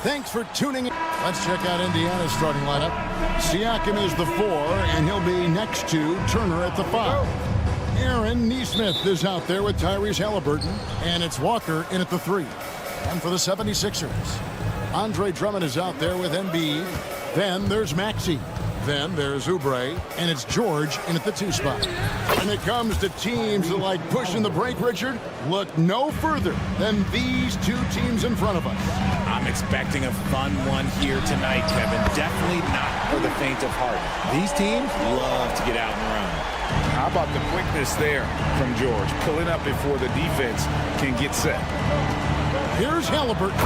Thanks for tuning in. Let's check out Indiana's starting lineup. Siakam is the 4, and he'll be next to Turner at the 5. Aaron Nesmith is out there with Tyrese Halliburton, and it's Walker in at the 3. And for the 76ers, Andre Drummond is out there with Embiid. Then there's Maxey. Then there's Oubre, and it's George in at the 2 spot. When it comes to teams that like pushing the break, Richard, look no further than these 2 teams in front of us. I'm expecting a fun one here tonight, Kevin. Definitely not for the faint of heart. These teams love to get out and run. How about the quickness there from George, pulling up before the defense can get set. Here's Halliburton,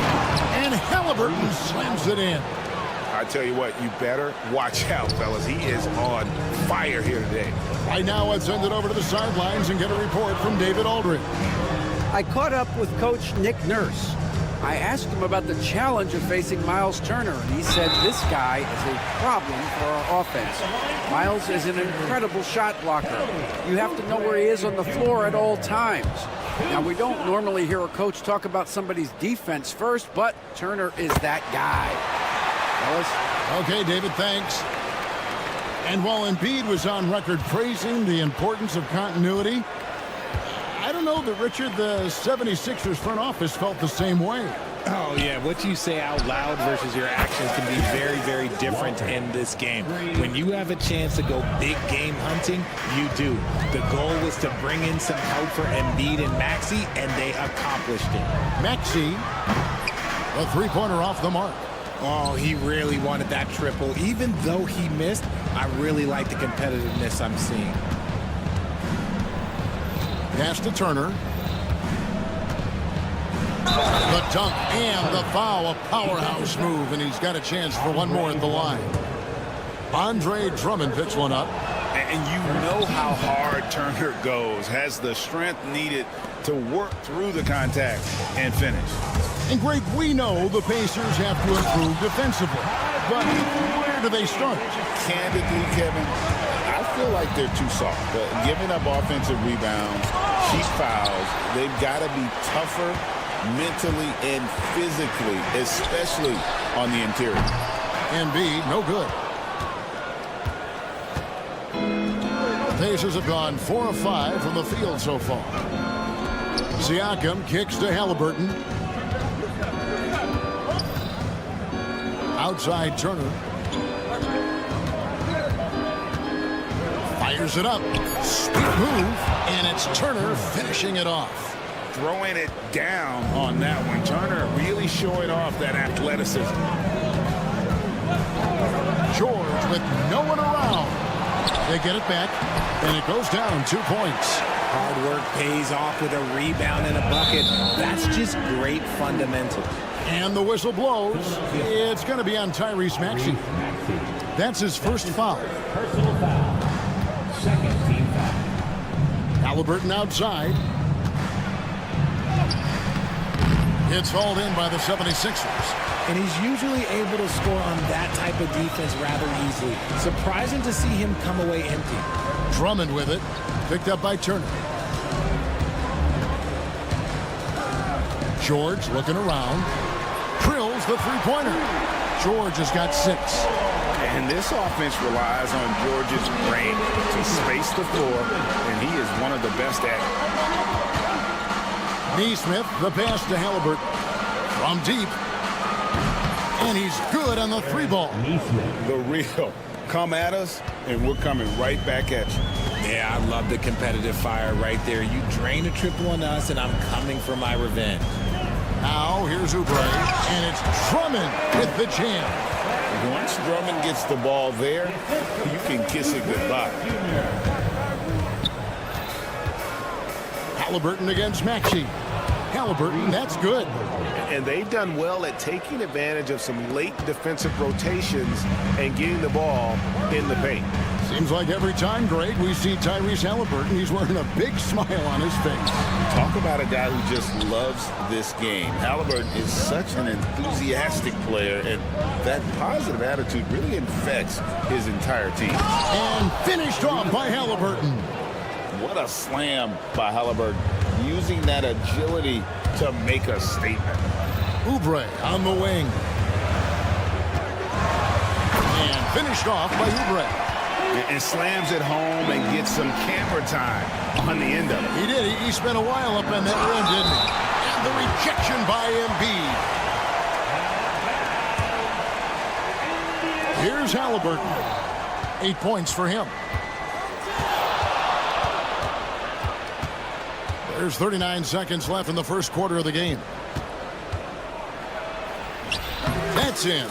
and Halliburton slams it in. I tell you what, you better watch out, fellas. He is on fire here today. Right now, let's send it over to the sidelines and get a report from David Aldridge. I caught up with Coach Nick Nurse. I asked him about the challenge of facing Miles Turner, and he said this guy is a problem for our offense. Miles is an incredible shot blocker. You have to know where he is on the floor at all times. Now, we don't normally hear a coach talk about somebody's defense first, but Turner is that guy. Okay, David, thanks. And while Embiid was on record praising the importance of continuity, I don't know that, Richard, the 76ers front office felt the same way. Oh, yeah. What you say out loud versus your actions can be very, very different in this game. When you have a chance to go big game hunting, you do. The goal was to bring in some help for Embiid and Maxey, and they accomplished it. Maxey, a 3-pointer off the mark. Oh, he really wanted that triple. Even though he missed, I really like the competitiveness I'm seeing. Pass to Turner. The dunk and the foul, a powerhouse move, and he's got a chance for one more at the line. Andre Drummond picks one up. And you know how hard Turner goes, has the strength needed to work through the contact and finish. And Greg, we know the Pacers have to improve defensively, but where do they start? Candidly, Kevin, I feel like they're too soft. Giving up offensive rebounds, cheap fouls, they've got to be tougher mentally and physically, especially on the interior. Embiid, no good. Pacers have gone 4 of 5 from the field so far. Siakam kicks to Halliburton. Outside Turner. Fires it up. Speed move, and it's Turner finishing it off. Throwing it down on that one. Turner really showing off that athleticism. George with no one around. They get it back, and it goes down 2 points. Hard work pays off with a rebound and a bucket. That's just great fundamentals. And the whistle blows. It's going to be on Tyrese Maxey. That's his first foul. Personal foul. Second team foul. Halliburton outside. It's hauled in by the 76ers. And he's usually able to score on that type of defense rather easily. Surprising to see him come away empty. Drummond with it. Picked up by Turner. George looking around. Drills the 3-pointer. George has got 6. And this offense relies on George's brain to space the floor, and he is one of the best at it. Nesmith, the pass to Halliburton. From deep. And he's good on the 3-ball. The real. Come at us, and we're coming right back at you. Yeah, I love the competitive fire right there. You drain a triple on us, and I'm coming for my revenge. Now, here's Oubre, and it's Drummond with the jam. Once Drummond gets the ball there, you can kiss it goodbye. Halliburton against Maxey. Halliburton, that's good. And they've done well at taking advantage of some late defensive rotations and getting the ball in the paint. Seems like every time, Greg, we see Tyrese Halliburton, he's wearing a big smile on his face. Talk about a guy who just loves this game. Halliburton is such an enthusiastic player, and that positive attitude really infects his entire team. And finished off by Halliburton. What a slam by Halliburton, using that agility to make a statement. Oubre on the wing. And finished off by Oubre. And slams it home and gets some camera time on the end of it. He did. He spent a while up in that rim, didn't he? And the rejection by Embiid. Here's Halliburton. 8 points for him. There's 39 seconds left in the first quarter of the game. That's in.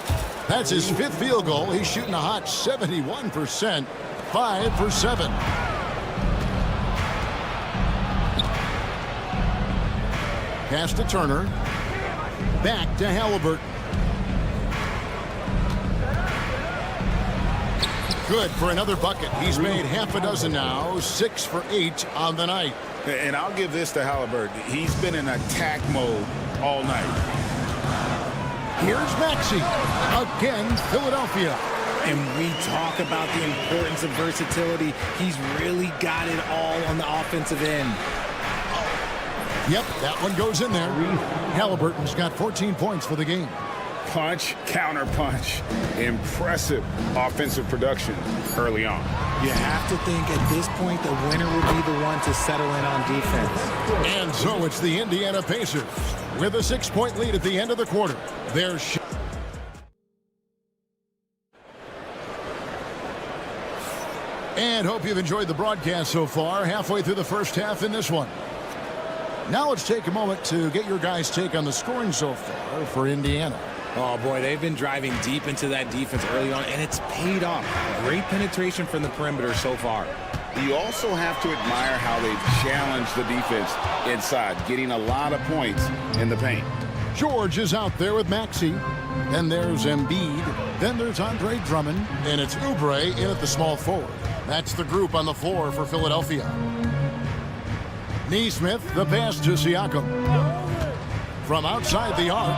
That's his 5th field goal. He's shooting a hot 71%. 5 for 7. Pass to Turner. Back to Halliburton. Good for another bucket. He's made half a dozen now. 6 for 8 on the night. And I'll give this to Halliburton. He's been in attack mode all night. Here's Maxey. Again, Philadelphia. And we talk about the importance of versatility. He's really got it all on the offensive end. Yep, that one goes in there. Halliburton's got 14 points for the game. Punch, counter punch. Impressive offensive production early on. You have to think at this point the winner will be the one to settle in on defense. And so it's the Indiana Pacers with a 6-point lead at the end of the quarter. And hope you've enjoyed the broadcast so far. Halfway through the first half in this one. Now let's take a moment to get your guys' take on the scoring so far for Indiana. Oh, boy, they've been driving deep into that defense early on, and it's paid off. Great penetration from the perimeter so far. You also have to admire how they've challenged the defense inside, getting a lot of points in the paint. George is out there with Maxey. Then there's Embiid. Then there's Andre Drummond. And it's Oubre in at the small forward. That's the group on the floor for Philadelphia. Neesmith, the pass to Siakam. From outside the arc,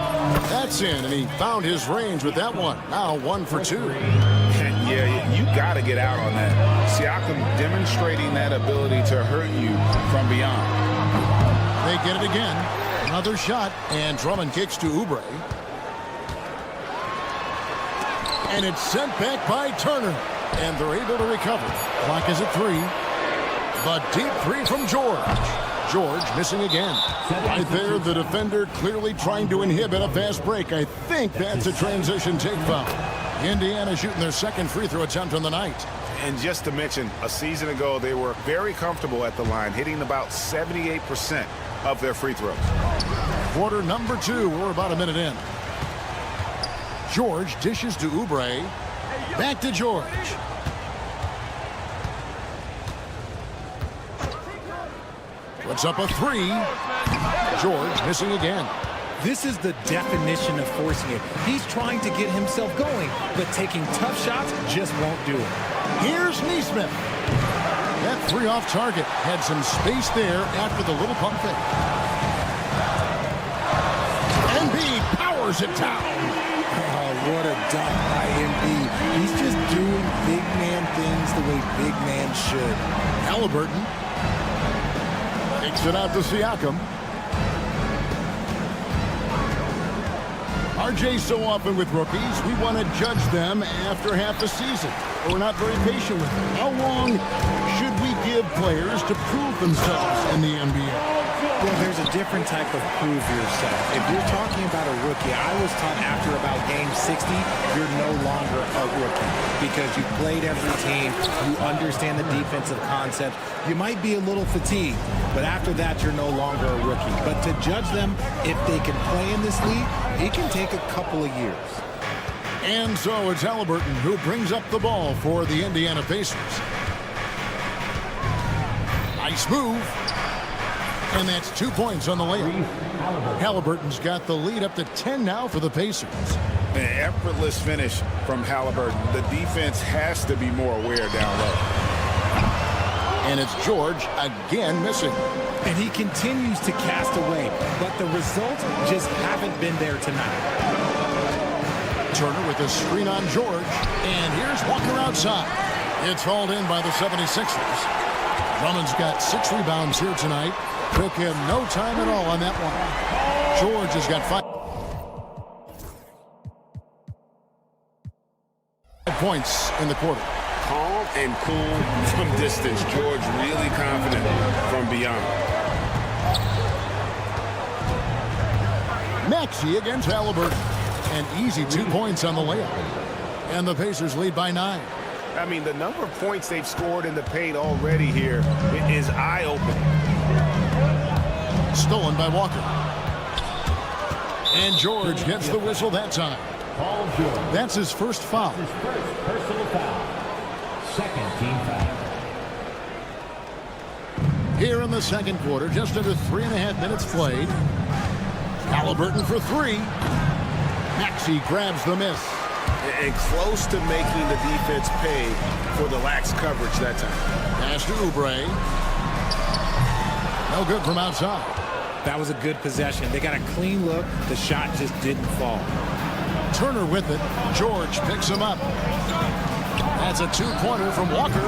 that's in, and he found his range with that one. Now 1 for 2. Yeah, you got to get out on that. Siakam demonstrating that ability to hurt you from beyond. They get it again. Another shot, and Drummond kicks to Oubre. And it's sent back by Turner. And they're able to recover. Clock is at 3. The deep 3 from George. George missing again. Right there, the defender clearly trying to inhibit a fast break. I think that's a transition take foul. Indiana shooting their second free throw attempt on the night. And just to mention, a season ago, they were very comfortable at the line, hitting about 78% of their free throws. Quarter number 2. We're about a minute in. George dishes to Oubre. Back to George. Puts up a 3. George missing again. This is the definition of forcing it. He's trying to get himself going, but taking tough shots just won't do it. Here's Neesmith. That 3 off target. Had some space there after the little pump fake. Embiid powers it down. Oh, what a dunk by Embiid. He's just doing big man things the way big man should. Halliburton takes it out to Siakam. RJ, so often with rookies, we want to judge them after half the season. We're not very patient with them. How long should we give players to prove themselves in the NBA? Well, there's a different type of prove yourself. If you're talking about a rookie, I was taught after about game 60, you're no longer a rookie because you played every team, you understand the defensive concept. You might be a little fatigued, but after that, you're no longer a rookie. But to judge them, if they can play in this league, it can take a couple of years. And so it's Halliburton who brings up the ball for the Indiana Pacers. Nice move. And that's 2 points on the layup. Halliburton's got the lead up to 10 now for the Pacers. An effortless finish from Halliburton. The defense has to be more aware down low. And it's George again missing. And he continues to cast away, but the results just haven't been there tonight. Turner with a screen on George. And here's Walker outside. It's hauled in by the 76ers. Drummond's got 6 rebounds here tonight. Took him no time at all on that one. George has got 5 points in the quarter. Calm and cool from distance. George really confident from beyond. Maxey against Halliburton. An easy 2 points on the layup. And the Pacers lead by 9. I mean, the number of points they've scored in the paint already here is eye-opening. Stolen by Walker. And George gets the whistle that time. That's his first foul. His first personal foul. Second team foul. Here in the second quarter, just under 3.5 minutes played. Halliburton for 3. Maxey grabs the miss. And close to making the defense pay for the lax coverage that time. Pass to Oubre. No good from outside. That was a good possession. They got a clean look. The shot just didn't fall. Turner with it. George picks him up. That's a 2-pointer from Walker.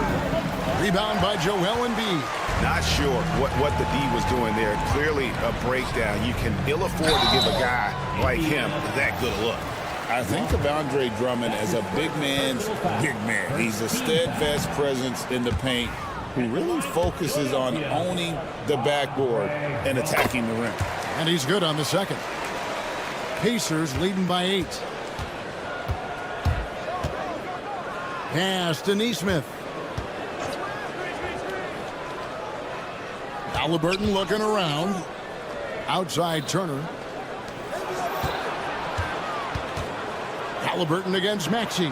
Rebound by Joel Embiid. Not sure what the D was doing there. Clearly a breakdown. You can ill afford to give a guy like him that good a look. I think of Andre Drummond as a big man's big man. He's a steadfast presence in the paint who really focuses on owning the backboard and attacking the rim. And he's good on the second. Pacers leading by 8. Pass to Neesmith. Halliburton looking around. Outside Turner. Halliburton against Maxey.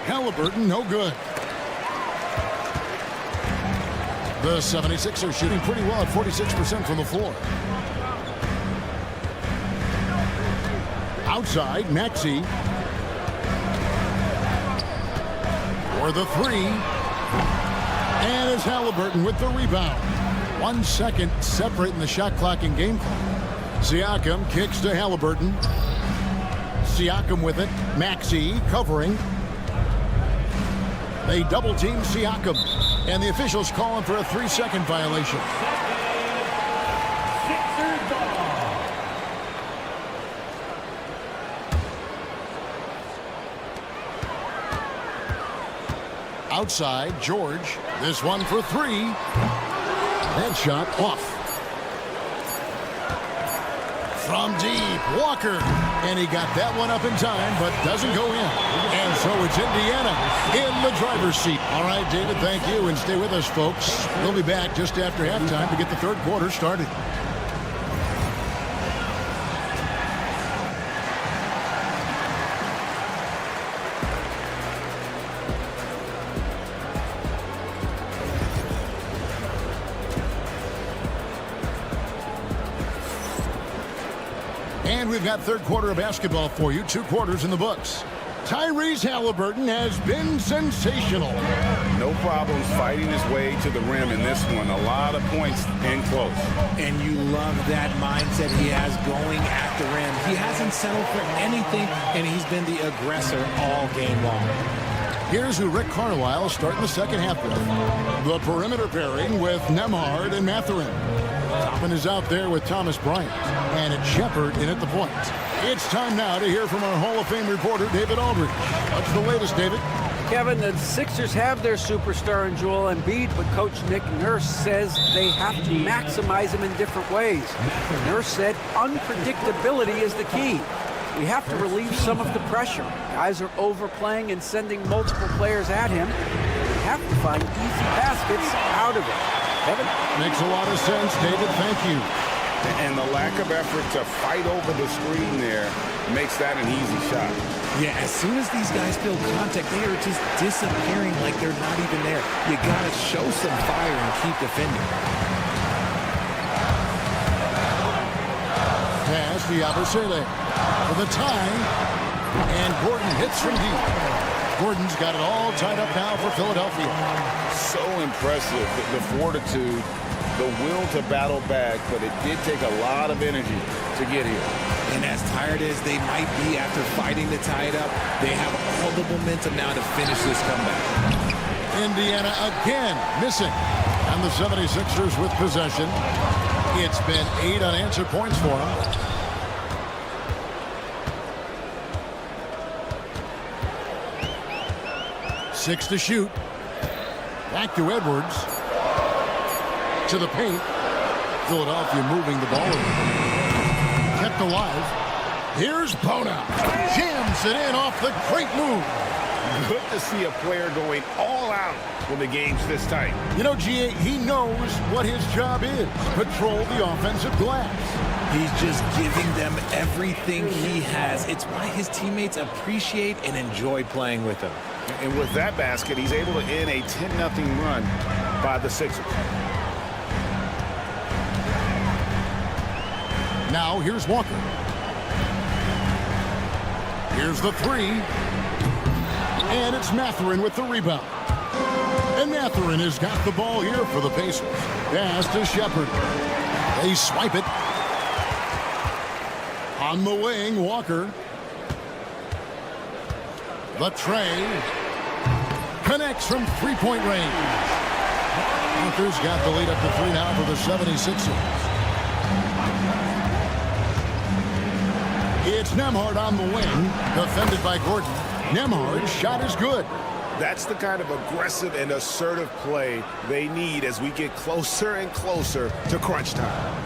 Halliburton no good. The 76ers shooting pretty well at 46% from the floor. Outside, Maxey. For the 3. And it's Halliburton with the rebound. 1 second separating the shot clock and game clock. Siakam kicks to Halliburton. Siakam with it. Maxey covering. They double team Siakam. And the officials calling for a 3-second violation. Outside, George. This one for 3. That shot off. From deep, Walker. And he got that one up in time, but doesn't go in. And so it's Indiana in the driver's seat. All right, David, thank you. And stay with us, folks. We'll be back just after halftime to get the third quarter started. And we've got third quarter of basketball for you. 2 quarters in the books. Tyrese Halliburton has been sensational. No problems fighting his way to the rim in this one. A lot of points in close. And you love that mindset he has going at the rim. He hasn't settled for anything, and he's been the aggressor all game long. Here's who Rick Carlisle starting the second half with. The perimeter pairing with Nembhard and Mathurin. Toppin is out there with Thomas Bryant. And it's Shepard in at the point. It's time now to hear from our Hall of Fame reporter, David Aldridge. What's the latest, David? Kevin, the Sixers have their superstar in Joel Embiid, but Coach Nick Nurse says they have to maximize him in different ways. Nurse said unpredictability is the key. We have to relieve some of the pressure. Guys are overplaying and sending multiple players at him. We have to find easy baskets out of it. Kevin? Makes a lot of sense, David. Thank you. And the lack of effort to fight over the screen there makes that an easy shot. Yeah, as soon as these guys feel contact, they are just disappearing like they're not even there. You got to show some fire and keep defending. Pass to Yabusele. for the tie. And Gordon hits from deep. Gordon's got it all tied up now for Philadelphia. So impressive, the fortitude, the will to battle back, but it did take a lot of energy to get here. And as tired as they might be after fighting to tie it up, they have all the momentum now to finish this comeback. Indiana again missing. And the 76ers with possession. It's been 8 unanswered points for them. Six to shoot. Back to Edwards. To the paint. Philadelphia moving the ball over. Kept alive. Here's Bona. Jams it in off the great move. Good to see a player going all out when the game's this tight. You know, G.A., he knows what his job is. Patrol the offensive glass. He's just giving them everything he has. It's why his teammates appreciate and enjoy playing with him. And with that basket, he's able to end a 10-0 run by the Sixers. Now here's Walker. Here's the three. And it's Mathurin with the rebound. And Mathurin has got the ball here for the Pacers. Pass to Shepard. They swipe it. On the wing, Walker. The tray. Connects from three-point range. Walker's got the lead up to 3 now for the 76ers. It's Nembhard on the wing. Defended by Gordon. Nembhard's shot is good. That's the kind of aggressive and assertive play they need as we get closer and closer to crunch time.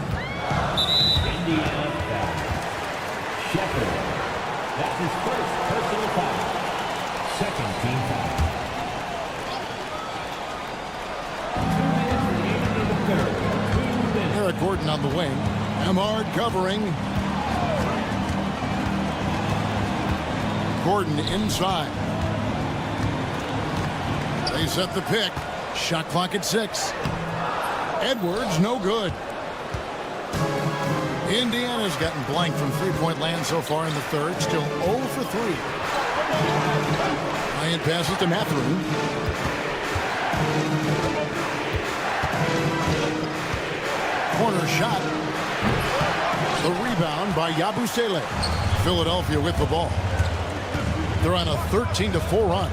Indiana foul. Shepard. That's his first personal foul. Second team foul. 2 minutes remaining in the third. 2 minutes. Eric Gordon on the wing. Nembhard covering. Gordon inside. They set the pick. Shot clock at 6. Edwards, no good. Indiana's gotten blank from three-point land so far in the third. Still 0 for 3. Ryan passes to Mathurin. Corner shot. The rebound by Yabusele. Philadelphia with the ball. They're on a 13-4 run.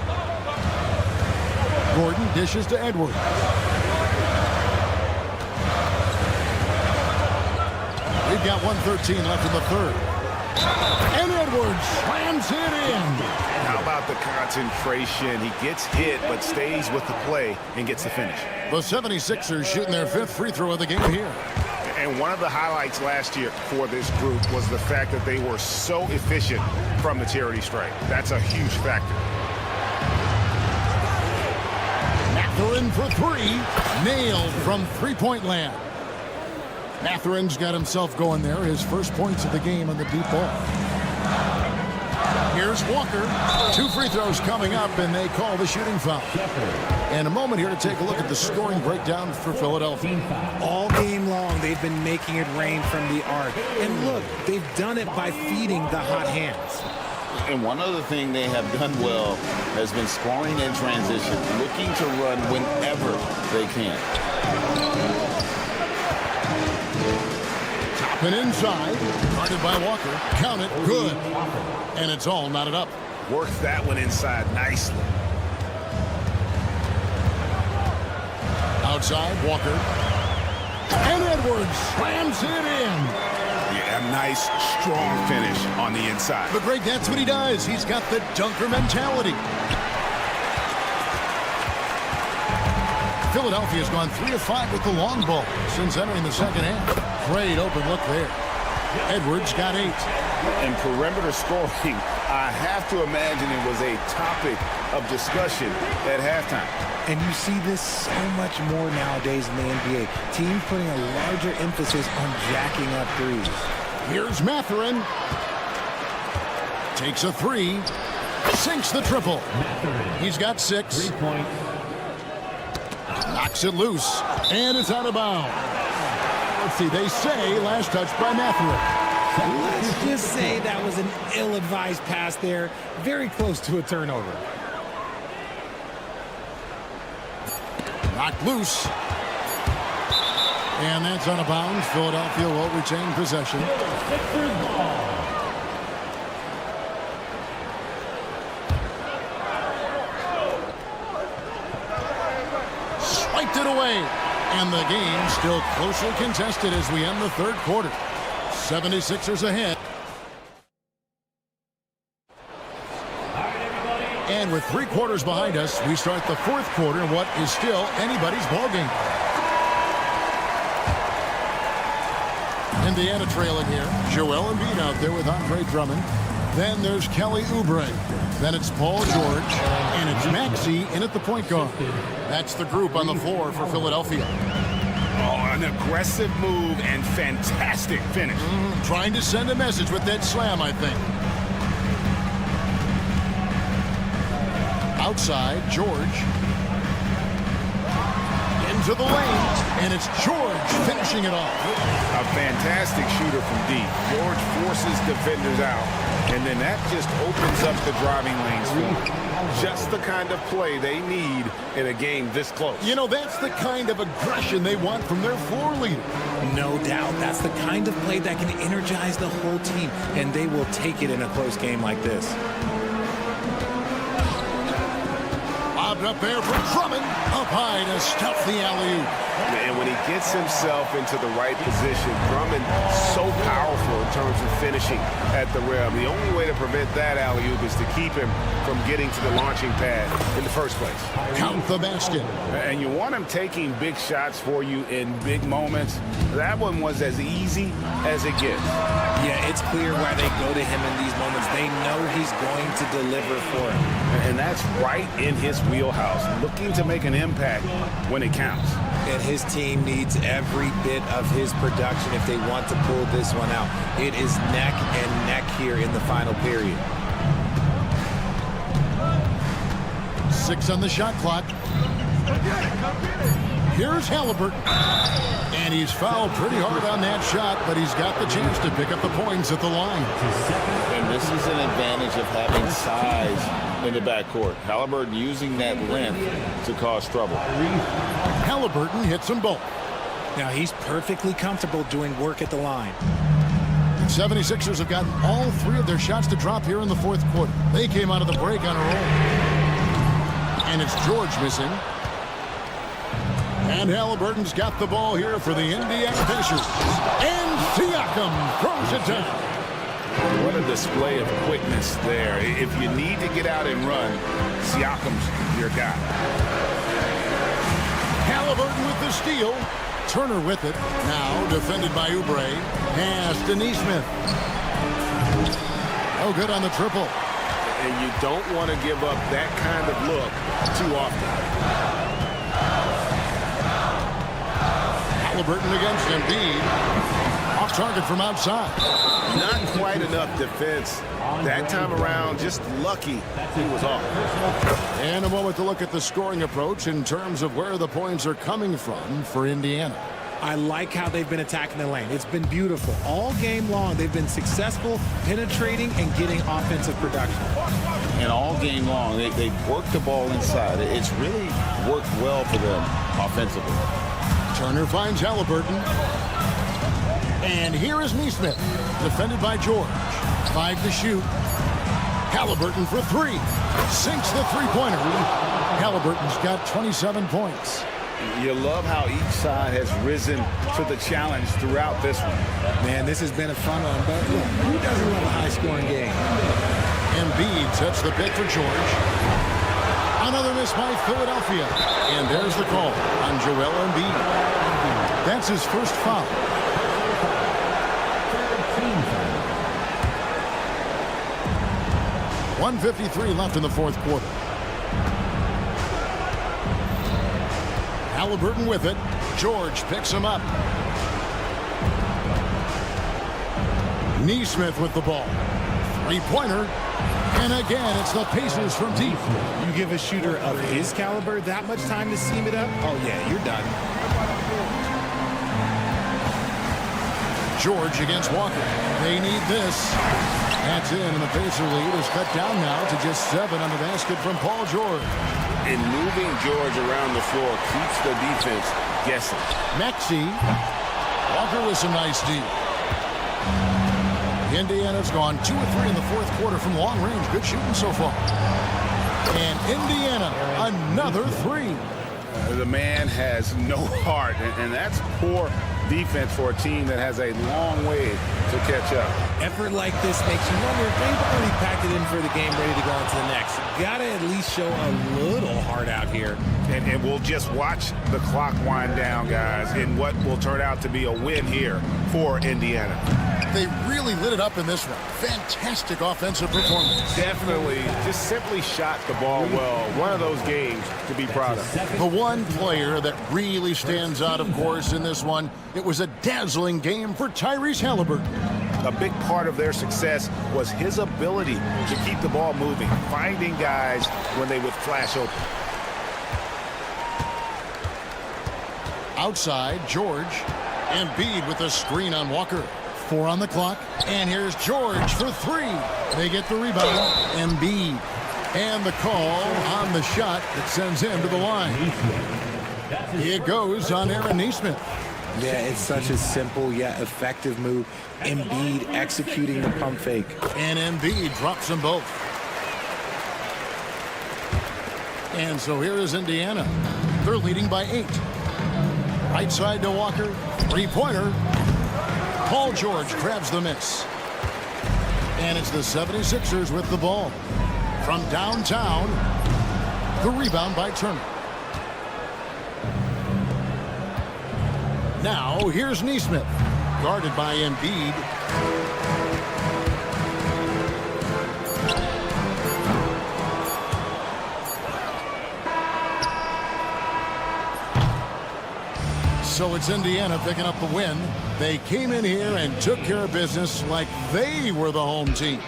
Gordon dishes to Edwards. We've got 1:13 left in the third. And Edwards slams it in. How about the concentration? He gets hit but stays with the play and gets the finish. The 76ers shooting their 5th free throw of the game here. And one of the highlights last year for this group was the fact that they were so efficient from the charity stripe. That's a huge factor. Mathurin for 3. Nailed from three-point land. Mathurin's got himself going there. His first points of the game on the deep ball. Here's Walker. 2 free throws coming up, and they call the shooting foul. And a moment here to take a look at the scoring breakdown for Philadelphia. All game long, they've been making it rain from the arc. And look, they've done it by feeding the hot hands. And one other thing they have done well has been scoring in transition, looking to run whenever they can. Top and inside. Guarded by Walker. Count it. Good. And it's all knotted up. Works that one inside nicely. Outside, Walker. And Edwards slams it in. Yeah, a nice, strong finish on the inside. But Greg, that's what he does. He's got the dunker mentality. Philadelphia's gone 3 of 5 with the long ball since entering the second half. Great open look there. Edwards got 8. And perimeter scoring, I have to imagine it was a topic of discussion at halftime. And you see this so much more nowadays in the NBA. Teams putting a larger emphasis on jacking up threes. Here's Mathurin. Takes a 3. Sinks the triple. He's got 6. 3 points. Knocks it loose. And it's out of bounds. Let's see, they say last touch by Mathurin. Let's just say that was an ill-advised pass there. Very close to a turnover. Knocked loose. And that's out of bounds. Philadelphia will retain possession. Swiped it away. And the game still closely contested as we end the third quarter. 76ers ahead. And with 3 quarters behind us, we start the fourth quarter in what is still anybody's ballgame. Indiana trailing here. Joel Embiid out there with Andre Drummond. Then there's Kelly Oubre. Then it's Paul George. And it's Maxey in at the point guard. That's the group on the floor for Philadelphia. Oh, an aggressive move and fantastic finish. Trying to send a message with that slam, I think. Outside, George. Into the lane, and it's George finishing it off. A fantastic shooter from deep. George forces defenders out, and then that just opens up the driving lanes for them. Just the kind of play they need in a game this close. You know, that's the kind of aggression they want from their floor leader. No doubt. That's the kind of play that can energize the whole team, and they will take it in a close game like this. Lobbed up there for Drummond. Up high to stuff the alley-oop. And when he gets himself into the right position, Drummond so powerful in terms of finishing at the rim. The only way to prevent that alley-oop is to keep him from getting to the launching pad in the first place. Count the basket. And you want him taking big shots for you in big moments. That one was as easy as it gets. Yeah, it's clear why they go to him in these moments. They know he's going to deliver for him. And that's right in his wheelhouse, looking to make an impact when it counts. And his team needs every bit of his production if they want to pull this one out. It is neck and neck here in the final period. 6 on the shot clock. Here's Halliburton. And he's fouled pretty hard on that shot, but he's got the chance to pick up the points at the line. And this is an advantage of having size in the backcourt. Halliburton using that length to cause trouble. Halliburton hits them both. Now he's perfectly comfortable doing work at the line. 76ers have gotten all 3 of their shots to drop here in the fourth quarter. They came out of the break on a roll. And it's George missing. And Halliburton's got the ball here for the Indiana Pacers. And Siakam throws it down. What a display of quickness there. If you need to get out and run, Siakam's your guy. Halliburton with the steal. Turner with it. Now defended by Oubre. Pass to Neesmith. Oh, good on the triple. And you don't want to give up that kind of look too often. Halliburton against Embiid. Off target from outside. Not quite enough defense that time around. Just lucky he was off. And a moment to look at the scoring approach in terms of where the points are coming from for Indiana. I like how they've been attacking the lane. It's been beautiful. All game long, they've been successful penetrating and getting offensive production. And all game long, they've worked the ball inside. It's really worked well for them offensively. Turner finds Halliburton. And here is Neesmith, defended by George. 5 to shoot. Halliburton for 3. Sinks the three-pointer. Halliburton's got 27 points. You love how each side has risen to the challenge throughout this one. Man, this has been a fun one, but look, who doesn't love a high-scoring game? Embiid sets the pick for George. Another miss by Philadelphia. And there's the call on Joel Embiid. That's his first foul. .153 left in the fourth quarter. Halliburton with it. George picks him up. Neesmith with the ball. Three-pointer. And again, it's the Pacers from deep. You give a shooter of his caliber that much time to seam it up? Oh, yeah, you're done. George against Walker. They need this. That's in, and the Pacer lead is cut down now to just 7 on the basket from Paul George. And moving George around the floor keeps the defense guessing. Maxey. Walker with some nice D. Indiana's gone 2 of 3 in the fourth quarter from long range. Good shooting so far. And Indiana, another 3. The man has no heart, and that's poor defense for a team that has a long way to catch up. Effort like this makes you wonder if they've already packed it in for the game, ready to go on to the next. Got to at least show a little heart out here. And we'll just watch the clock wind down, guys, in what will turn out to be a win here for Indiana. They really lit it up in this one. Fantastic offensive performance. Definitely just simply shot the ball well. One of those games to be proud of. The one player that really stands out, of course, in this one, it was a dazzling game for Tyrese Halliburton. A big part of their success was his ability to keep the ball moving, finding guys when they would flash open. Outside, George. Embiid with a screen on Walker. 4 on the clock. And here's George for 3. They get the rebound. Embiid. And the call on the shot that sends him to the line. It goes on Aaron Nesmith. Yeah, it's such a simple yet effective move. Embiid executing the pump fake. And Embiid drops them both. And so here is Indiana. They're leading by 8. Right side to Walker. 3-pointer. Paul George grabs the miss. And it's the 76ers with the ball. From downtown, the rebound by Turner. Now, here's Nesmith, guarded by Embiid. So it's Indiana picking up the win. They came in here and took care of business like they were the home team.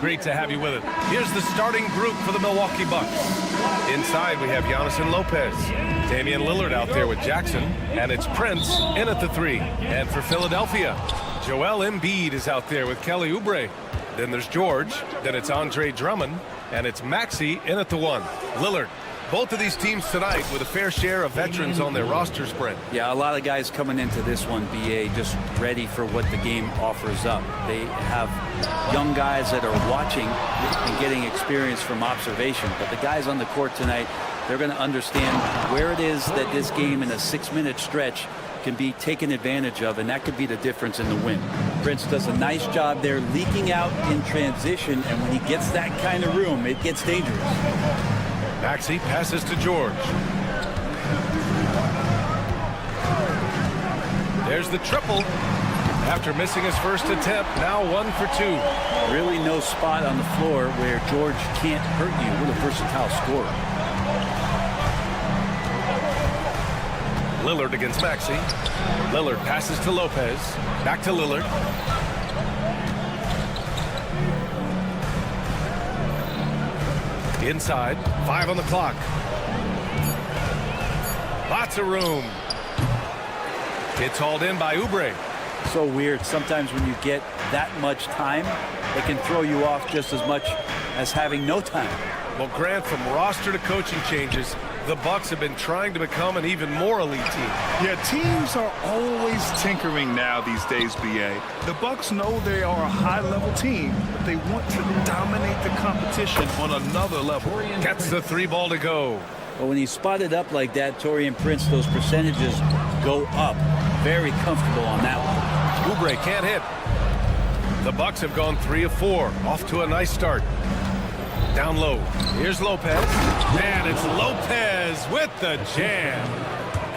Great to have you with us. Here's the starting group for the Milwaukee Bucks. Inside, we have Giannis and Lopez. Damian Lillard out there with Jackson. And it's Prince in at the 3. And for Philadelphia, Joel Embiid is out there with Kelly Oubre. Then there's George. Then it's Andre Drummond. And it's Maxey in at the 1. Lillard. Both of these teams tonight with a fair share of veterans on their rosters, Brent. Yeah, a lot of guys coming into this one, BA, just ready for what the game offers up. They have young guys that are watching and getting experience from observation. But the guys on the court tonight, they're going to understand where it is that this game in a 6-minute stretch can be taken advantage of, and that could be the difference in the win. Prince does a nice job there leaking out in transition, and when he gets that kind of room, it gets dangerous. Maxey passes to George. There's the triple. After missing his first attempt, now 1 for 2. Really no spot on the floor where George can't hurt you. What a versatile scorer. Lillard against Maxey. Lillard passes to Lopez. Back to Lillard. Inside, 5 on the clock. Lots of room. It's hauled in by Oubre. So weird. Sometimes when you get that much time, it can throw you off just as much as having no time. Well, Grant, from roster to coaching changes, the Bucks have been trying to become an even more elite team. Yeah, teams are always tinkering now these days, BA. The Bucks know they are a high-level team, but they want to dominate the competition on another level. Gets the 3 ball to go. But when he's spotted up like that, Taurean Prince, those percentages go up. Very comfortable on that one. Oubre can't hit. The Bucks have gone 3 of 4. Off to a nice start. Down low. Here's Lopez. And it's Lopez with the jam.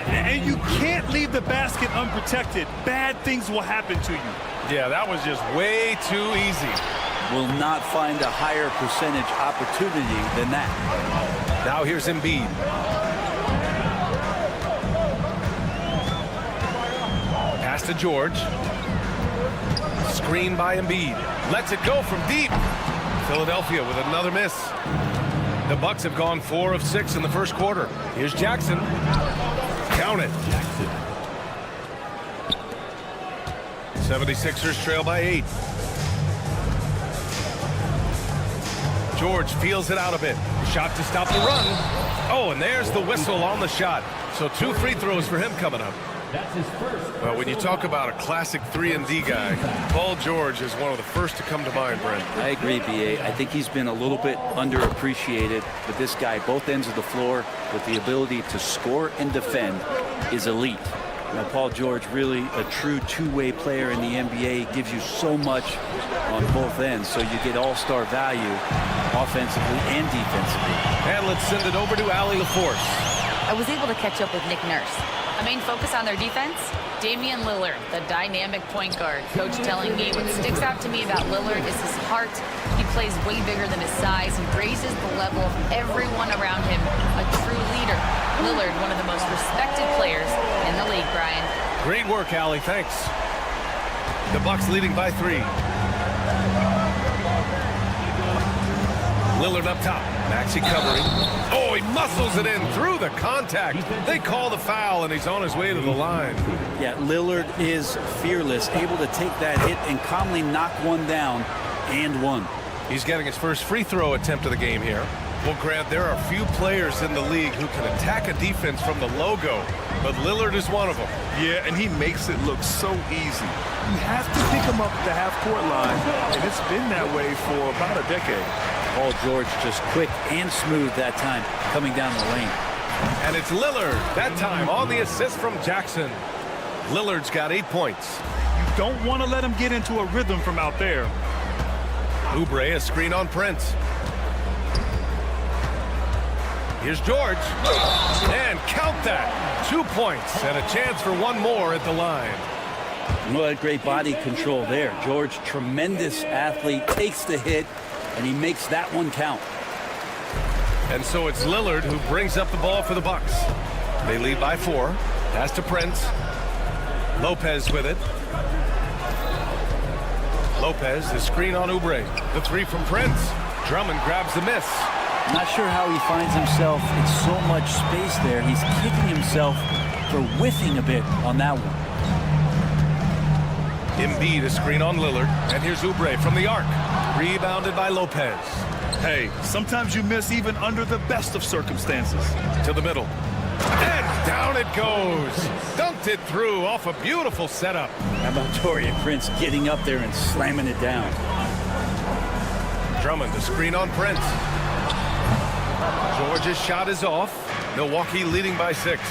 And you can't leave the basket unprotected. Bad things will happen to you. Yeah, that was just way too easy. Will not find a higher percentage opportunity than that. Now here's Embiid. Pass to George. Screen by Embiid. Lets it go from deep. Philadelphia with another miss. The Bucks have gone 4 of 6 in the first quarter. Here's Jackson. Count it. 76ers trail by 8. George feels it out a bit. Shot to stop the run. Oh, and there's the whistle on the shot. So 2 free throws for him coming up. Well, when you talk about a classic 3-and-D guy, Paul George is one of the first to come to mind, Brent. I agree, BA. I think he's been a little bit underappreciated, but this guy, both ends of the floor, with the ability to score and defend, is elite. Now, Paul George, really a true two-way player in the NBA, gives you so much on both ends, so you get all-star value offensively and defensively. And let's send it over to Allie LaForce. I was able to catch up with Nick Nurse. A main focus on their defense, Damian Lillard, the dynamic point guard. Coach telling me what sticks out to me about Lillard is his heart. He plays way bigger than his size. He raises the level of everyone around him. A true leader. Lillard, one of the most respected players in the league, Brian. Great work, Allie. Thanks. The Bucks leading by 3. Lillard up top. Maxey covering. Oh, he muscles it in through the contact. They call the foul, and he's on his way to the line. Yeah, Lillard is fearless, able to take that hit and calmly knock one down and one. He's getting his first free throw attempt of the game here. Well, Grant, there are few players in the league who can attack a defense from the logo, but Lillard is one of them. Yeah, and he makes it look so easy. You have to pick him up at the half-court line, and it's been that way for about a decade. Paul George just quick and smooth that time coming down the lane. And it's Lillard, that time on the assist from Jackson. Lillard's got 8 points. You don't want to let him get into a rhythm from out there. Oubre, a screen on Prince. Here's George. And count that. 2 points and a chance for one more at the line. What great body control there. George, tremendous athlete, takes the hit, and he makes that one count. And so it's Lillard who brings up the ball for the Bucks. They lead by 4. Pass to Prince. Lopez with it. Lopez, the screen on Oubre. The three from Prince. Drummond grabs the miss. Not sure how he finds himself in so much space there. He's kicking himself for whiffing a bit on that one. Embiid, a screen on Lillard. And here's Oubre from the arc. Rebounded by Lopez. Hey, sometimes you miss even under the best of circumstances. To the middle. And down it goes. Dunked it through off a beautiful setup. How about Taurean Prince getting up there and slamming it down? Drummond, the screen on Prince. George's shot is off. Milwaukee leading by 6.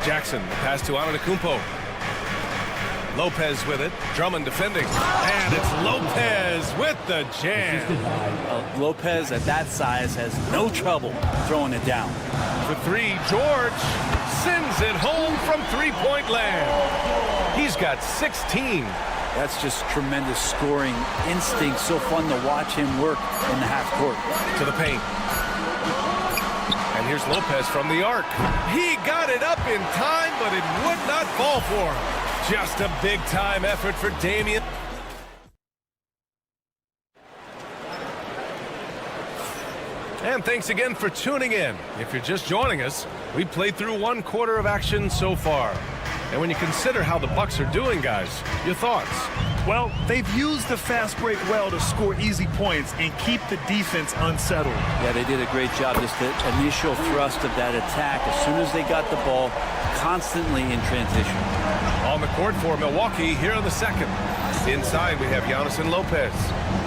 Jackson, the pass to Antetokounmpo. Lopez with it. Drummond defending. And it's Lopez with the jam. Lopez at that size has no trouble throwing it down. For 3, George sends it home from three-point land. He's got 16. That's just tremendous scoring instinct. So fun to watch him work in the half court. To the paint. And here's Lopez from the arc. He got it up in time, but it would not fall for him. Just a big-time effort for Damian. And thanks again for tuning in. If you're just joining us, we played through 1 quarter of action so far. And when you consider how the Bucks are doing, guys, your thoughts? Well, they've used the fast break well to score easy points and keep the defense unsettled. Yeah, they did a great job. Just the initial thrust of that attack, as soon as they got the ball, constantly in transition. On the court for Milwaukee here in the second. Inside, we have Giannis and Lopez.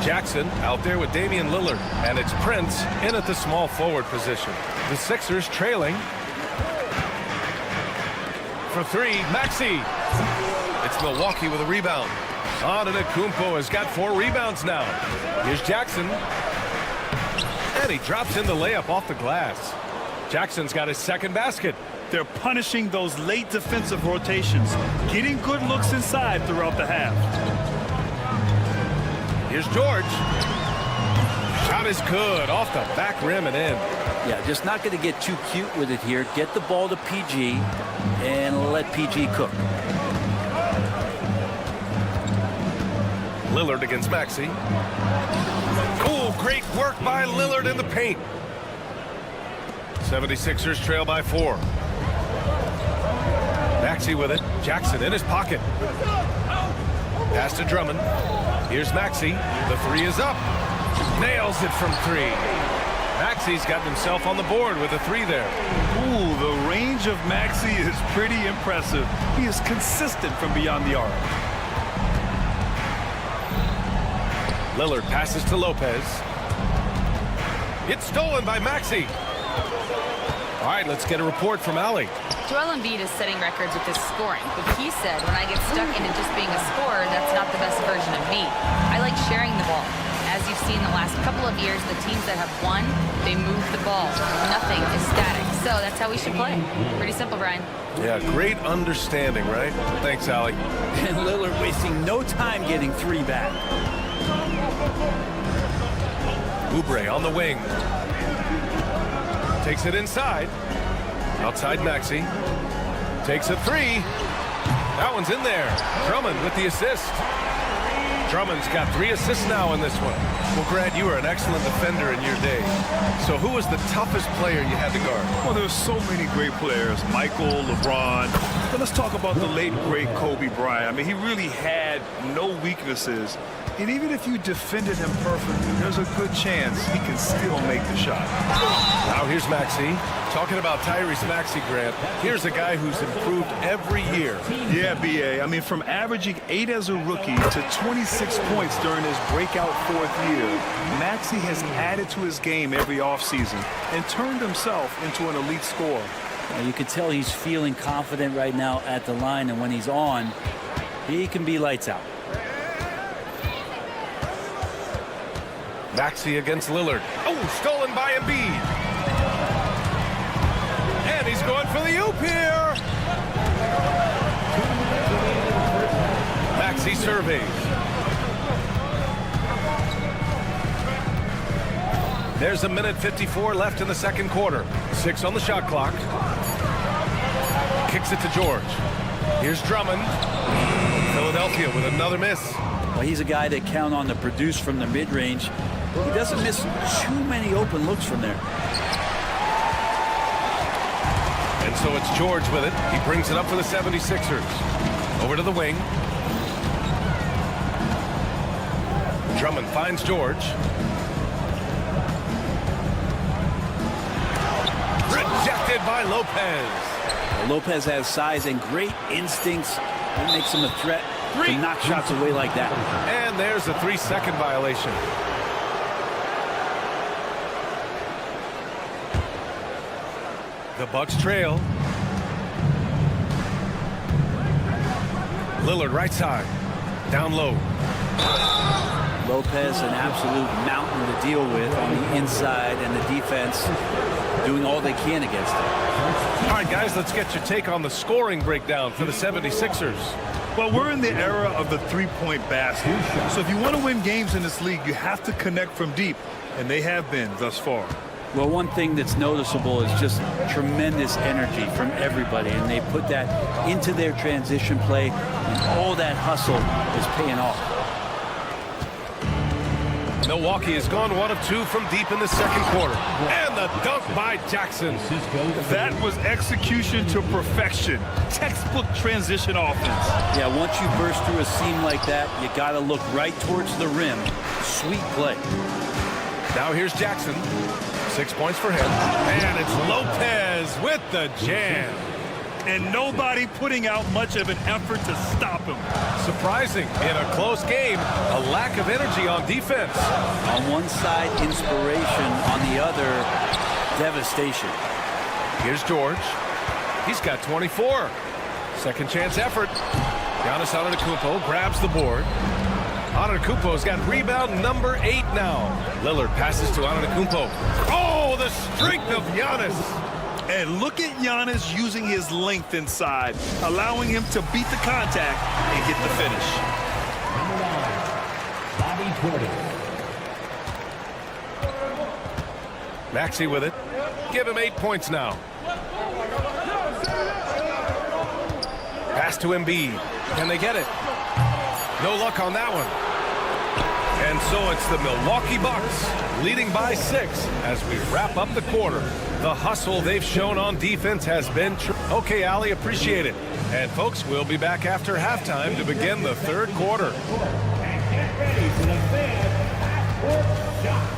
Jackson out there with Damian Lillard. And it's Prince in at the small forward position. The Sixers trailing. For 3, Maxey. It's Milwaukee with a rebound. Antetokounmpo has got 4 rebounds now. Here's Jackson. And he drops in the layup off the glass. Jackson's got his second basket. They're punishing those late defensive rotations, getting good looks inside throughout the half. Here's George. Shot is good off the back rim and in. Yeah, just not going to get too cute with it here. Get the ball to PG and let PG cook. Lillard against Maxey. Oh, great work by Lillard in the paint. 76ers trail by 4. Maxey with it. Jackson in his pocket. Pass to Drummond. Here's Maxey. The 3 is up. Nails it from 3. Maxey's got himself on the board with a 3 there. Ooh, the range of Maxey is pretty impressive. He is consistent from beyond the arc. Lillard passes to Lopez. It's stolen by Maxey. All right, let's get a report from Allie. Joel Embiid is setting records with his scoring, but he said, when I get stuck into just being a scorer, that's not the best version of me. I like sharing the ball. As you've seen the last couple of years, the teams that have won, they move the ball. Nothing is static. So that's how we should play. Pretty simple, Brian. Yeah, great understanding, right? Thanks, Allie. And Lillard wasting no time getting 3 back. Oubre on the wing. Takes it inside. Outside Maxey. Takes a 3. That one's in there. Drummond with the assist. Drummond's got 3 assists now in this one. Well, Grant, you were an excellent defender in your day. So who was the toughest player you had to guard? Well, there's so many great players. Michael, LeBron. But let's talk about the late, great Kobe Bryant. I mean, he really had no weaknesses. And even if you defended him perfectly, there's a good chance he can still make the shot. Now here's Maxey. Talking about Tyrese Maxey, Grant. Here's a guy who's improved every year. Yeah, B.A. I mean, from averaging 8 as a rookie to 26 points during his breakout 4th year, Maxey has added to his game every offseason and turned himself into an elite scorer. You can tell he's feeling confident right now at the line, and when he's on, he can be lights out. Maxey against Lillard. Oh, stolen by Embiid. And he's going for the oop here. Maxey surveys. There's 1:54 left in the second quarter. 6 on the shot clock. Kicks it to George. Here's Drummond. Philadelphia Philadelphia with another miss. Well, he's a guy that count on to produce from the mid-range. He doesn't miss too many open looks from there. And so it's George with it. He brings it up for the 76ers. Over to the wing. Drummond finds George. Rejected by Lopez. Well, Lopez has size and great instincts. That makes him a threat to knock shots away like that. And there's a 3-second violation. The Bucks trail. Lillard right side. Down low. Lopez, an absolute mountain to deal with on the inside, and the defense doing all they can against him. All right, guys, let's get your take on the scoring breakdown for the 76ers. Well, we're in the era of the three-point basket. So if you want to win games in this league, you have to connect from deep, and they have been thus far. Well, one thing that's noticeable is just tremendous energy from everybody, and they put that into their transition play, and all that hustle is paying off. Milwaukee has gone 1 of 2 from deep in the second quarter. And the dunk by Jackson. That was execution to perfection. Textbook transition offense. Yeah, once you burst through a seam like that, you got to look right towards the rim. Sweet play. Now here's Jackson. 6 points for him. And it's Lopez with the jam. And nobody putting out much of an effort to stop him. Surprising in a close game, a lack of energy on defense. On one side, inspiration. On the other, devastation. Here's George. He's got 24. Second chance effort. Giannis Antetokounmpo grabs the board. Antetokounmpo's got rebound number 8 now. Lillard passes to Antetokounmpo. Oh, the strength of Giannis. And look at Giannis using his length inside, allowing him to beat the contact and get the finish. Maxey with it. Give him 8 points now. Pass to Embiid. Can they get it? No luck on that one. And so it's the Milwaukee Bucks leading by 6 as we wrap up the quarter. The hustle they've shown on defense has been true. Okay, Ali, appreciate it. And folks, we'll be back after halftime to begin the third quarter. Get ready for the fan half-court shot.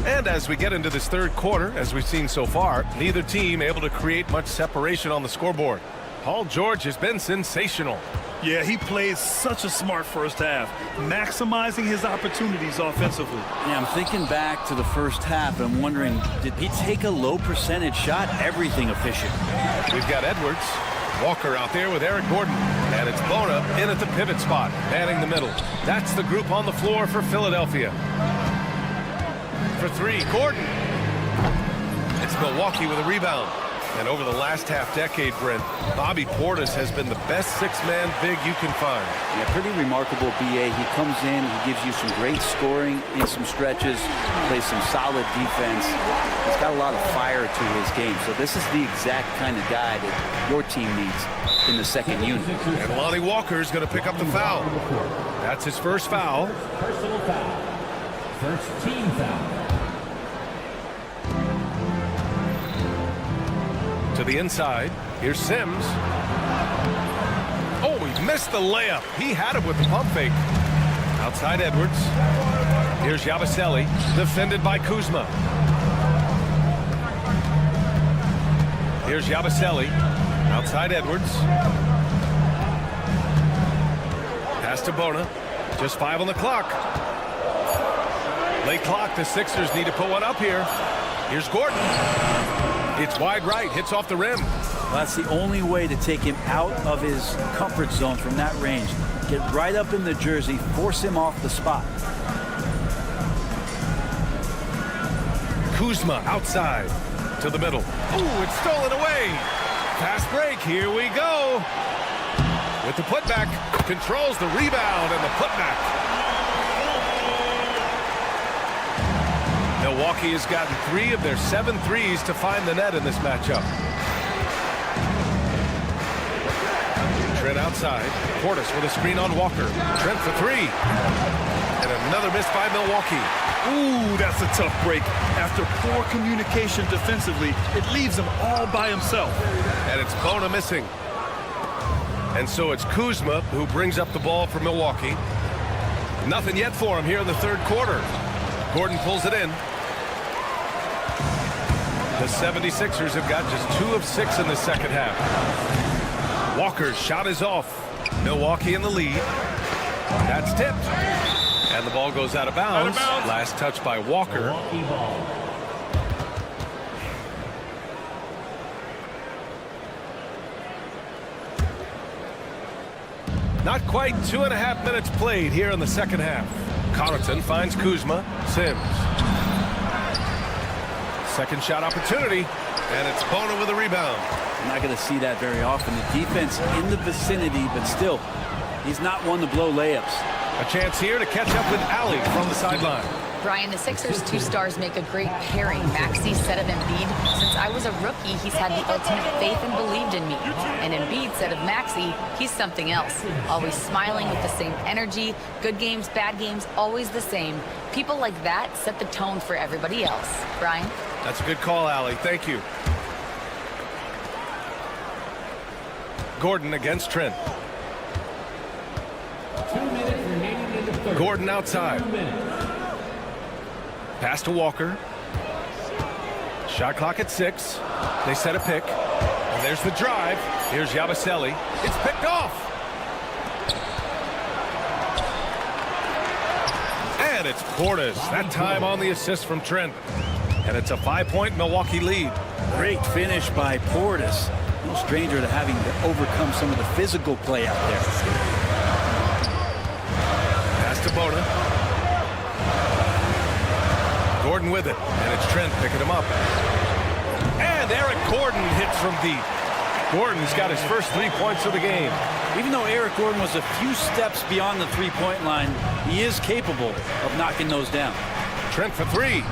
And as we get into this third quarter, as we've seen so far, neither team able to create much separation on the scoreboard. Paul George has been sensational. Yeah, he played such a smart first half, maximizing his opportunities offensively. Yeah, I'm thinking back to the first half. I'm wondering, did he take a low percentage shot? Everything efficient. We've got Edwards. Walker out there with Eric Gordon. And it's Bona in at the pivot spot, manning the middle. That's the group on the floor for Philadelphia. For 3, Gordon. It's Milwaukee with a rebound. And over the last half-decade, Brent, Bobby Portis has been the best 6-man big you can find. Yeah, pretty remarkable, B.A. He comes in, he gives you some great scoring in some stretches, plays some solid defense. He's got a lot of fire to his game. So this is the exact kind of guy that your team needs in the second unit. And Lonnie Walker is going to pick up the foul. That's his first foul. Personal foul. First team foul. To the inside. Here's Sims. Oh, he missed the layup. He had it with the pump fake. Outside Edwards. Here's Yabusele, defended by Kuzma. Here's Yabusele. Outside Edwards. Pass to Bona. Just 5 on the clock. Late clock. The Sixers need to put one up here. Here's Gordon. It's wide right, hits off the rim. Well, that's the only way to take him out of his comfort zone from that range. Get right up in the jersey, force him off the spot. Kuzma outside to the middle. Ooh, it's stolen away. Fast break, here we go. with the putback. Controls the rebound and the putback. Milwaukee has gotten 3 of their 7 threes to find the net in this matchup. Trent outside. Portis with a screen on Walker. Trent for 3. And another miss by Milwaukee. Ooh, that's a tough break. After poor communication defensively, it leaves him all by himself. And it's Bona missing. And so it's Kuzma who brings up the ball for Milwaukee. Nothing yet for him here in the third quarter. Gordon pulls it in. The 76ers have got just 2 of 6 in the second half. Walker's shot is off. Milwaukee in the lead. That's tipped. And the ball goes out of bounds. Last touch by Walker. Not quite 2.5 minutes played here in the second half. Connaughton finds Kuzma. Sims. Second shot opportunity. And it's Bona with a rebound. You're not going to see that very often. The defense in the vicinity, but still, he's not one to blow layups. A chance here to catch up with Ali from the sideline. Brian, the Sixers' 2 stars make a great pairing. Maxey said of Embiid, since I was a rookie, he's had the ultimate faith and believed in me. And Embiid said of Maxey, he's something else. Always smiling with the same energy. Good games, bad games, always the same. People like that set the tone for everybody else. Brian? That's a good call, Ali. Thank you. Gordon against Trent. Gordon outside. Pass to Walker. Shot clock at 6. They set a pick. And there's the drive. Here's Yabusele. It's picked off. And it's Portis. That time on the assist from Trent. And it's a 5-point Milwaukee lead. Great finish by Portis. No stranger to having to overcome some of the physical play out there. Pass to Bona. Gordon with it. And it's Trent picking him up. And Eric Gordon hits from deep. Gordon's got his first 3 points of the game. Even though Eric Gordon was a few steps beyond the three-point line, he is capable of knocking those down. Trent for 3.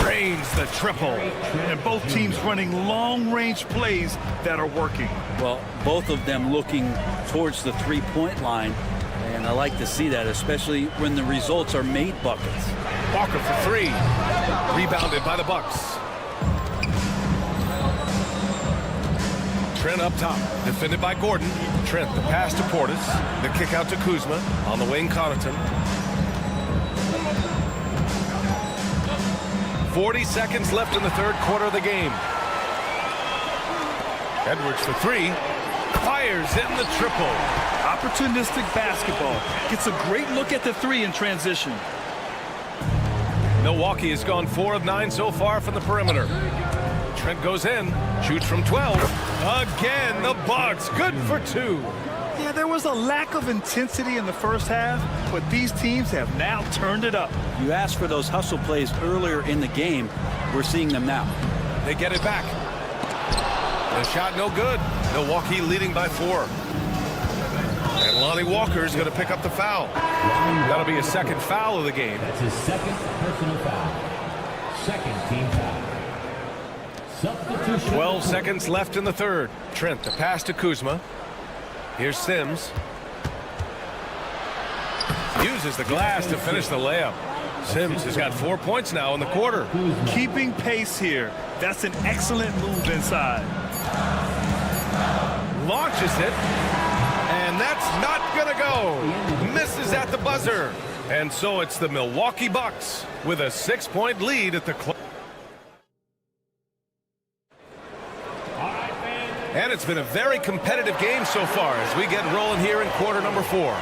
Drains the triple. And both teams running long-range plays that are working. Well, both of them looking towards the three-point line, and I like to see that, especially when the results are made buckets. Walker for 3. Rebounded by the Bucks. Trent up top. Defended by Gordon. Trent, the pass to Portis. The kick out to Kuzma. On the wing, Connaughton. 40 seconds left in the third quarter of the game. Edwards for 3. Fires in the triple. Opportunistic basketball. Gets a great look at the 3 in transition. Milwaukee has gone 4 of 9 so far from the perimeter. Trent goes in. Shoots from 12. Again, the Bucks. Good for 2. Yeah, there was a lack of intensity in the first half, but these teams have now turned it up. You asked for those hustle plays earlier in the game. We're seeing them now. They get it back. The shot no good. Milwaukee leading by 4. And Lonnie Walker's going to pick up the foul. That'll be his second foul of the game. That's his second personal foul. Second team foul. Substitution. 12 seconds left in the third. Trent, the pass to Kuzma. Here's Sims. Uses the glass to finish the layup. Sims has got 4 points now in the quarter. Keeping pace here. That's an excellent move inside. Launches it. And that's not going to go. Misses at the buzzer. And so it's the Milwaukee Bucks with a 6-point lead at the close. And it's been a very competitive game so far as we get rolling here in quarter number 4.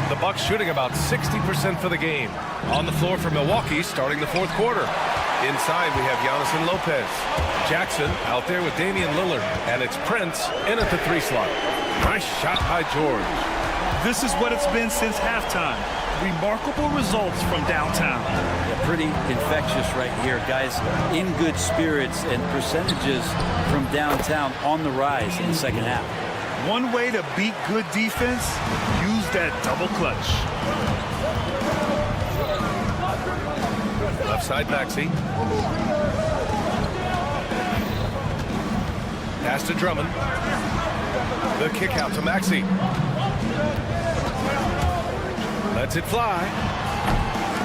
The Bucks shooting about 60% for the game. On the floor for Milwaukee starting the fourth quarter. Inside we have Giannis and Lopez. Jackson out there with Damian Lillard. And it's Prince in at the 3 slot. Nice shot by George. This is what it's been since halftime. remarkable results from downtown. Yeah, pretty infectious right here. Guys in good spirits and percentages from downtown on the rise in the second half. One way to beat good defense, use that double clutch. Left side, Maxey. Pass to Drummond. The kick out to Maxey. Lets it fly.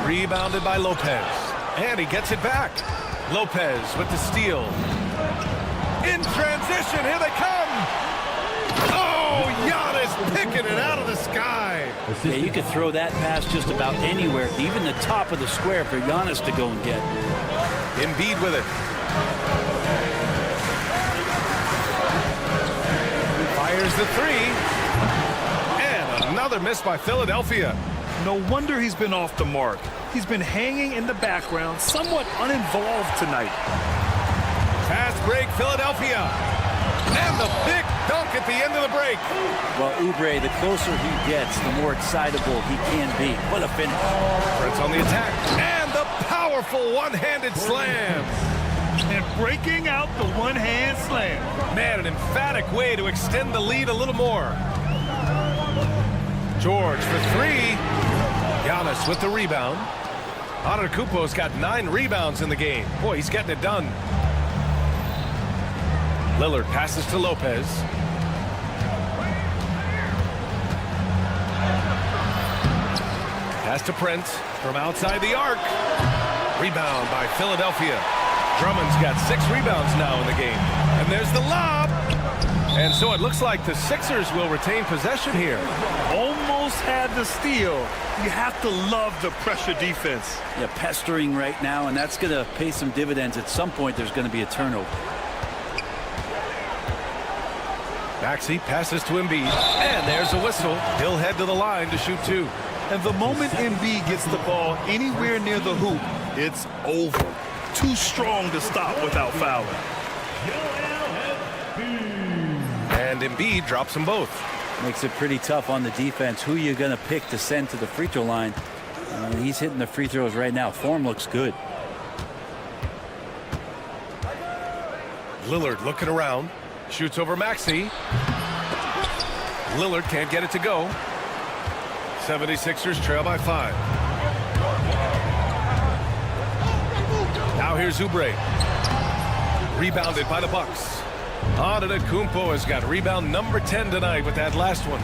Rebounded by Lopez. And he gets it back. Lopez with the steal. In transition, here they come. Oh, Giannis picking it out of the sky. Yeah, you could throw that pass just about anywhere, even the top of the square for Giannis to go and get. Embiid with it. Fires the three. And another miss by Philadelphia. No wonder he's been off the mark. He's been hanging in the background, somewhat uninvolved tonight. Fast break, Philadelphia. And the big dunk at the end of the break. Well, Oubre, the closer he gets, the more excitable he can be. What a finish. Prince on the attack. And the powerful one-handed slam. And breaking out the one-hand slam. Man, an emphatic way to extend the lead a little more. George for three. Giannis with the rebound. Antetokounmpo's got 9 rebounds in the game. Boy, he's getting it done. Lillard passes to Lopez. Pass to Prince from outside the arc. Rebound by Philadelphia. Drummond's got 6 rebounds now in the game. And there's the lob. And so it looks like the Sixers will retain possession here. Almost had the steal. You have to love the pressure defense. Yeah, pestering right now, and that's going to pay some dividends. At some point, there's going to be a turnover. Maxey passes to Embiid. And there's a whistle. He'll head to the line to shoot 2. And the moment Embiid gets the ball anywhere near the hoop, it's over. Too strong to stop without fouling. And Embiid drops them both. Makes it pretty tough on the defense. Who you going to pick to send to the free throw line? He's hitting the free throws right now. Form looks good. Lillard looking around. Shoots over Maxey. Lillard can't get it to go. 76ers trail by 5. Now here's Oubre. Rebounded by the Bucks. Antetokounmpo has got rebound number 10 tonight with that last one.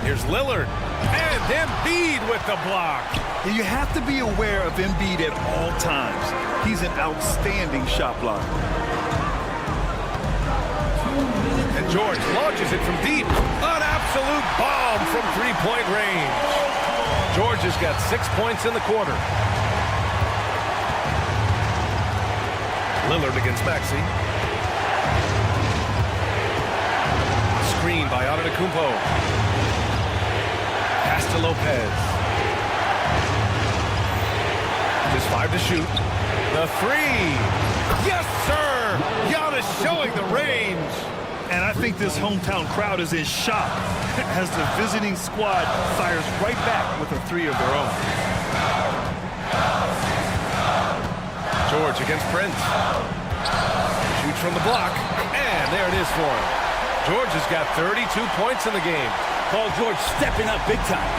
Here's Lillard. And Embiid with the block. You have to be aware of Embiid at all times. He's an outstanding shot blocker. And George launches it from deep. An absolute bomb from three-point range. George has got 6 points in the quarter. Lillard against Maxey. Screen by Antetokounmpo. Pass to Lopez. Just 5 to shoot. The 3. Yes, sir! Giannis showing the range. And I think this hometown crowd is in shock as the visiting squad fires right back with a 3 of their own. George against Prince. Shoots from the block. And there it is for him. George has got 32 points in the game. Paul George stepping up big time.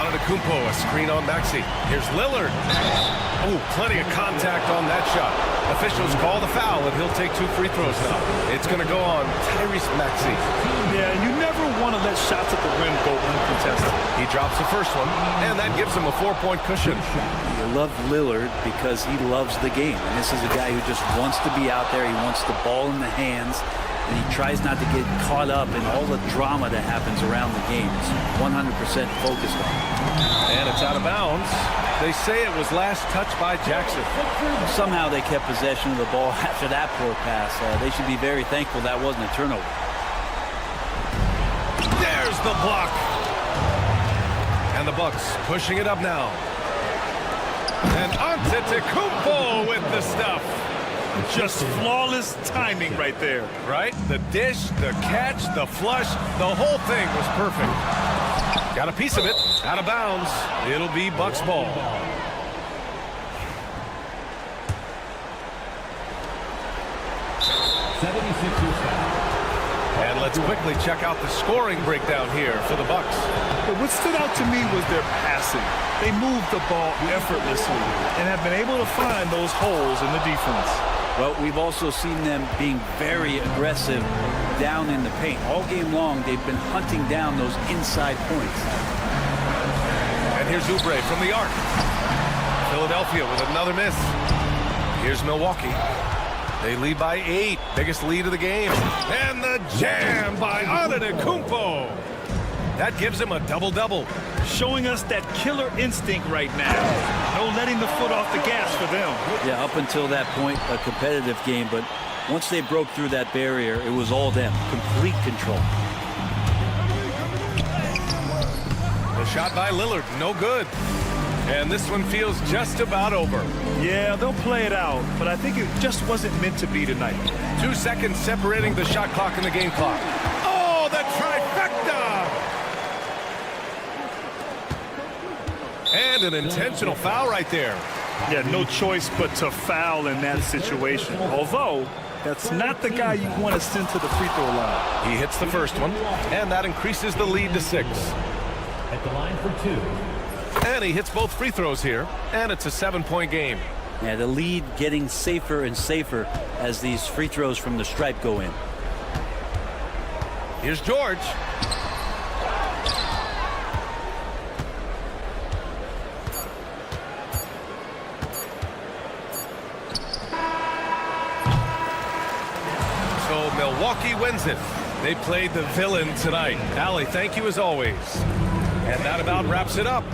Antetokounmpo, a screen on Maxey. Here's Lillard. Oh, plenty of contact on that shot. Officials call the foul, and he'll take 2 free throws now. It's going to go on Tyrese Maxey. Yeah, you never want to let shots at the rim go uncontested. He drops the first one, and that gives him a 4-point cushion. You love Lillard because he loves the game. And this is a guy who just wants to be out there. He wants the ball in the hands. And he tries not to get caught up in all the drama that happens around the game. It's 100% focused on it. And it's out of bounds. They say it was last touched by Jackson. Somehow they kept possession of the ball after that poor pass. They should be very thankful that wasn't a turnover. There's the block. And the Bucks pushing it up now. And Antetokounmpo with the stuff. Just flawless timing right there. Right? The dish, the catch, the flush, the whole thing was perfect. Got a piece of it. Out of bounds. It'll be Bucks ball. And let's quickly check out the scoring breakdown here for the Bucks. But what stood out to me was their passing. They moved the ball effortlessly and have been able to find those holes in the defense. Well, we've also seen them being very aggressive down in the paint. All game long, they've been hunting down those inside points. And here's Oubre from the arc. Philadelphia with another miss. Here's Milwaukee. They lead by 8. Biggest lead of the game. And the jam by Antetokounmpo. That gives him a double-double. Showing us that killer instinct right now. No letting the foot off the gas for them. Yeah, up until that point, a competitive game. But once they broke through that barrier, it was all them. Complete control. The shot by Lillard, no good. And this one feels just about over. Yeah, they'll play it out, but I think it just wasn't meant to be tonight. 2 seconds separating the shot clock and the game clock. Oh, the trifecta! And an intentional foul right there. Yeah, no choice but to foul in that situation. Although, that's not the guy you want to send to the free throw line. He hits the first one, and that increases the lead to 6. At the line for 2. And he hits both free throws here, and it's a 7-point game. Yeah, the lead getting safer and safer as these free throws from the stripe go in. Here's George. So Milwaukee wins it. They played the villain tonight. Allie, thank you as always. And that about wraps it up.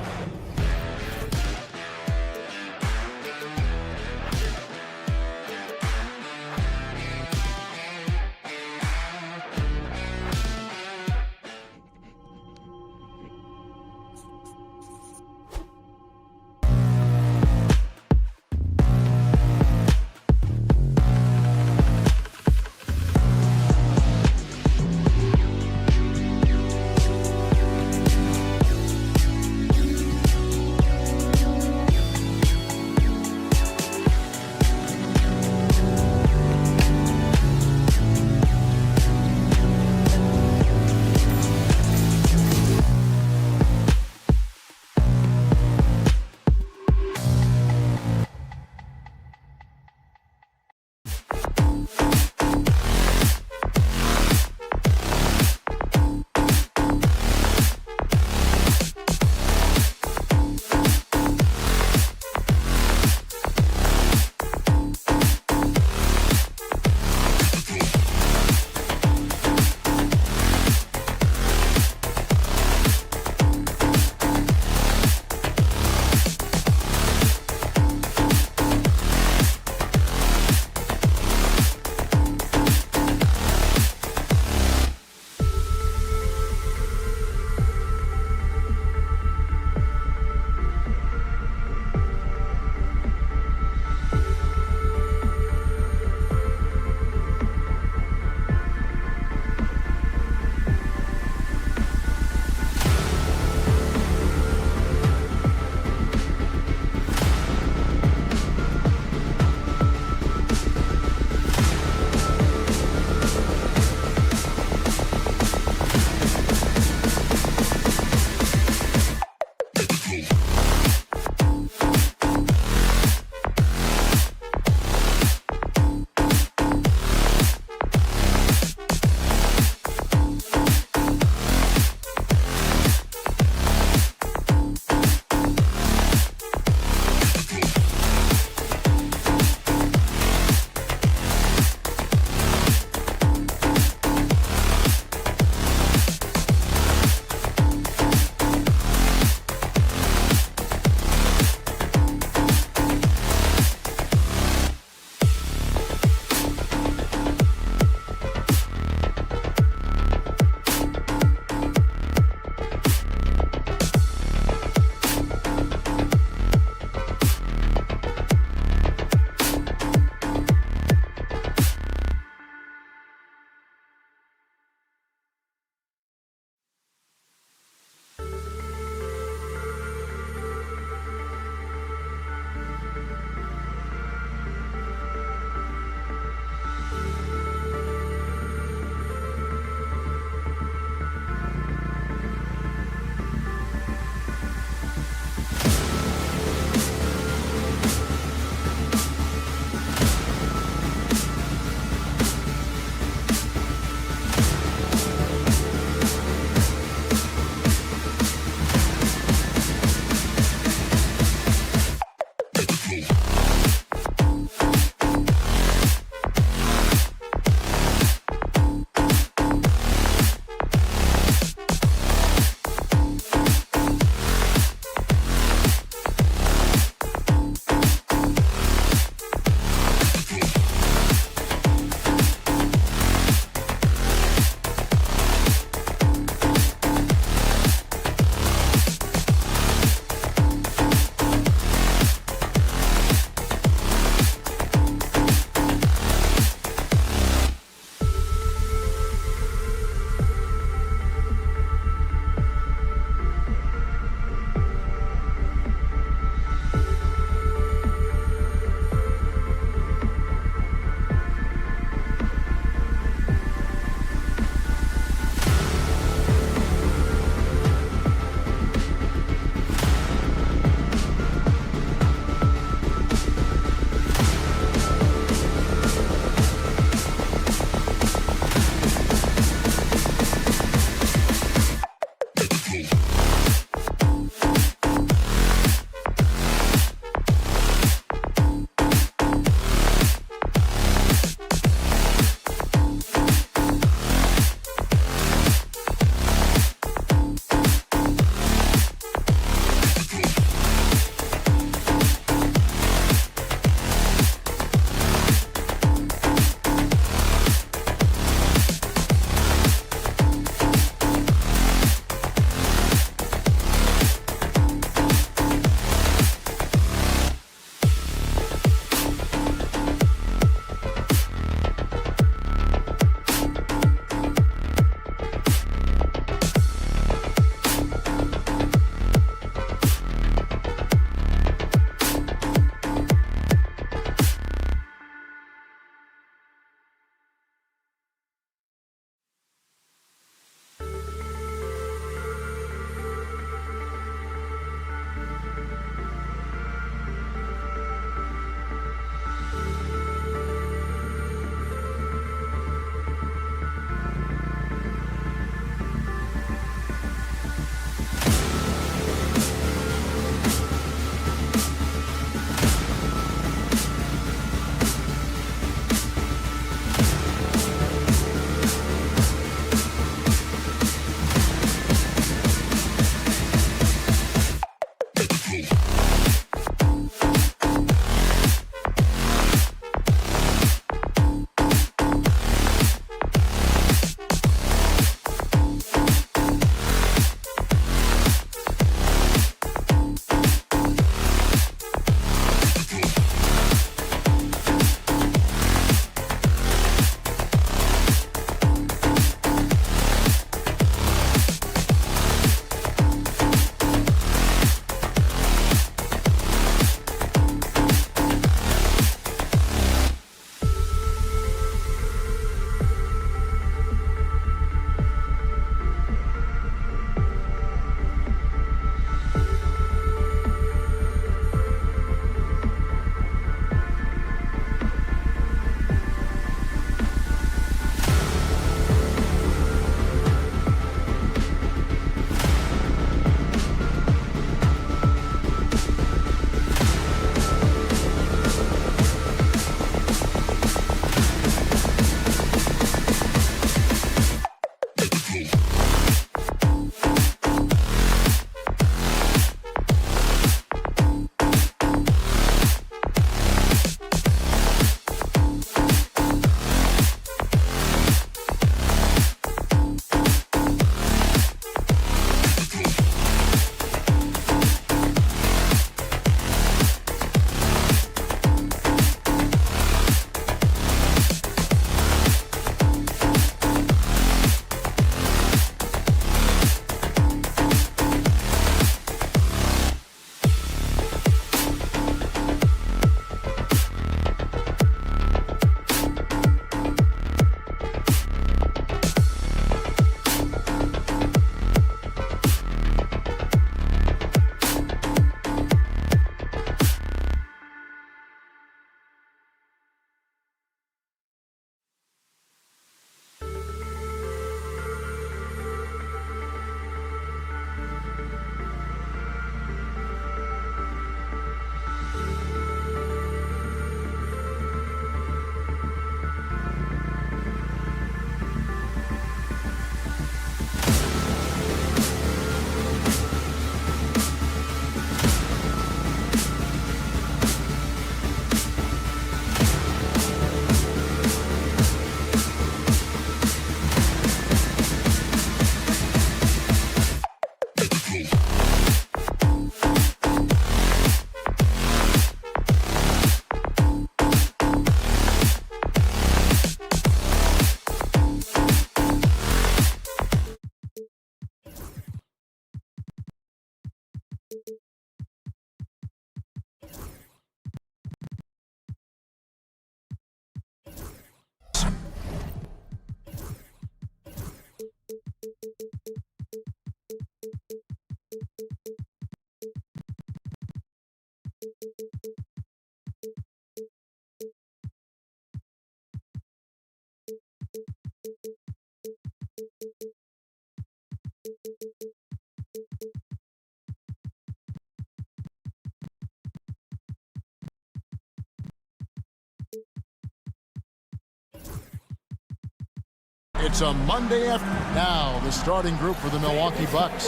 It's a Monday afternoon. Now, the starting group for the Milwaukee Bucks.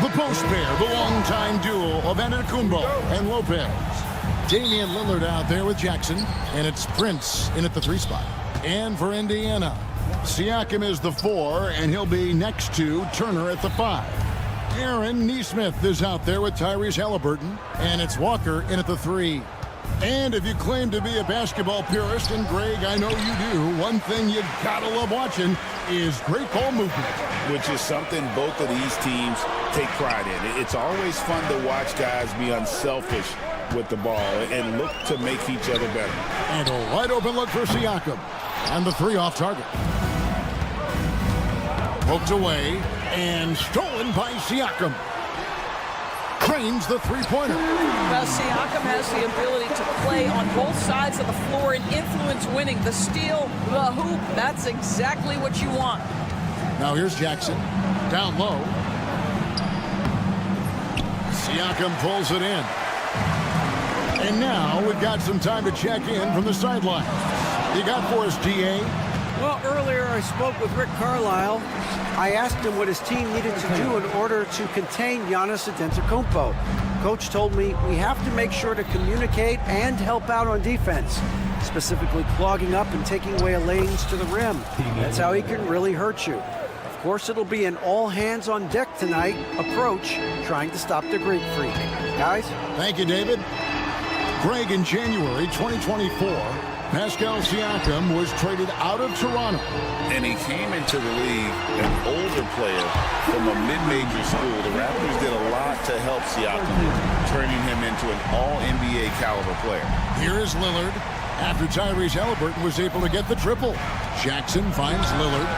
The post pair, the longtime duo of Antetokounmpo and Lopez. Damian Lillard out there with Jackson, and it's Prince in at the 3 spot. And for Indiana, Siakam is the 4, and he'll be next to Turner at the 5. Aaron Nesmith is out there with Tyrese Halliburton, and it's Walker in at the 3. And if you claim to be a basketball purist, and Greg, I know you do, one thing you gotta love watching is great ball movement. Which is something both of these teams take pride in. It's always fun to watch guys be unselfish with the ball and look to make each other better. And a wide open look for Siakam. And the 3 off target. Poked away and stolen by Siakam. Trains the 3-pointer. Well, Siakam has the ability to play on both sides of the floor and influence winning. The steal, the hoop, that's exactly what you want. Now here's Jackson. Down low. Siakam pulls it in. And now we've got some time to check in from the sideline. You got for us, D.A.? Well, earlier I spoke with Rick Carlisle. I asked him what his team needed to do in order to contain Giannis Antetokounmpo. Coach told me we have to make sure to communicate and help out on defense, specifically clogging up and taking away lanes to the rim. That's how he can really hurt you. Of course, it'll be an all-hands-on-deck tonight approach, trying to stop the Greek Freak. Guys? Thank you, David. Greg, in January 2024, Pascal Siakam was traded out of Toronto. And he came into the league an older player from a mid-major school. The Raptors did a lot to help Siakam, turning him into an all-NBA caliber player. Here is Lillard after Tyrese Halliburton was able to get the triple. Jackson finds Lillard.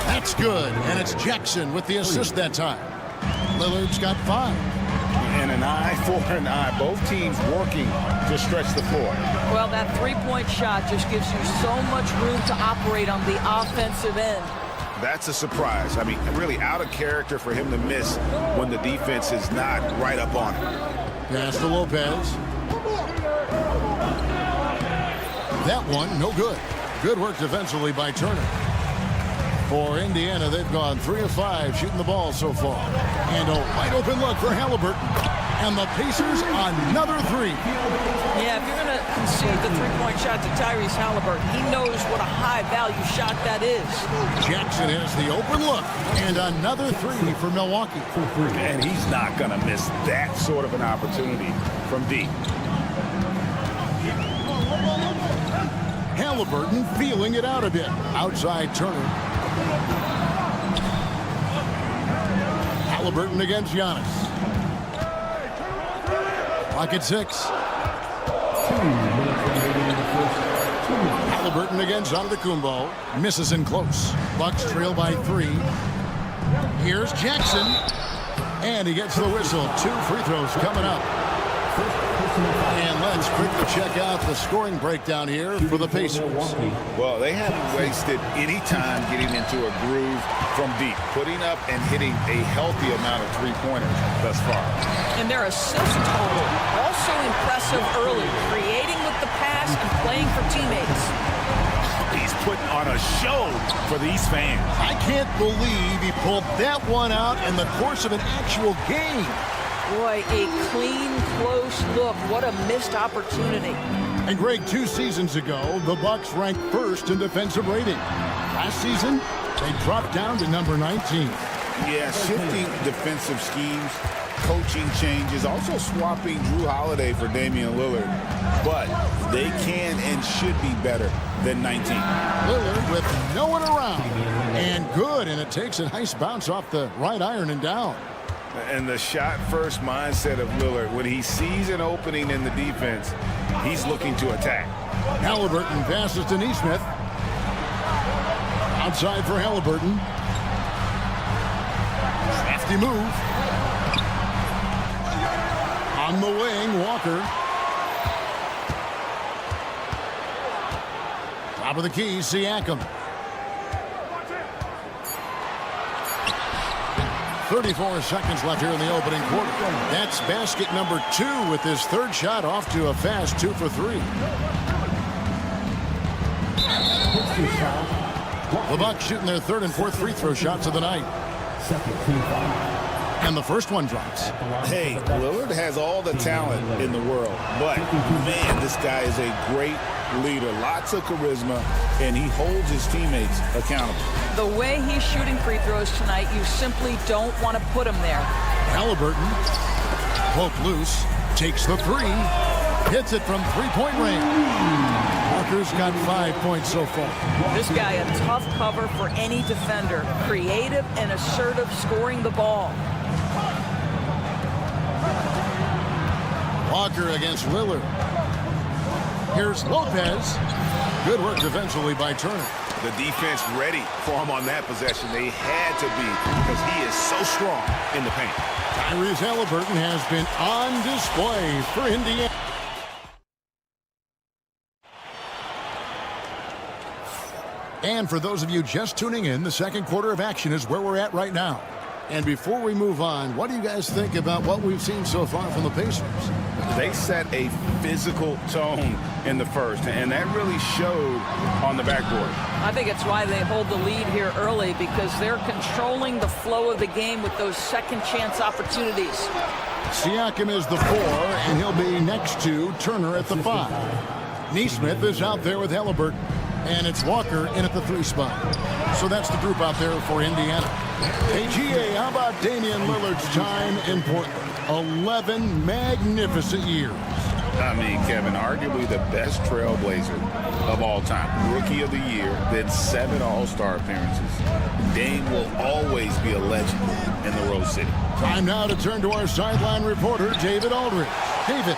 That's good, and it's Jackson with the assist that time. Lillard's got 5. And an eye for an eye. Both teams working to stretch the floor. Well, that 3-point shot just gives you so much room to operate on the offensive end. That's a surprise. I mean, really out of character for him to miss when the defense is not right up on him. Pass to Lopez. That one, no good. Good work defensively by Turner. For Indiana, they've gone 3 of 5 shooting the ball so far. And a wide open look for Halliburton. And the Pacers, another 3. Yeah, if you're going to concede the 3-point shot to Tyrese Halliburton, he knows what a high-value shot that is. Jackson has the open look. And another 3 for Milwaukee. And he's not going to miss that sort of an opportunity from deep. Halliburton feeling it out a bit. Outside Turner. Halliburton against Giannis. Clock at 6. Halliburton against Antetokounmpo. Misses in close. Bucks trail by 3. Here's Jackson. And he gets the whistle. 2 free throws coming up. And let's quickly check out the scoring breakdown here for the Pacers. Well, they haven't wasted any time getting into a groove from deep, putting up and hitting a healthy amount of 3-pointers thus far. And their assist total, also impressive early, creating with the pass and playing for teammates. He's putting on a show for these fans. I can't believe he pulled that one out in the course of an actual game. Boy, a clean, close look. What a missed opportunity. And Greg, 2 seasons ago, the Bucks ranked 1st in defensive rating. Last season, they dropped down to number 19. Yeah, shifting defensive schemes, coaching changes, also swapping Drew Holiday for Damian Lillard. But they can and should be better than 19. Lillard with no one around. And good, and it takes a nice bounce off the right iron and down. And the shot-first mindset of Lillard, when he sees an opening in the defense, he's looking to attack. Halliburton passes to Nesmith. Outside for Halliburton. Crafty move. On the wing, Walker. Top of the key, Siakam. 34 seconds left here in the opening quarter. That's basket number 2 with his 3rd shot off to a fast 2 for 3. The Bucks shooting their third and fourth free throw shots of the night. And the first one drops. Hey, Lillard has all the talent in the world, but man, this guy is a great leader. Lots of charisma, and he holds his teammates accountable. The way he's shooting free throws tonight, you simply don't want to put him there. Halliburton, broke loose, takes the three, hits it from three-point range. Walker's got 5 points so far. This guy, a tough cover for any defender. Creative and assertive scoring the ball. Walker against Lillard. Here's Lopez. Good work defensively by Turner. The defense ready for him on that possession. They had to be because he is so strong in the paint. Tyrese Halliburton has been on display for Indiana. And for those of you just tuning in, the second quarter of action is where we're at right now. And before we move on, what do you guys think about what we've seen so far from the Pacers? They set a physical tone in the first, and that really showed on the backboard. I think it's why they hold the lead here early, because they're controlling the flow of the game with those second chance opportunities. Siakam is the 4, and he'll be next to Turner at the 5. Neesmith is out there with Halliburton, and it's Walker in at the 3 spot. So that's the group out there for Indiana. Hey, GA, how about Damian Lillard's time in Portland? 11 magnificent years. I mean, Kevin, arguably the best trailblazer of all time. Rookie of the year, then 7 All-Star appearances. Dame will always be a legend in the Rose City. Time now to turn to our sideline reporter, David Aldridge. David.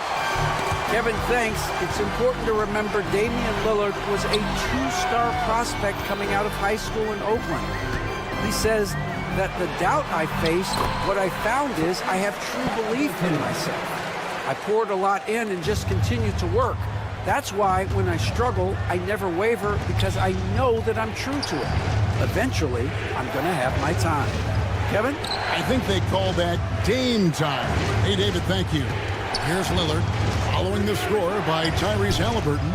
Kevin, thanks. It's important to remember Damian Lillard was a 2-star prospect coming out of high school in Oakland. He says that the doubt I faced, what I found is I have true belief in myself. I poured a lot in and just continued to work. That's why when I struggle, I never waver, because I know that I'm true to it. Eventually, I'm going to have my time. Kevin? I think they call that Dame time. Hey, David, thank you. Here's Lillard, following the score by Tyrese Halliburton.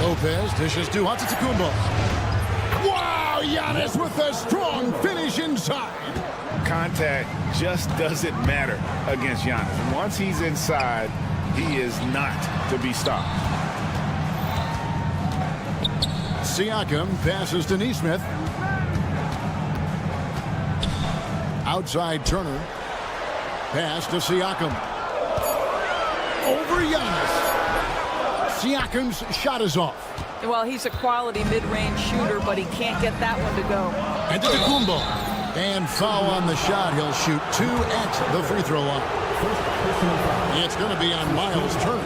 Lopez dishes to Antetokounmpo. Wow, Giannis with a strong finish inside. Contact just doesn't matter against Giannis. Once he's inside, he is not to be stopped. Siakam passes to Neesmith. Outside Turner. Pass to Siakam. Over Giannis. Siakam's shot is off. Well, he's a quality mid-range shooter, but he can't get that one to go. Antetokounmpo. And foul on the shot. He'll shoot 2 at the free throw line. It's going to be on Miles Turner.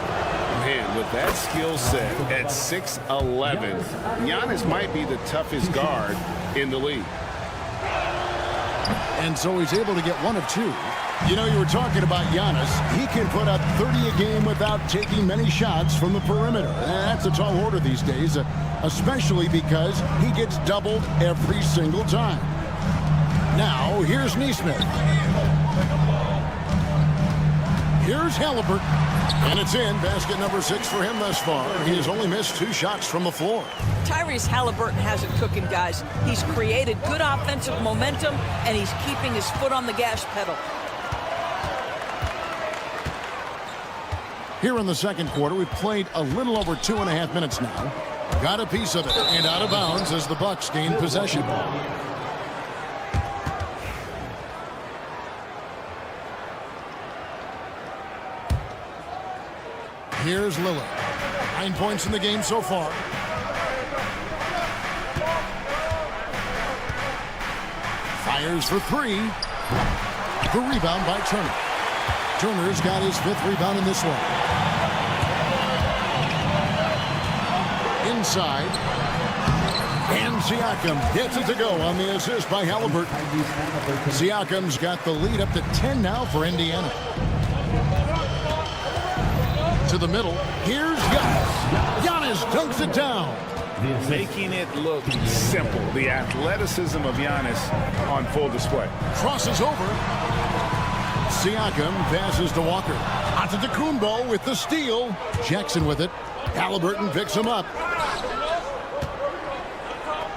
Man, with that skill set at 6'11", Giannis might be the toughest guard in the league. And so he's able to get 1 of 2. You know, you were talking about Giannis. He can put up 30 a game without taking many shots from the perimeter. That's a tall order these days, especially because he gets doubled every single time. Now, here's Neesmith. Here's Halliburton. And it's in. Basket number 6 for him thus far. He has only missed 2 shots from the floor. Tyrese Halliburton has it cooking, guys. He's created good offensive momentum, and he's keeping his foot on the gas pedal. Here in the second quarter, we've played a little over 2.5 minutes now. Got a piece of it, and out of bounds as the Bucks gain possession. Here's Lillard. 9 points in the game so far. Fires for 3. The rebound by Turner. Turner's got his 5th rebound in this one. Inside. And Siakam gets it to go on the assist by Halliburton. Siakam's got the lead up to 10 now for Indiana. To the middle. Here's Giannis. Giannis dunks it down. Making it look simple. The athleticism of Giannis on full display. Crosses over. Siakam passes to Walker. Antetokounmpo with the steal. Jackson with it. Halliburton picks him up.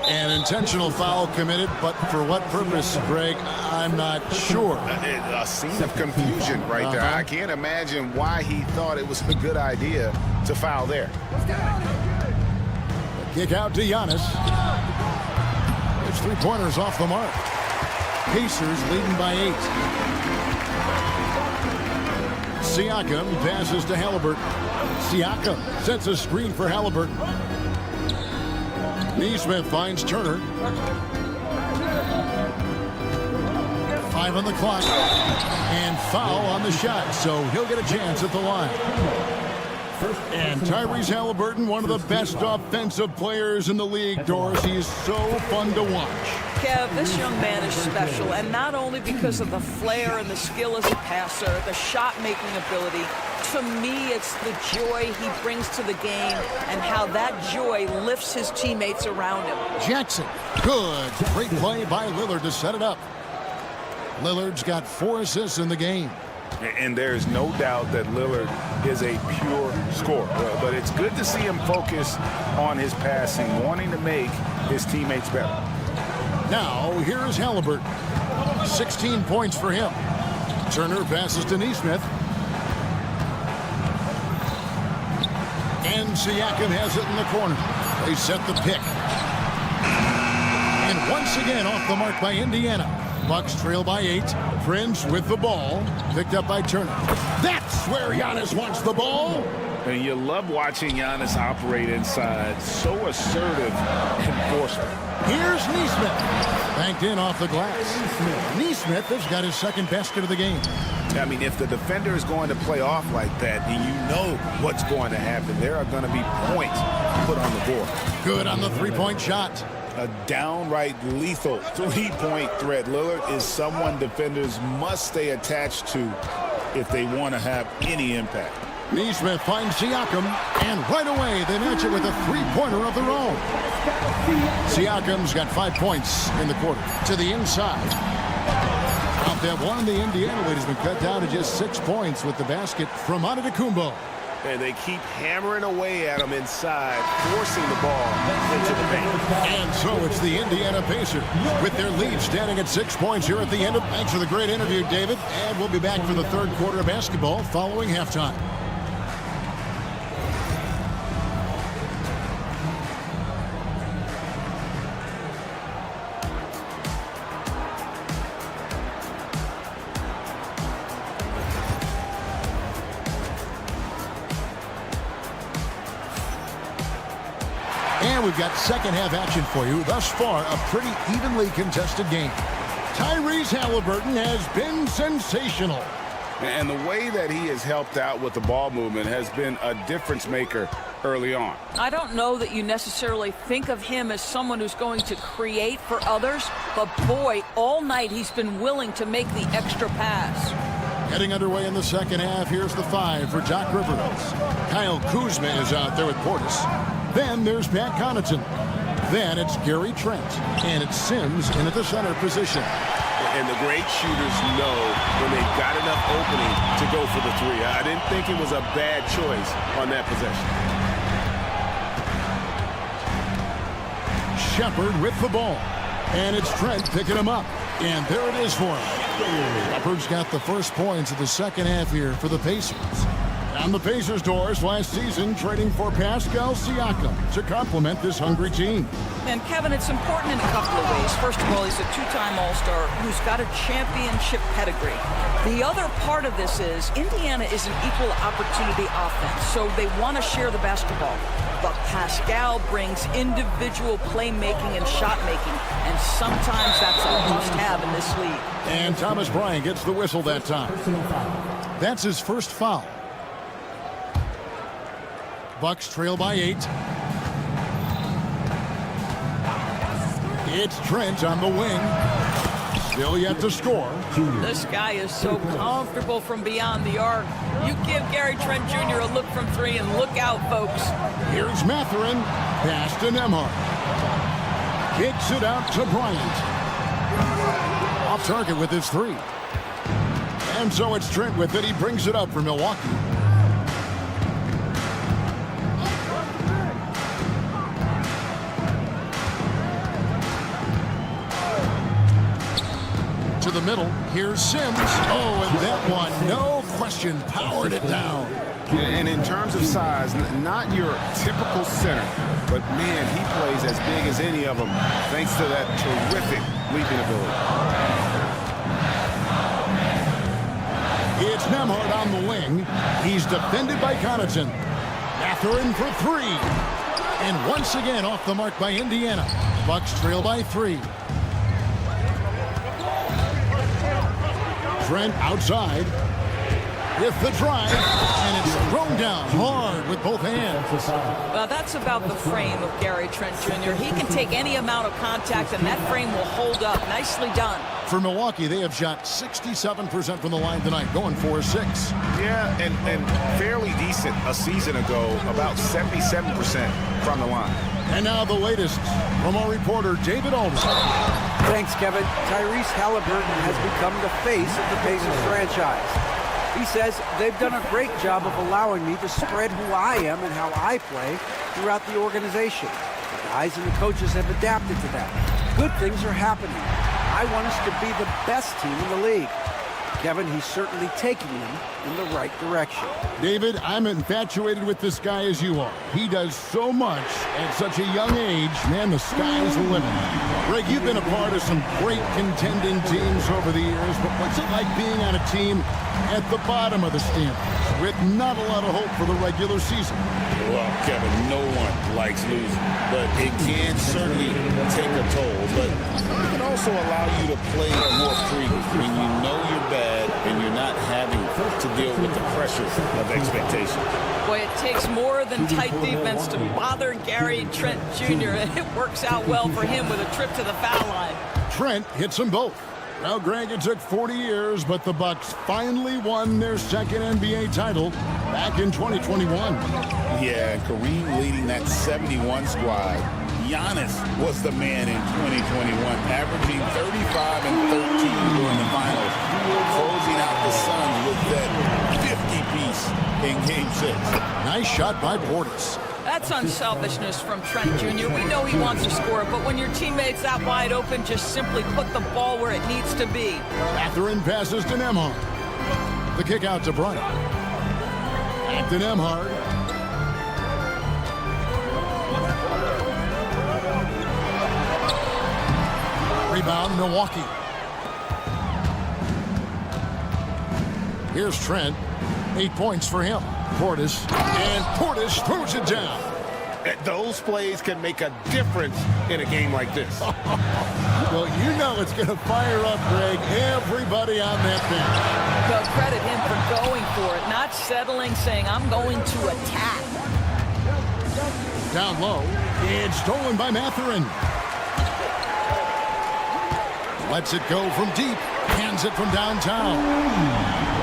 An intentional foul committed, but for what purpose, Greg? I'm not sure. A scene of confusion right there. I can't imagine why he thought it was a good idea to foul there. Kick out to Giannis. It's 3-pointers off the mark. Pacers leading by 8. Siakam passes to Halliburton. Siakam sets a screen for Halliburton. Neesmith finds Turner. 5 on the clock. And foul on the shot, so he'll get a chance at the line. And Tyrese Halliburton, one of the best offensive players in the league, Doris. He is so fun to watch. Kev, this young man is special, and not only because of the flair and the skill as a passer, the shot-making ability. To me, it's the joy he brings to the game and how that joy lifts his teammates around him. Jackson, good. Great play by Lillard to set it up. Lillard's got 4 assists in the game. And there's no doubt that Lillard is a pure scorer. But it's good to see him focus on his passing, wanting to make his teammates better. Now, here's Halliburton. 16 points for him. Turner passes to Neesmith. And Siakam has it in the corner. They set the pick. And once again off the mark by Indiana. Bucks trail by 8. Prince with the ball. Picked up by Turner. That's where Giannis wants the ball. And you love watching Giannis operate inside. So assertive enforcement. Here's Neesmith. Banked in off the glass. Neesmith has got his second basket of the game. I mean, if the defender is going to play off like that, then you know what's going to happen. There are going to be points put on the board. Good on the three-point shot. A downright lethal three-point threat. Lillard is someone defenders must stay attached to if they want to have any impact. Neesmith finds Siakam, and right away they match it with a three-pointer of their own. Siakam's got 5 points in the quarter. To the inside. Off that one, the Indiana lead has been cut down to just 6 points with the basket from Antetokounmpo. And they keep hammering away at him inside, forcing the ball into the paint. And so it's the Indiana Pacers with their lead standing at 6 points here at the end. Thanks for the great interview, David. And we'll be back for the third quarter of basketball following halftime. And we've got second half action for you. Thus far, a pretty evenly contested game. Tyrese Halliburton has been sensational. And the way that he has helped out with the ball movement has been a difference maker early on. I don't know that you necessarily think of him as someone who's going to create for others, but boy, all night he's been willing to make the extra pass. Getting underway in the second half, here's the 5 for Doc Rivers. Kyle Kuzma is out there with Portis. Then there's Pat Connaughton. Then it's Gary Trent. And it's Sims in at the center position. And the great shooters know when they've got enough opening to go for the three. I didn't think it was a bad choice on that possession. Shepard with the ball. And it's Trent picking him up. And there it is for him. Shepard's got the first points of the second half here for the Pacers. On the Pacers' doors last season, trading for Pascal Siakam to complement this hungry team. And Kevin, it's important in a couple of ways. First of all, he's a two-time All-Star who's got a championship pedigree. The other part of this is Indiana is an equal opportunity offense, so they want to share the basketball. But Pascal brings individual playmaking and shot making, and sometimes that's a must-have in this league. And Thomas Bryant gets the whistle that time. That's his first foul. Bucks trail by 8. It's Trent on the wing. Still yet to score. This guy is so comfortable from beyond the arc. You give Gary Trent Jr. a look from 3 and look out, folks. Here's Mathurin. Pass to Nembhard. Kicks it out to Bryant. Off target with his 3. And so it's Trent with it. He brings it up for Milwaukee. the middle. Here's Sims. Oh, and that one, no question, powered it down. And in terms of size, not your typical center, but man, he plays as big as any of them thanks to that terrific leaping ability. It's Nembhard on the wing. He's defended by Connaughton. Mathurin for three. And once again off the mark by Indiana. Bucks trail by 3. Trent outside with the drive, and it's thrown down hard with both hands. Well, that's about the frame of Gary Trent Jr. He can take any amount of contact, and that frame will hold up. Nicely done. For Milwaukee, they have shot 67% from the line tonight, going 4-6. Yeah, and fairly decent a season ago, about 77% from the line. And now the latest from our reporter, David Aldridge. Thanks, Kevin. Tyrese Halliburton has become the face of the Pacers franchise. He says they've done a great job of allowing me to spread who I am and how I play throughout the organization. The guys and the coaches have adapted to that. Good things are happening. I want us to be the best team in the league. Kevin, he's certainly taking them in the right direction. David, I'm infatuated with this guy as you are. He does so much at such a young age. Man, the sky's the limit. Greg, you've been a part of some great contending teams over the years, but what's it like being on a team at the bottom of the standings with not a lot of hope for the regular season? Well, Kevin, no one likes losing, but it can certainly take a toll. But it can also allow you to play more freely when you know you're bad and you're not having to deal with the pressure of expectation. Boy, it takes more than tight defense to bother Gary Trent Jr. and it works out well for him with a trip to the foul line. Trent hits them both. Well, Greg, it took 40 years, but the Bucks finally won their second NBA title back in 2021. Yeah, Kareem leading that 71 squad. Giannis was the man in 2021, averaging 35 and 13 during the finals, closing out the Suns with that 50-piece in Game 6. Nice shot by Portis. That's unselfishness from Trent Jr. We know he wants to score, but when your teammate's that wide open, just simply put the ball where it needs to be. Mathurin passes to Nembhard. The kick out to Bryant. Back to Nembhard. Rebound, Milwaukee. Here's Trent. 8 points for him. Portis, and Portis throws it down. Those plays can make a difference in a game like this. Well, you know it's going to fire up, Greg, everybody on that bench. Well, credit him for going for it, not settling, saying, I'm going to attack. Down low, it's stolen by Mathurin. Lets it go from deep, hands it from downtown.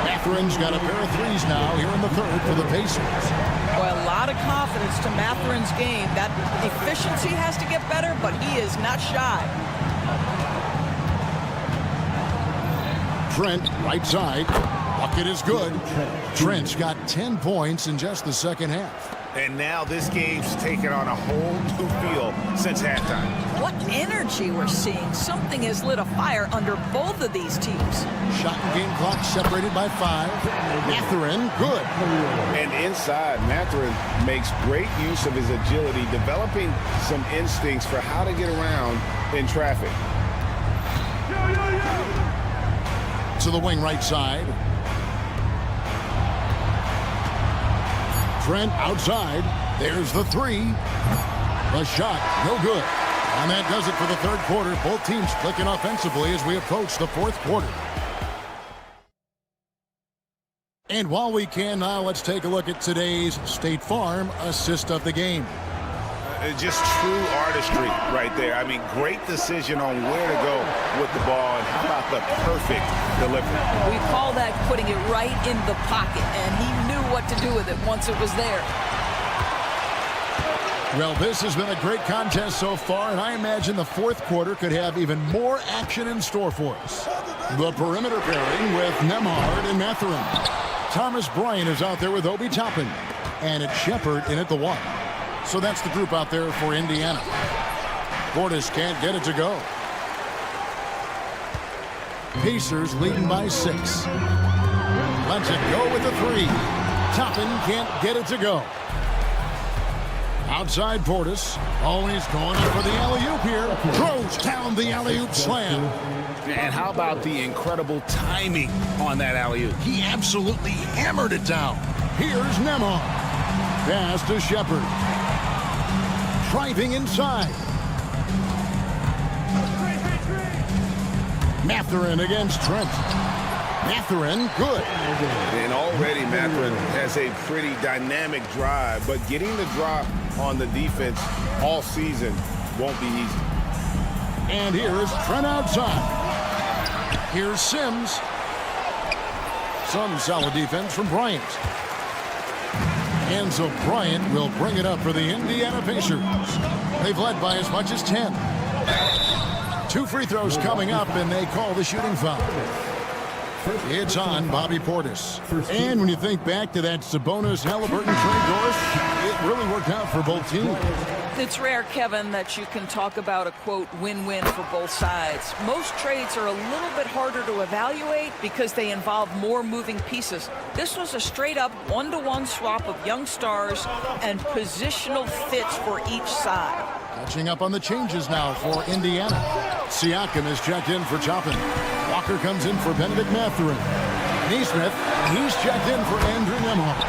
Mathurin's got a pair of threes now here in the third for the Pacers. Well, a lot of confidence to Mathurin's game. That efficiency has to get better, but he is not shy. Trent, right side. Bucket is good. Trent's got 10 points in just the second half. And now this game's taken on a whole new feel since halftime. What energy we're seeing. Something has lit a fire under both of these teams. Shot and game clock separated by 5. Mathurin, good. And inside, Mathurin makes great use of his agility, developing some instincts for how to get around in traffic. To the wing right side. Trent outside. There's the three. The shot, no good. And that does it for the third quarter. Both teams clicking offensively as we approach the fourth quarter. And while we can now, let's take a look at today's State Farm assist of the game. Just true artistry right there. I mean, great decision on where to go with the ball, and how about the perfect delivery? We call that putting it right in the pocket, and he knew what to do with it once it was there. Well, this has been a great contest so far, and I imagine the fourth quarter could have even more action in store for us. The perimeter pairing with Nembhard and Mathurin. Thomas Bryant is out there with Obi Toppin, and it's Shepard in at the 1. So that's the group out there for Indiana. Portis can't get it to go. Pacers leading by 6. Lets it go with the 3. Toppin can't get it to go. Outside Portis. Oh, he's going up for the alley-oop here. Throws down the alley-oop slam. And how about the incredible timing on that alley-oop? He absolutely hammered it down. Here's Nembhard. Pass to Shepard. Driving inside. Mathurin against Trent. Mathurin, good. And already Mathurin has a pretty dynamic drive, but getting the drop on the defense all season won't be easy. And here's Trent outside. Here's Sims. Some solid defense from Bryant. And so Bryant will bring it up for the Indiana Pacers. They've led by as much as 10. 2 free throws coming up, and they call the shooting foul. It's on Bobby Portis. And when you think back to that Sabonis-Halliburton trade, Doris, it really worked out for both teams. It's rare, Kevin, that you can talk about a, quote, win-win for both sides. Most trades are a little bit harder to evaluate because they involve more moving pieces. This was a straight-up one-to-one swap of young stars and positional fits for each side. Catching up on the changes now for Indiana. Siakam is checked in for Toppin. Walker comes in for Benedict Mathurin. Neesmith, he's checked in for Andrew Nembhard.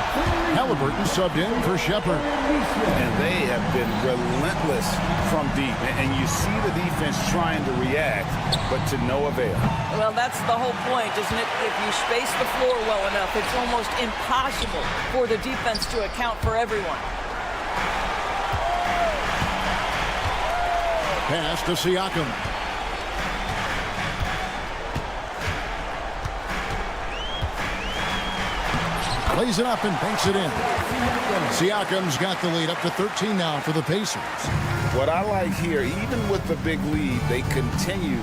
Halliburton subbed in for Shepard. And they have been relentless from deep. And you see the defense trying to react, but to no avail. Well, that's the whole point, isn't it? If you space the floor well enough, it's almost impossible for the defense to account for everyone. Pass to Siakam. Plays it up and banks it in. Siakam's got the lead up to 13 now for the Pacers. What I like here, even with the big lead, they continue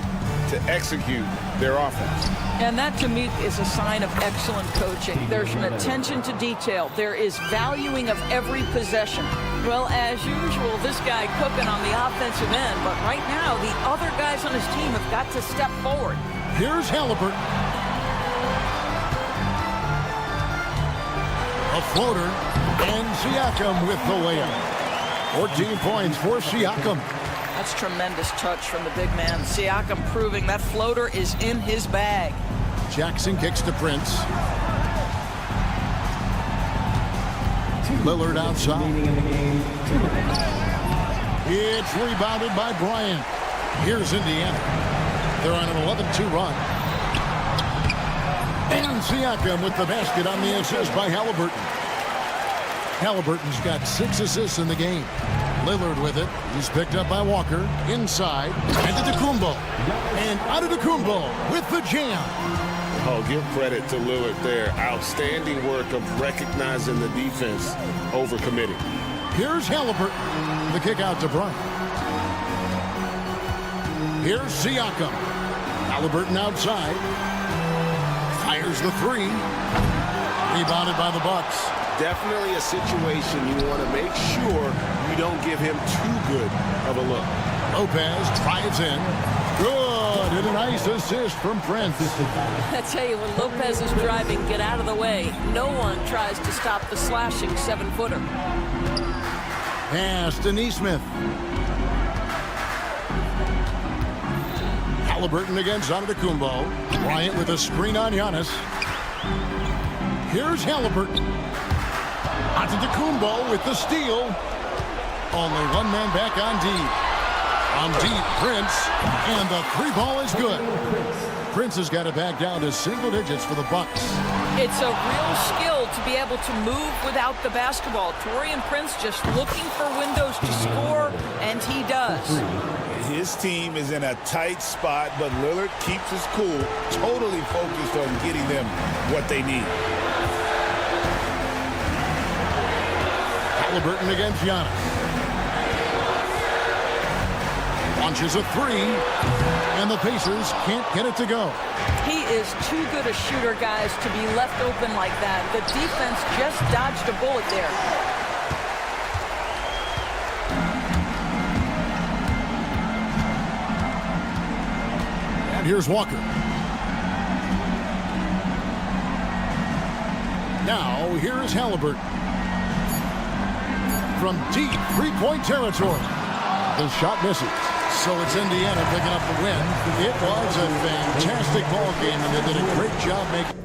to execute their offense. And that, to me, is a sign of excellent coaching. There's an attention to detail. There is valuing of every possession. Well, as usual, this guy cooking on the offensive end, but right now, the other guys on his team have got to step forward. Here's Halliburton. A floater, and Siakam with the layup. 14 points for Siakam. That's tremendous touch from the big man. Siakam proving that floater is in his bag. Jackson kicks to Prince. Lillard outside. It's rebounded by Bryant. Here's Indiana. They're on an 11-2 run. And Siakam with the basket on the assist by Halliburton. Halliburton's got 6 assists in the game. Lillard with it. He's picked up by Walker. Inside. Antetokounmpo. And Antetokounmpo with the jam. Oh, give credit to Lillard there. Outstanding work of recognizing the defense over committing. Here's Halliburton. The kick out to Bryant. Here's Siakam. Halliburton outside. Fires the 3. Rebounded by the Bucks. Definitely a situation you want to make sure you don't give him too good of a look. Lopez drives in. Good. And a nice assist from Prince. I tell you, when Lopez is driving, get out of the way. No one tries to stop the slashing 7-footer. Pass to Neesmith. Halliburton against Antetokounmpo. Bryant with a screen on Giannis. Here's Halliburton. Antetokounmpo with the steal. Only one man back on D. On deep, Prince. And the 3 ball is good. Prince has got it back down to single digits for the Bucks. It's a real skill to be able to move without the basketball. Taurean Prince just looking for windows to score, and he does. His team is in a tight spot, but Lillard keeps his cool, totally focused on getting them what they need. Halliburton against Giannis. Launches a 3, and the Pacers can't get it to go. He is too good a shooter, guys, to be left open like that. The defense just dodged a bullet there. And here's Walker. Now, here is Halliburton. From deep three-point territory. The shot misses. So it's Indiana picking up the win. It was a fantastic ball game, and they did a great job making.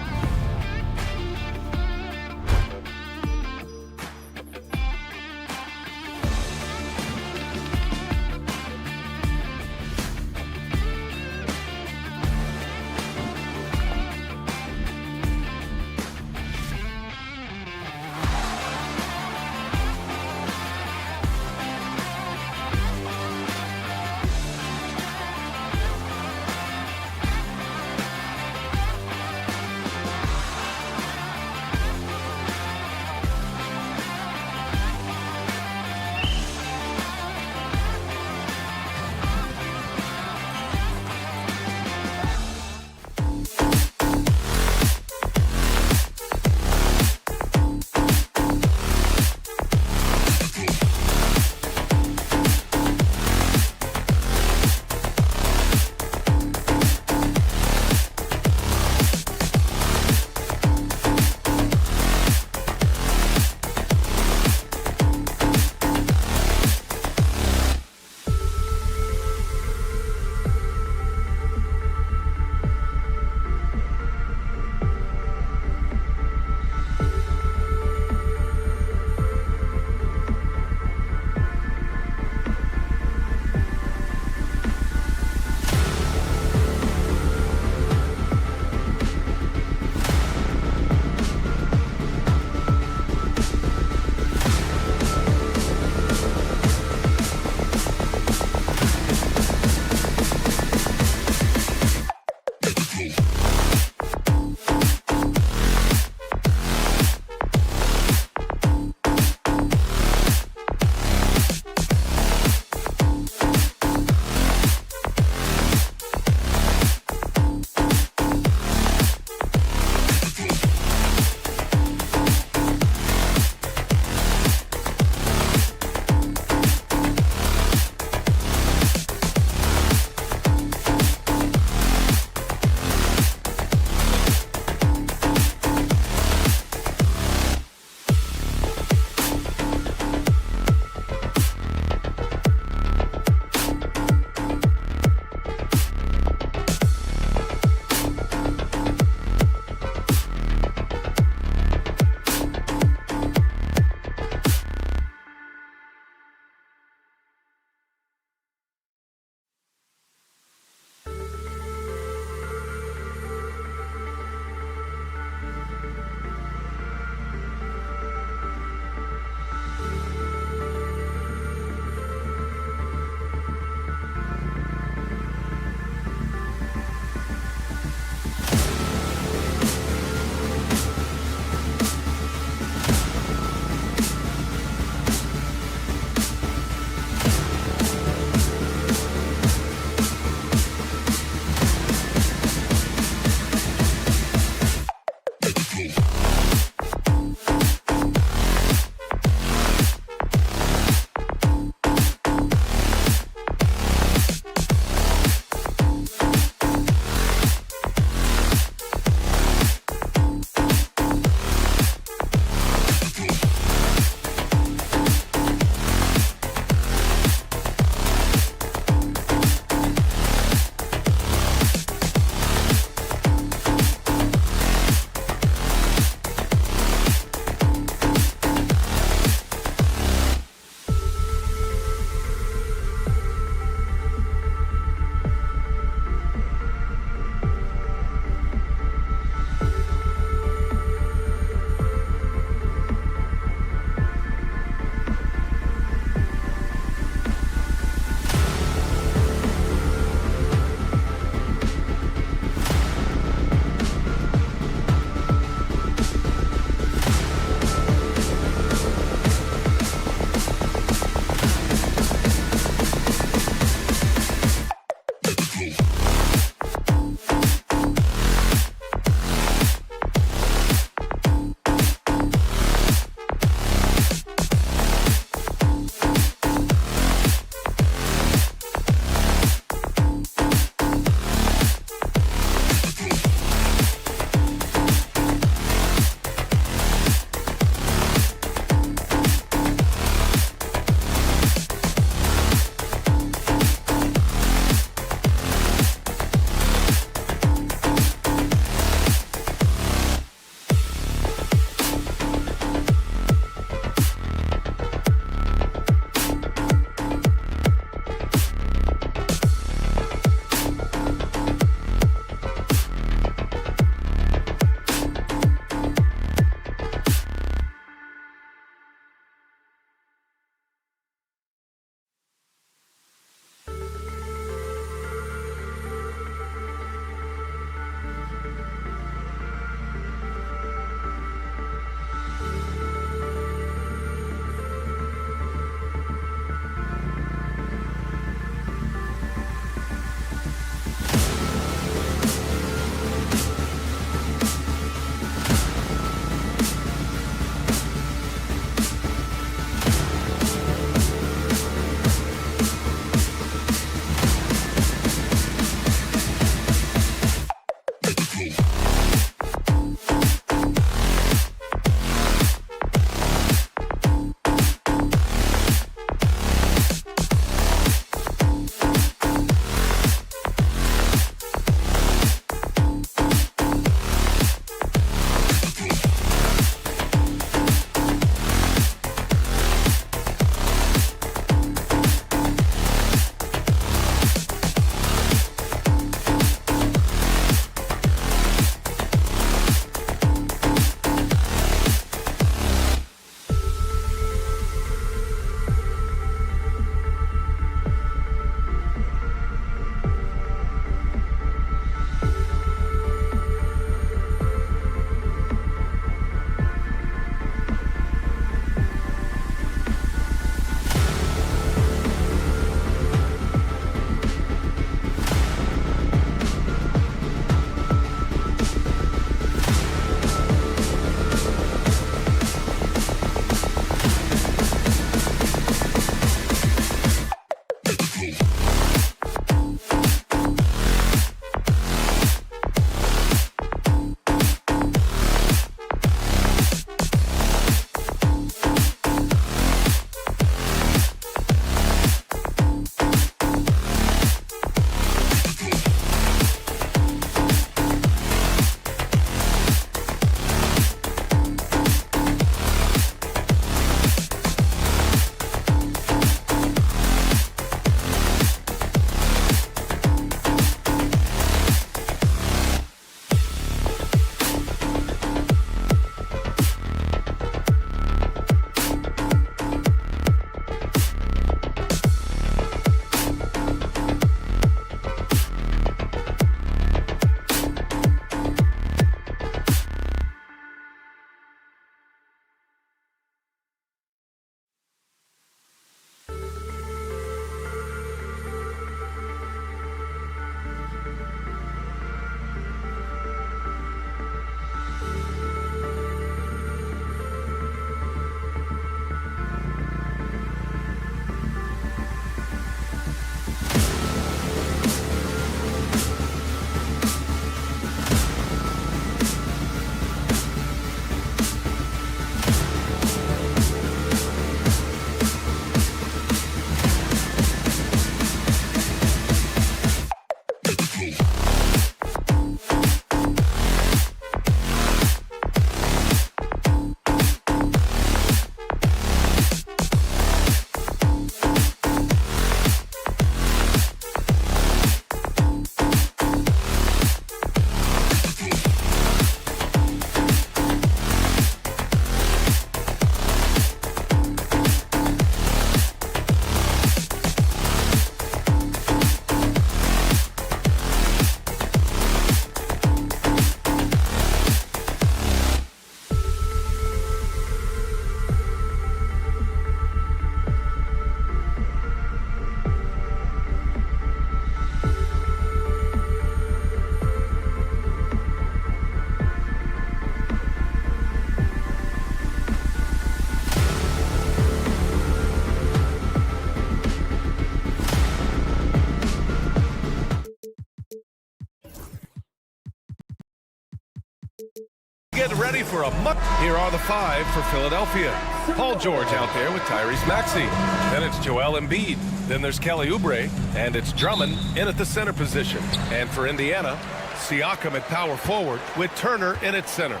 Get ready for a muck. Here are the 5 for Philadelphia. Paul George out there with Tyrese Maxey. Then it's Joel Embiid. Then there's Kelly Oubre. And it's Drummond in at the center position. And for Indiana, Siakam at power forward with Turner in at center.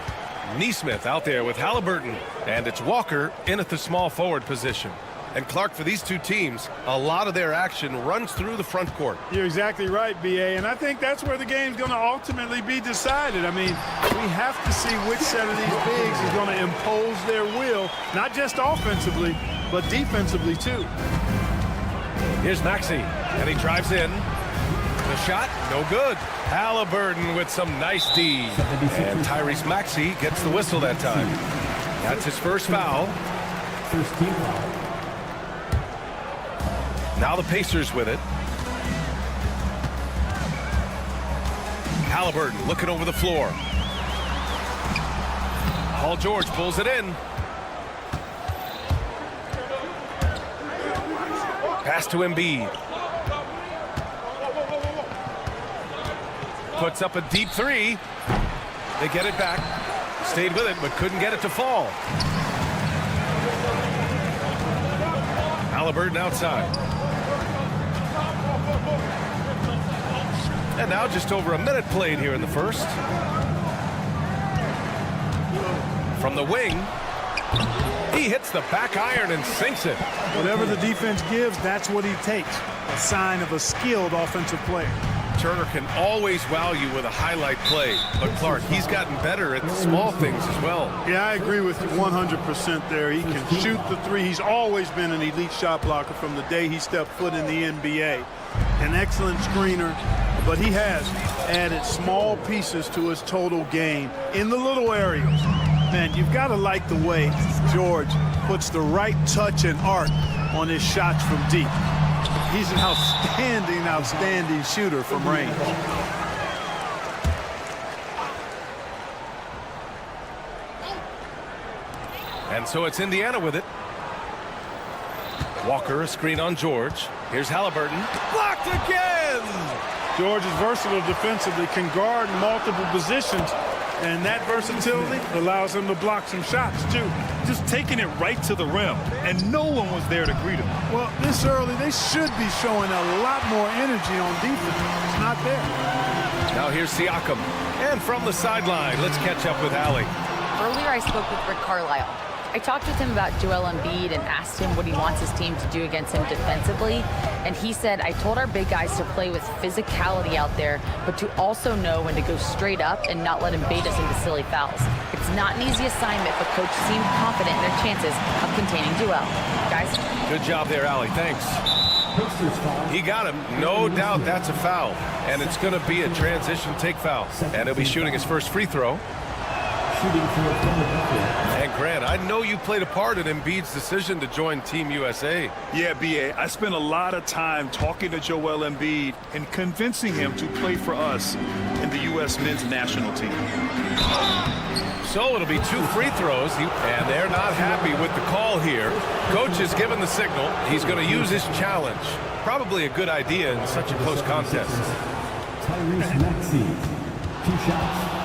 Neesmith out there with Halliburton. And it's Walker in at the small forward position. And Clark, for these two teams, a lot of their action runs through the front court. You're exactly right, B.A., and I think that's where the game's going to ultimately be decided. I mean, we have to see which set of these bigs is going to impose their will, not just offensively, but defensively, too. Here's Maxey, and he drives in. The shot, no good. Halliburton with some nice D. And Tyrese Maxey gets the whistle that time. That's his first foul. First team foul. Now the Pacers with it. Halliburton looking over the floor. Paul George pulls it in. Pass to Embiid. Puts up a deep three. They get it back. Stayed with it, but couldn't get it to fall. Halliburton outside. And now just over a minute played here in the first. From the wing, he hits the back iron and sinks it. Whatever the defense gives, that's what he takes. A sign of a skilled offensive player. Turner can always wow you with a highlight play, but Clark, he's gotten better at the small things as well. Yeah, I agree with you 100% there. He can shoot the three. He's always been an elite shot blocker from the day he stepped foot in the NBA. An excellent screener, but he has added small pieces to his total game in the little areas. Man, you've got to like the way George puts the right touch and arc on his shots from deep. He's an outstanding shooter from range. And so it's Indiana with it. Walker, a screen on George. Here's Halliburton. Blocked again! George is versatile defensively, can guard multiple positions, and that versatility allows him to block some shots, too. Just taking it right to the rim, and no one was there to greet him. Well, this early, they should be showing a lot more energy on defense. It's not there. Now here's Siakam. And from the sideline, let's catch up with Allie. Earlier, I spoke with Rick Carlisle. I talked with him about Joel Embiid and asked him what he wants his team to do against him defensively. And he said, I told our big guys to play with physicality out there, but to also know when to go straight up and not let him bait us into silly fouls. It's not an easy assignment, but coach seemed confident in their chances of containing Joel. Guys? Good job there, Allie. Thanks. He got him. No doubt that's a foul. And it's going to be a transition take foul. And he'll be shooting his first free throw. And Grant, I know you played a part in Embiid's decision to join Team USA. Yeah, B.A., I spent a lot of time talking to Joel Embiid and convincing him to play for us in the U.S. men's national team. So it'll be 2 free throws, and they're not happy with the call here. Coach has given the signal. He's going to use his challenge. Probably a good idea in such a close contest. Tyrese Maxey, 2 shots.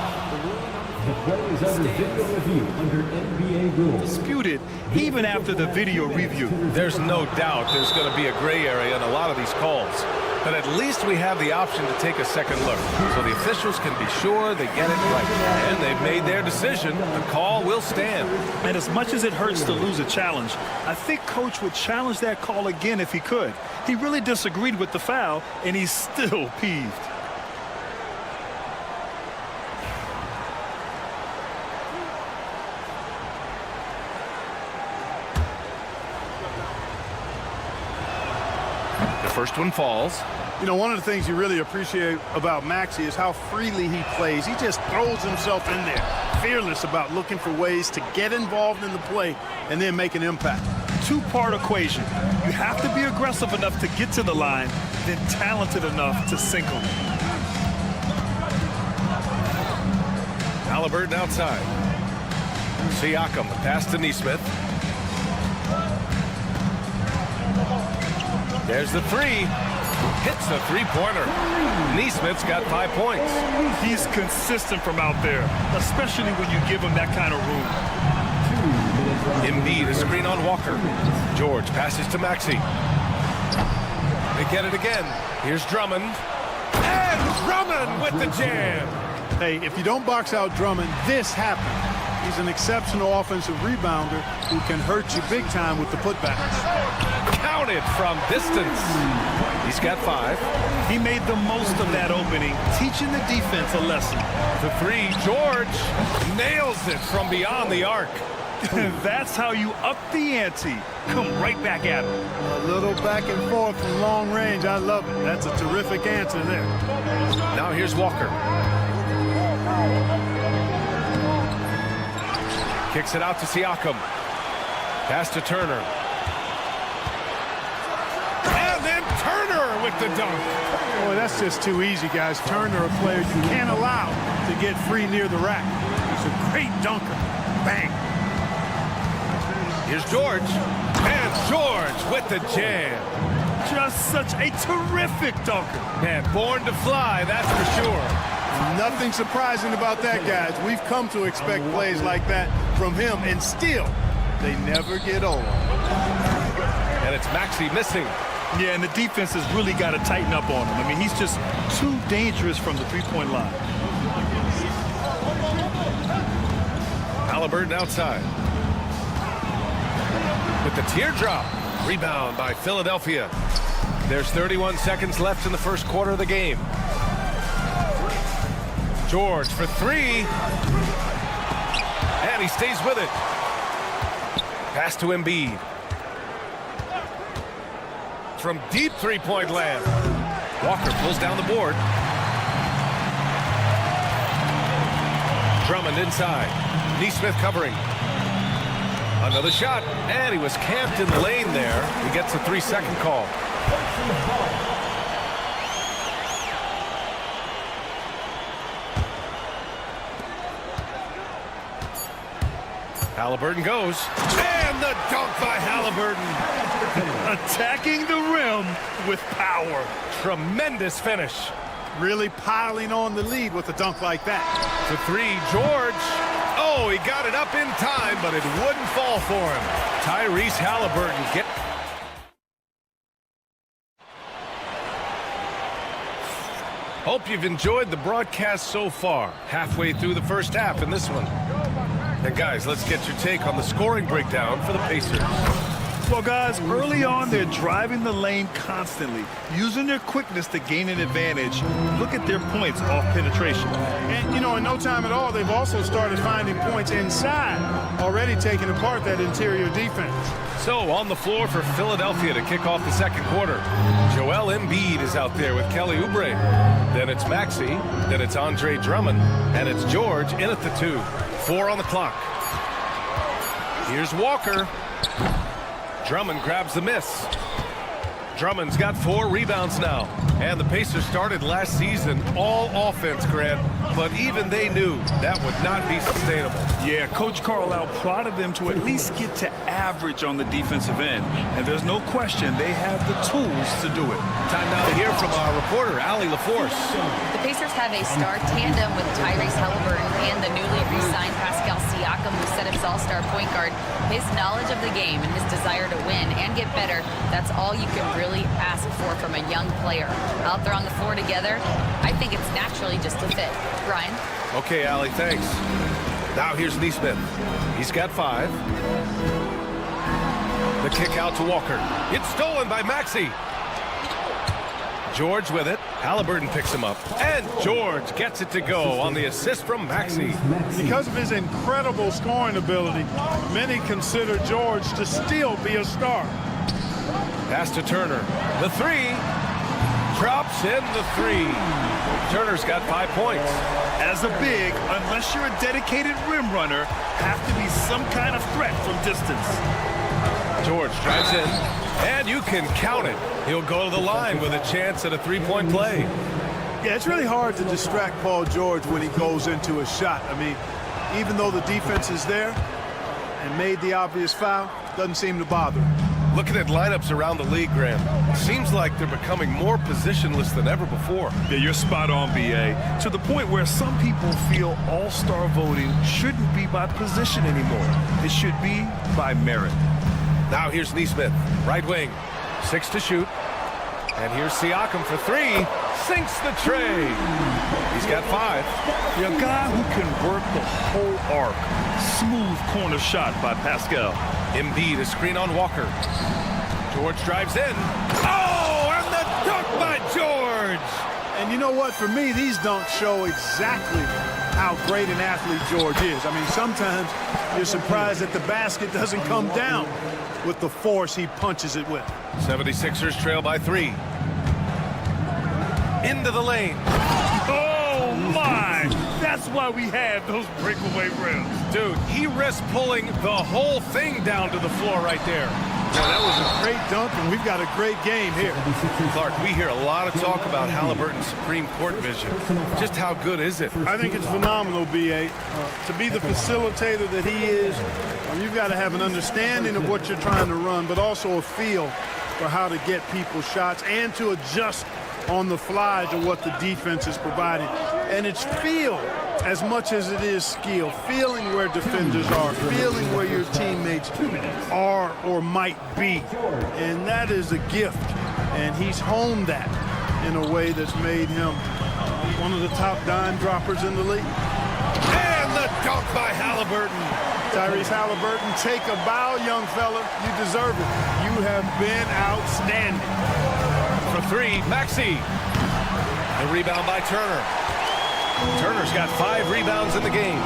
The play is under video review under NBA rules. Disputed even after the video review. There's no doubt there's going to be a gray area in a lot of these calls. But at least we have the option to take a second look. So the officials can be sure they get it right. And they've made their decision. The call will stand. And as much as it hurts to lose a challenge, I think Coach would challenge that call again if he could. He really disagreed with the foul, and he's still peeved. First one falls. You know, one of the things you really appreciate about Maxey is how freely he plays. He just throws himself in there, fearless about looking for ways to get involved in the play and then make an impact. 2-part equation. You have to be aggressive enough to get to the line, then talented enough to sink them. Halliburton outside. Siakam, the pass to Nesmith. There's the 3. Hits the 3-pointer. Nesmith's got 5 points. He's consistent from out there, especially when you give him that kind of room. Embiid, a screen on Walker. George passes to Maxey. They get it again. Here's Drummond. And Drummond with the jam. Hey, if you don't box out Drummond, this happens. He's an exceptional offensive rebounder who can hurt you big time with the putbacks. Counted from distance. He's got 5. He made the most of that opening, teaching the defense a lesson. The 3, George nails it from beyond the arc. That's how you up the ante. Come right back at him. A little back and forth from long range. I love it. That's a terrific answer there. Now here's Walker. Kicks it out to Siakam. Pass to Turner. And then Turner with the dunk. Boy, that's just too easy, guys. Turner, a player you can't allow to get free near the rack. He's a great dunker. Bang. Here's George. And George with the jam. Just such a terrific dunker. Man, born to fly, that's for sure. Nothing surprising about that, guys. We've come to expect plays like that from him, and still, they never get old. And it's Maxey missing. Yeah, and the defense has really got to tighten up on him. I mean, he's just too dangerous from the three-point line. Halliburton outside. With the teardrop. Rebound by Philadelphia. There's 31 seconds left in the first quarter of the game. George for three. And he stays with it. Pass to Embiid. From deep three-point land. Walker pulls down the board. Drummond inside. Nesmith covering. Another shot, and he was camped in the lane there. He gets a 3-second call. Halliburton goes, and the dunk by Halliburton. Attacking the rim with power. Tremendous finish. Really piling on the lead with a dunk like that. For three, George. Oh, he got it up in time, but it wouldn't fall for him. Tyrese Halliburton get. Hope you've enjoyed the broadcast so far. Halfway through the first half in this one. And guys, let's get your take on the scoring breakdown for the Pacers. Well, guys, early on, they're driving the lane constantly, using their quickness to gain an advantage. Look at their points off penetration. And, you know, in no time at all, they've also started finding points inside, already taking apart that interior defense. So, on the floor for Philadelphia to kick off the second quarter, Joel Embiid is out there with Kelly Oubre. Then it's Maxey, then it's Andre Drummond, and it's George in at the 2. 4 on the clock. Here's Walker. Drummond grabs the miss. Drummond's got 4 rebounds now. And the Pacers started last season all offense, Grant, but even they knew that would not be sustainable. Yeah, Coach Carlisle prodded them to at least get to average on the defensive end. And there's no question they have the tools to do it. Time now to hear from our reporter, Allie LaForce. The Pacers have a star tandem with Tyrese Halliburton and the newly re-signed Pascal Siakam, who set his all-star point guard. His knowledge of the game and his desire to win and get better, that's all you can really ask for from a young player. Out there on the floor together, I think it's naturally just a fit. Brian? Okay, Allie, thanks. Now here's Nesmith. He's got 5. The kick out to Walker. It's stolen by Maxey. George with it. Halliburton picks him up. And George gets it to go on the assist from Maxey. Because of his incredible scoring ability, many consider George to still be a star. Pass to Turner. The 3. Drops in the 3. Turner's got 5 points. As a big, unless you're a dedicated rim runner, have to be some kind of threat from distance. George drives in, and you can count it. He'll go to the line with a chance at a 3-point play. Yeah, it's really hard to distract Paul George when he goes into a shot. I mean, even though the defense is there and made the obvious foul, doesn't seem to bother him. Looking at lineups around the league, Graham, seems like they're becoming more positionless than ever before. Yeah, you're spot on, B.A. To the point where some people feel all-star voting shouldn't be by position anymore. It should be by merit. Now here's Nesmith, right wing, 6 to shoot. And here's Siakam for 3, sinks the tray. He's got 5. A guy who can work the whole arc. Smooth corner shot by Pascal. Embiid, a screen on Walker. George drives in. Oh, and the dunk by George! And you know what? For me, these dunks show exactly how great an athlete George is. I mean, sometimes you're surprised that the basket doesn't come down with the force he punches it with. 76ers trail by 3. Into the lane. Oh, my! That's why we have those breakaway rims. Dude, he risked pulling the whole thing down to the floor right there. Yeah, that was a great dunk, and we've got a great game here. Clark, we hear a lot of talk about Halliburton's supreme court vision. Just how good is it? I think it's phenomenal, B.A. To be the facilitator that he is, you've got to have an understanding of what you're trying to run, but also a feel for how to get people shots and to adjust on the fly to what the defense is providing. And it's feel as much as it is skill. Feeling where defenders are, feeling where your teammates are or might be. And that is a gift. And he's honed that in a way that's made him one of the top dime droppers in the league. And the dunk by Halliburton. Tyrese Halliburton, take a bow, young fella. You deserve it. You have been outstanding. For three, Maxey. The rebound by Turner. Turner's got 5 rebounds in the game.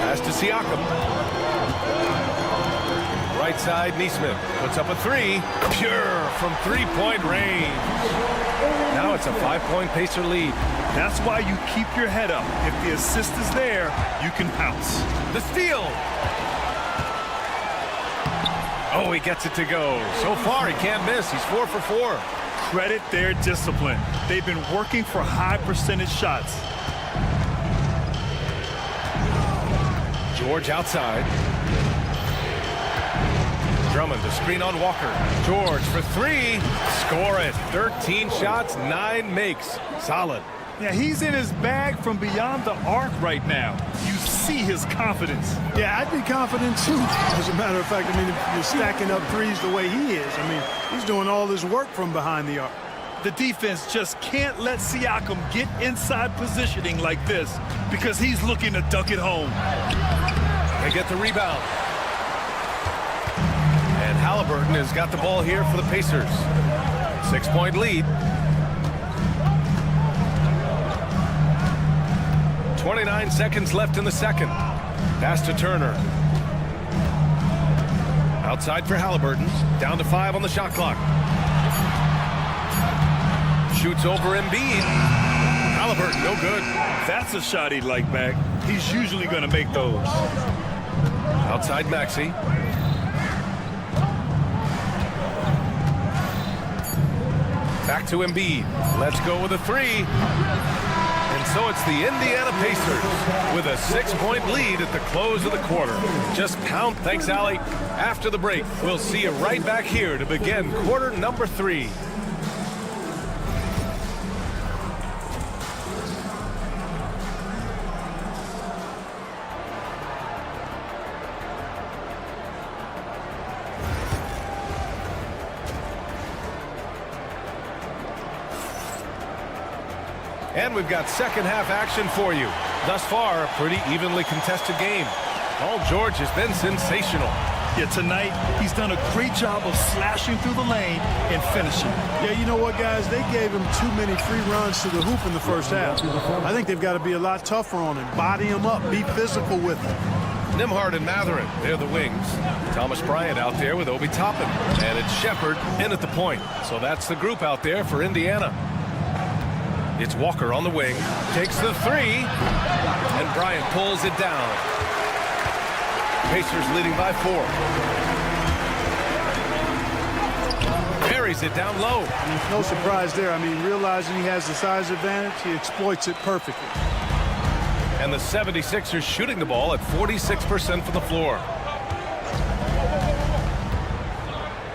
Pass to Siakam. Right side, Neesmith puts up a 3. Pure from three-point range. Now it's a 5-point Pacer lead. That's why you keep your head up. If the assist is there, you can pounce. The steal. Oh, he gets it to go. So far, he can't miss. He's 4 for 4. Credit their discipline. They've been working for high percentage shots. George outside. Drummond, the screen on Walker. George for 3. Score it. 13 shots, 9 makes. Solid. Yeah, he's in his bag from beyond the arc right now. You see his confidence. Yeah, I'd be confident too. As a matter of fact, I mean, if you're stacking up threes the way he is, I mean, he's doing all his work from behind the arc. The defense just can't let Siakam get inside positioning like this because he's looking to dunk it home. They get the rebound. And Halliburton has got the ball here for the Pacers. 6-point lead. 29 seconds left in the second. Pass to Turner. Outside for Halliburton. Down to 5 on the shot clock. Shoots over Embiid. Halliburton, no good. That's a shot he'd like back. He's usually going to make those. Outside Maxey. Back to Embiid. Let's go with a 3. And so it's the Indiana Pacers with a 6-point lead at the close of the quarter. Just pound. Thanks, Allie. After the break, we'll see you right back here to begin quarter number 3. And we've got second half action for you. Thus far, a pretty evenly contested game. Paul George has been sensational. Yeah, tonight he's done a great job of slashing through the lane and finishing. Yeah, you know what, guys? They gave him too many free runs to the hoop in the first half. I think they've got to be a lot tougher on him. Body him up. Be physical with him. Nembhard and Mathurin, they're the wings. Thomas Bryant out there with Obi Toppin. And it's Shepard in at the point. So that's the group out there for Indiana. It's Walker on the wing, takes the 3, and Bryant pulls it down. Pacers leading by 4. Buries it down low. No surprise there. I mean, realizing he has the size advantage, he exploits it perfectly. And the 76ers shooting the ball at 46% from the floor.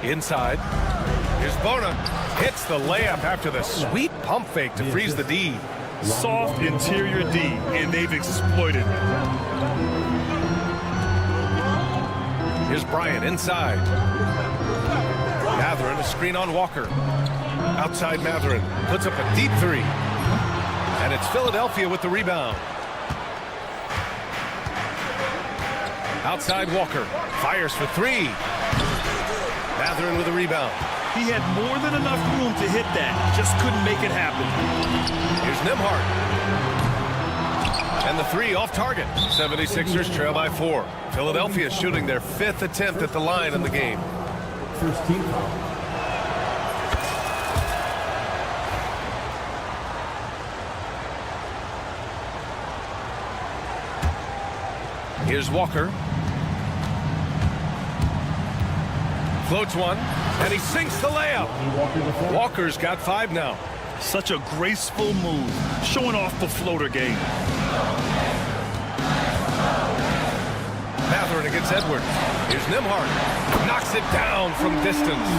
Inside. Here's Bona. Hits the layup after the sweet pump fake to freeze the D. Soft interior D, and they've exploited it. Here's Bryant inside. Mathurin, a screen on Walker. Outside Mathurin, puts up a deep 3. And it's Philadelphia with the rebound. Outside Walker, fires for 3. Mathurin with the rebound. He had more than enough room to hit that, just couldn't make it happen. Here's Nembhard. And the 3 off target. 76ers trail by 4. Philadelphia shooting their 5th attempt at the line in the game. First team foul. Here's Walker. Floats one, and he sinks the layup. Walker's got 5 now. Such a graceful move, showing off the floater game. Mathurin against Edwards. Here's Nembhard. Knocks it down from distance.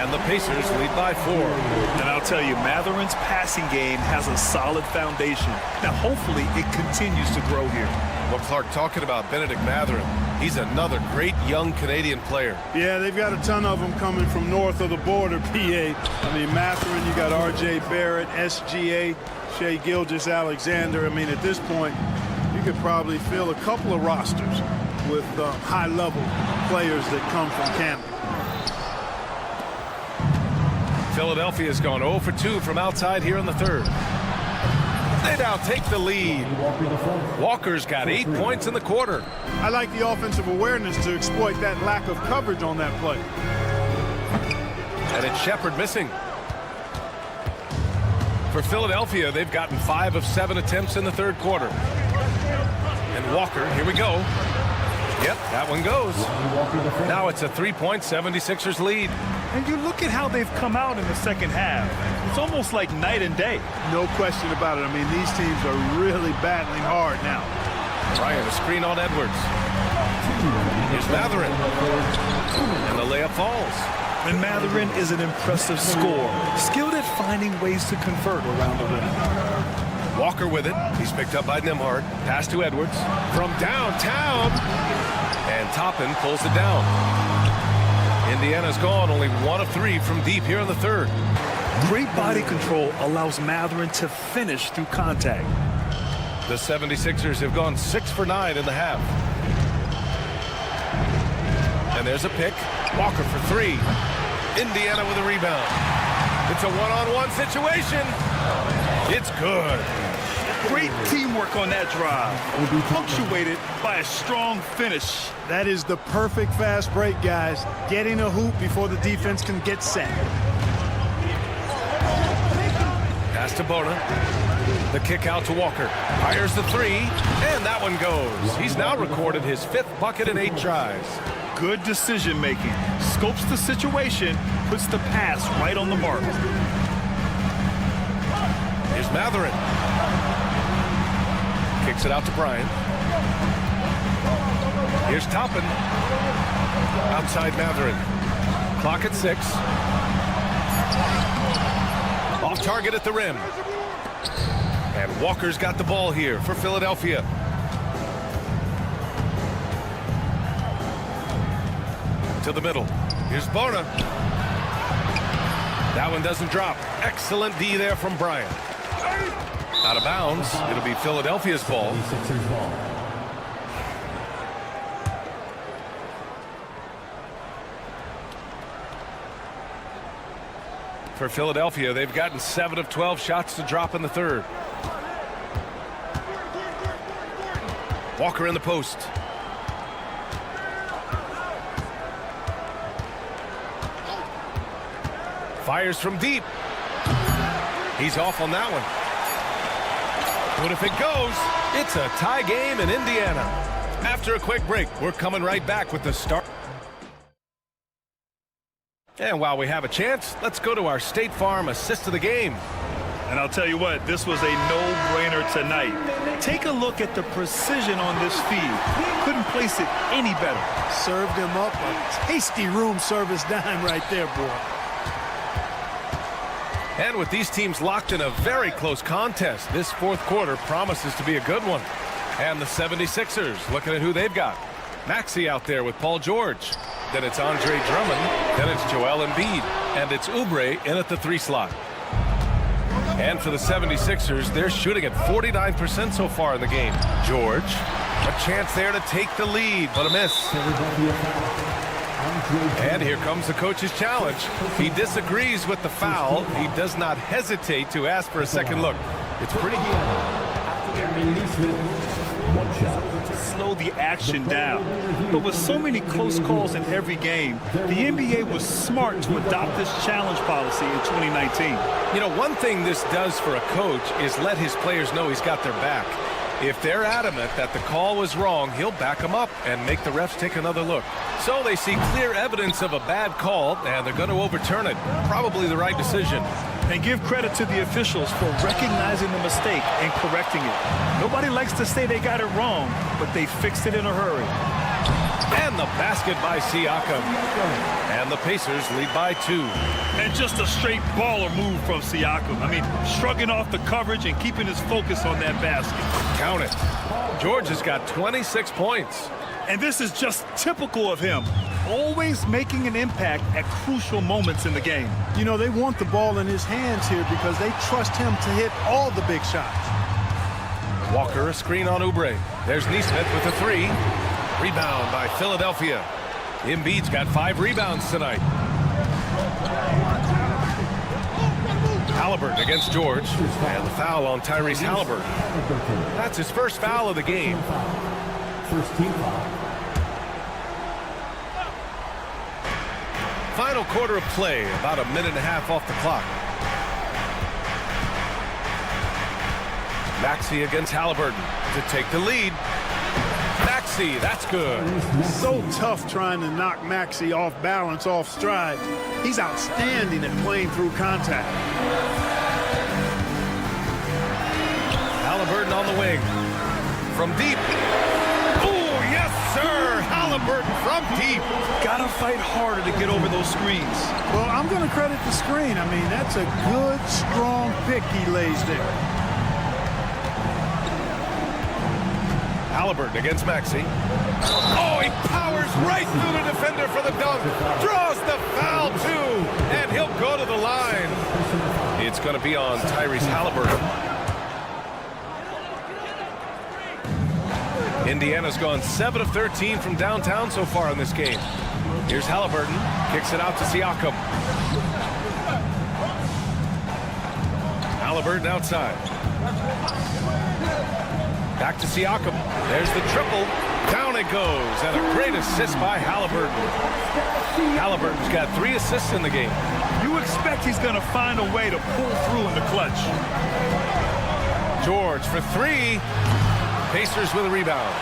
And the Pacers lead by 4. And I'll tell you, Matherin's passing game has a solid foundation. Now, hopefully, it continues to grow here. Well, Clark, talking about Benedict Mathurin, he's another great young Canadian player. Yeah, they've got a ton of them coming from north of the border, PA. I mean, Mathurin, you got R.J. Barrett, SGA, Shai Gilgeous-Alexander. I mean, at this point, you could probably fill a couple of rosters with high-level players that come from Canada. Philadelphia's gone 0 for 2 from outside here in the third. They now take the lead. Walker's got 8 points in the quarter. I like the offensive awareness to exploit that lack of coverage on that play. And it's Shepherd missing. For Philadelphia, they've gotten 5 of 7 attempts in the third quarter. And Walker, here we go. Yep, that one goes. Now it's a 3-point 76ers lead. And you look at how they've come out in the second half. It's almost like night and day. No question about it. I mean, these teams are really battling hard now. Bryant, a screen on Edwards. Here's Mathurin. And the layup falls. And Mathurin is an impressive scorer, skilled at finding ways to convert around the rim. Walker with it. He's picked up by Nembhard. Pass to Edwards. From downtown. And Toppin pulls it down. Indiana's gone only 1 of 3 from deep here in the third. Great body control allows Mathurin to finish through contact. The 76ers have gone 6 for 9 in the half. And there's a pick. Walker for 3. Indiana with a rebound. It's a one-on-one situation. It's good. Great teamwork on that drive, punctuated by a strong finish. That is the perfect fast break, guys. Getting a hoop before the defense can get set. Pass to Bona. The kick out to Walker. Fires the 3, and that one goes. He's now recorded his 5th bucket in 8 tries. Good decision making. Scopes the situation, puts the pass right on the mark. Here's Mathurin. Kicks it out to Bryant. Here's Toppin. Outside Mathurin. Clock at 6. Off target at the rim. And Walker's got the ball here for Philadelphia. To the middle. Here's Bona. That one doesn't drop. Excellent D there from Bryant. Out of bounds. It'll be Philadelphia's ball. For Philadelphia, they've gotten 7 of 12 shots to drop in the third. Walker in the post. Fires from deep. He's off on that one. But if it goes, it's a tie game in Indiana. After a quick break, we're coming right back with the start. And while we have a chance, let's go to our State Farm assist of the game. And I'll tell you what, this was a no-brainer tonight. Take a look at the precision on this feed. Couldn't place it any better. Served him up a tasty room service dime right there, boy. And with these teams locked in a very close contest, this fourth quarter promises to be a good one. And the 76ers, looking at who they've got. Maxey out there with Paul George. Then it's Andre Drummond. Then it's Joel Embiid. And it's Oubre in at the 3 slot. And for the 76ers, they're shooting at 49% so far in the game. George, a chance there to take the lead, but a miss. And here comes the coach's challenge. He disagrees with the foul. He does not hesitate to ask for a second look. It's pretty to slow the action down. But with so many close calls in every game, the NBA was smart to adopt this challenge policy in 2019. You know, one thing this does for a coach is let his players know he's got their back. If they're adamant that the call was wrong, he'll back them up and make the refs take another look. So they see clear evidence of a bad call, and they're going to overturn it. Probably the right decision. And give credit to the officials for recognizing the mistake and correcting it. Nobody likes to say they got it wrong, but they fixed it in a hurry. And the basket by Siakam. And the Pacers lead by 2. And just a straight baller move from Siakam. I mean, shrugging off the coverage and keeping his focus on that basket. Count it. George has got 26 points. And this is just typical of him. Always making an impact at crucial moments in the game. You know, they want the ball in his hands here because they trust him to hit all the big shots. Walker, a screen on Oubre. There's Nesmith with a 3. Rebound by Philadelphia. Embiid's got 5 rebounds tonight. Halliburton against George. And the foul on Tyrese Halliburton. That's his first foul of the game. First team foul. Final quarter of play, about a minute and a half off the clock. Maxey against Halliburton to take the lead. Maxey, that's good. So tough trying to knock Maxey off balance, off stride. He's outstanding at playing through contact. Halliburton on the wing. From deep. Oh, yes, sir. Halliburton from deep. Gotta fight harder to get over those screens. Well, I'm going to credit the screen. I mean, that's a good, strong pick he lays there. Halliburton against Maxey. Oh, he powers right through the defender for the dunk. Draws the foul, too. And he'll go to the line. It's going to be on Tyrese Halliburton. Indiana's gone 7 of 13 from downtown so far in this game. Here's Halliburton. Kicks it out to Siakam. Halliburton outside. Back to Siakam. There's the triple. Down it goes. And a great assist by Halliburton. Halliburton's got 3 assists in the game. You expect he's going to find a way to pull through in the clutch. George for 3. Pacers with a rebound.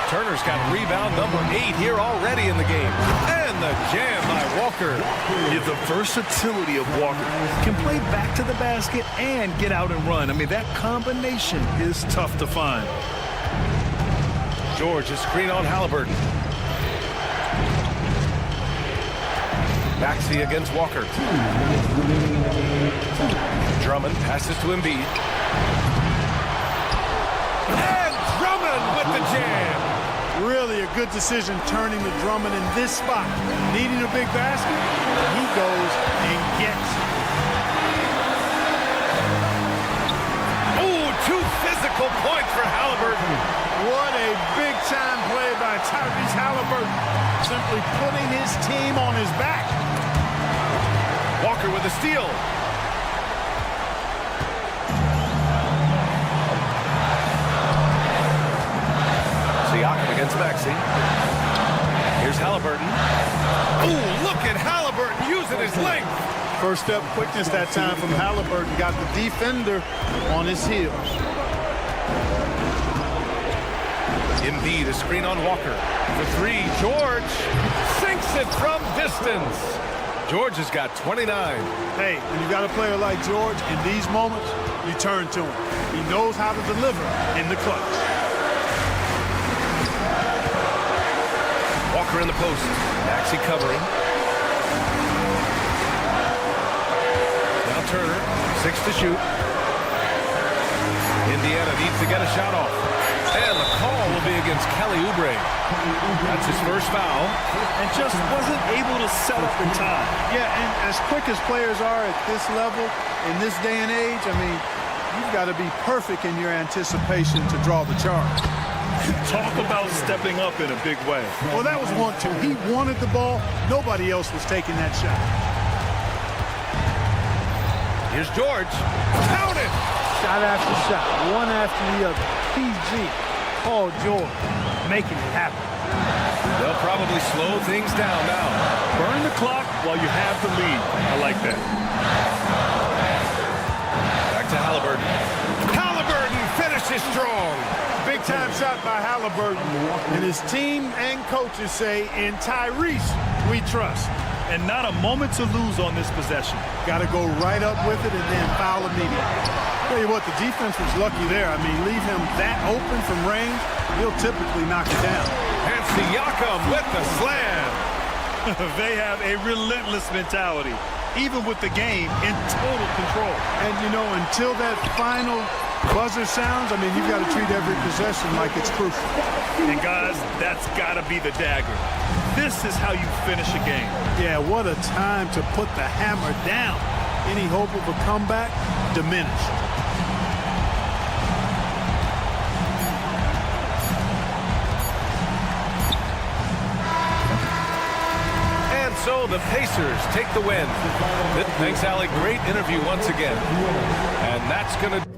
Turner's got rebound number 8 here already in the game. And the jam by Walker. Yeah, the versatility of Walker. Can play back to the basket and get out and run. I mean, that combination is tough to find. George, a screen on Halliburton. Maxey against Walker. Drummond passes to Embiid. And Drummond with the jam. Really a good decision turning to Drummond in this spot. Needing a big basket, he goes and gets it. Oh, 2 physical points for Halliburton. What a big-time play by Tyrese Halliburton. Simply putting his team on his back. Walker with a steal. Siakam against Maxey. Here's Halliburton. Ooh, look at Halliburton using his length. First step quickness that time from Halliburton. Got the defender on his heels. Embiid, a screen on Walker. For 3, George sinks it from distance. George has got 29. Hey, when you got a player like George, in these moments, you turn to him. He knows how to deliver in the clutch. Walker in the post. Maxey covering. Now Turner, 6 to shoot. Indiana needs to get a shot off. And the call will be against Kelly Oubre. That's his first foul. And just wasn't able to set up in time. Yeah, and as quick as players are at this level, in this day and age, I mean, you've got to be perfect in your anticipation to draw the charge. Talk about stepping up in a big way. Well, that was 1-2. He wanted the ball. Nobody else was taking that shot. Here's George. Count it! Shot after shot, one after the other. PG, Paul George, making it happen. They'll probably slow things down now. Burn the clock while you have the lead. I like that. Back to Halliburton. Halliburton finishes strong. Big-time shot by Halliburton. And his team and coaches say, in Tyrese, we trust. And not a moment to lose on this possession. Got to go right up with it and then foul immediately. Tell you what, the defense was lucky there. I mean, leave him that open from range. he'll typically knock it down. And Siakam with the slam. They have a relentless mentality, even with the game in total control. And, you know, until that final buzzer sounds, I mean, you've got to treat every possession like it's crucial. And, guys, that's got to be the dagger. This is how you finish a game. Yeah, what a time to put the hammer down. Any hope of a comeback diminished. And so the Pacers take the win. Thanks, Allie. Great interview once again. And that's going to...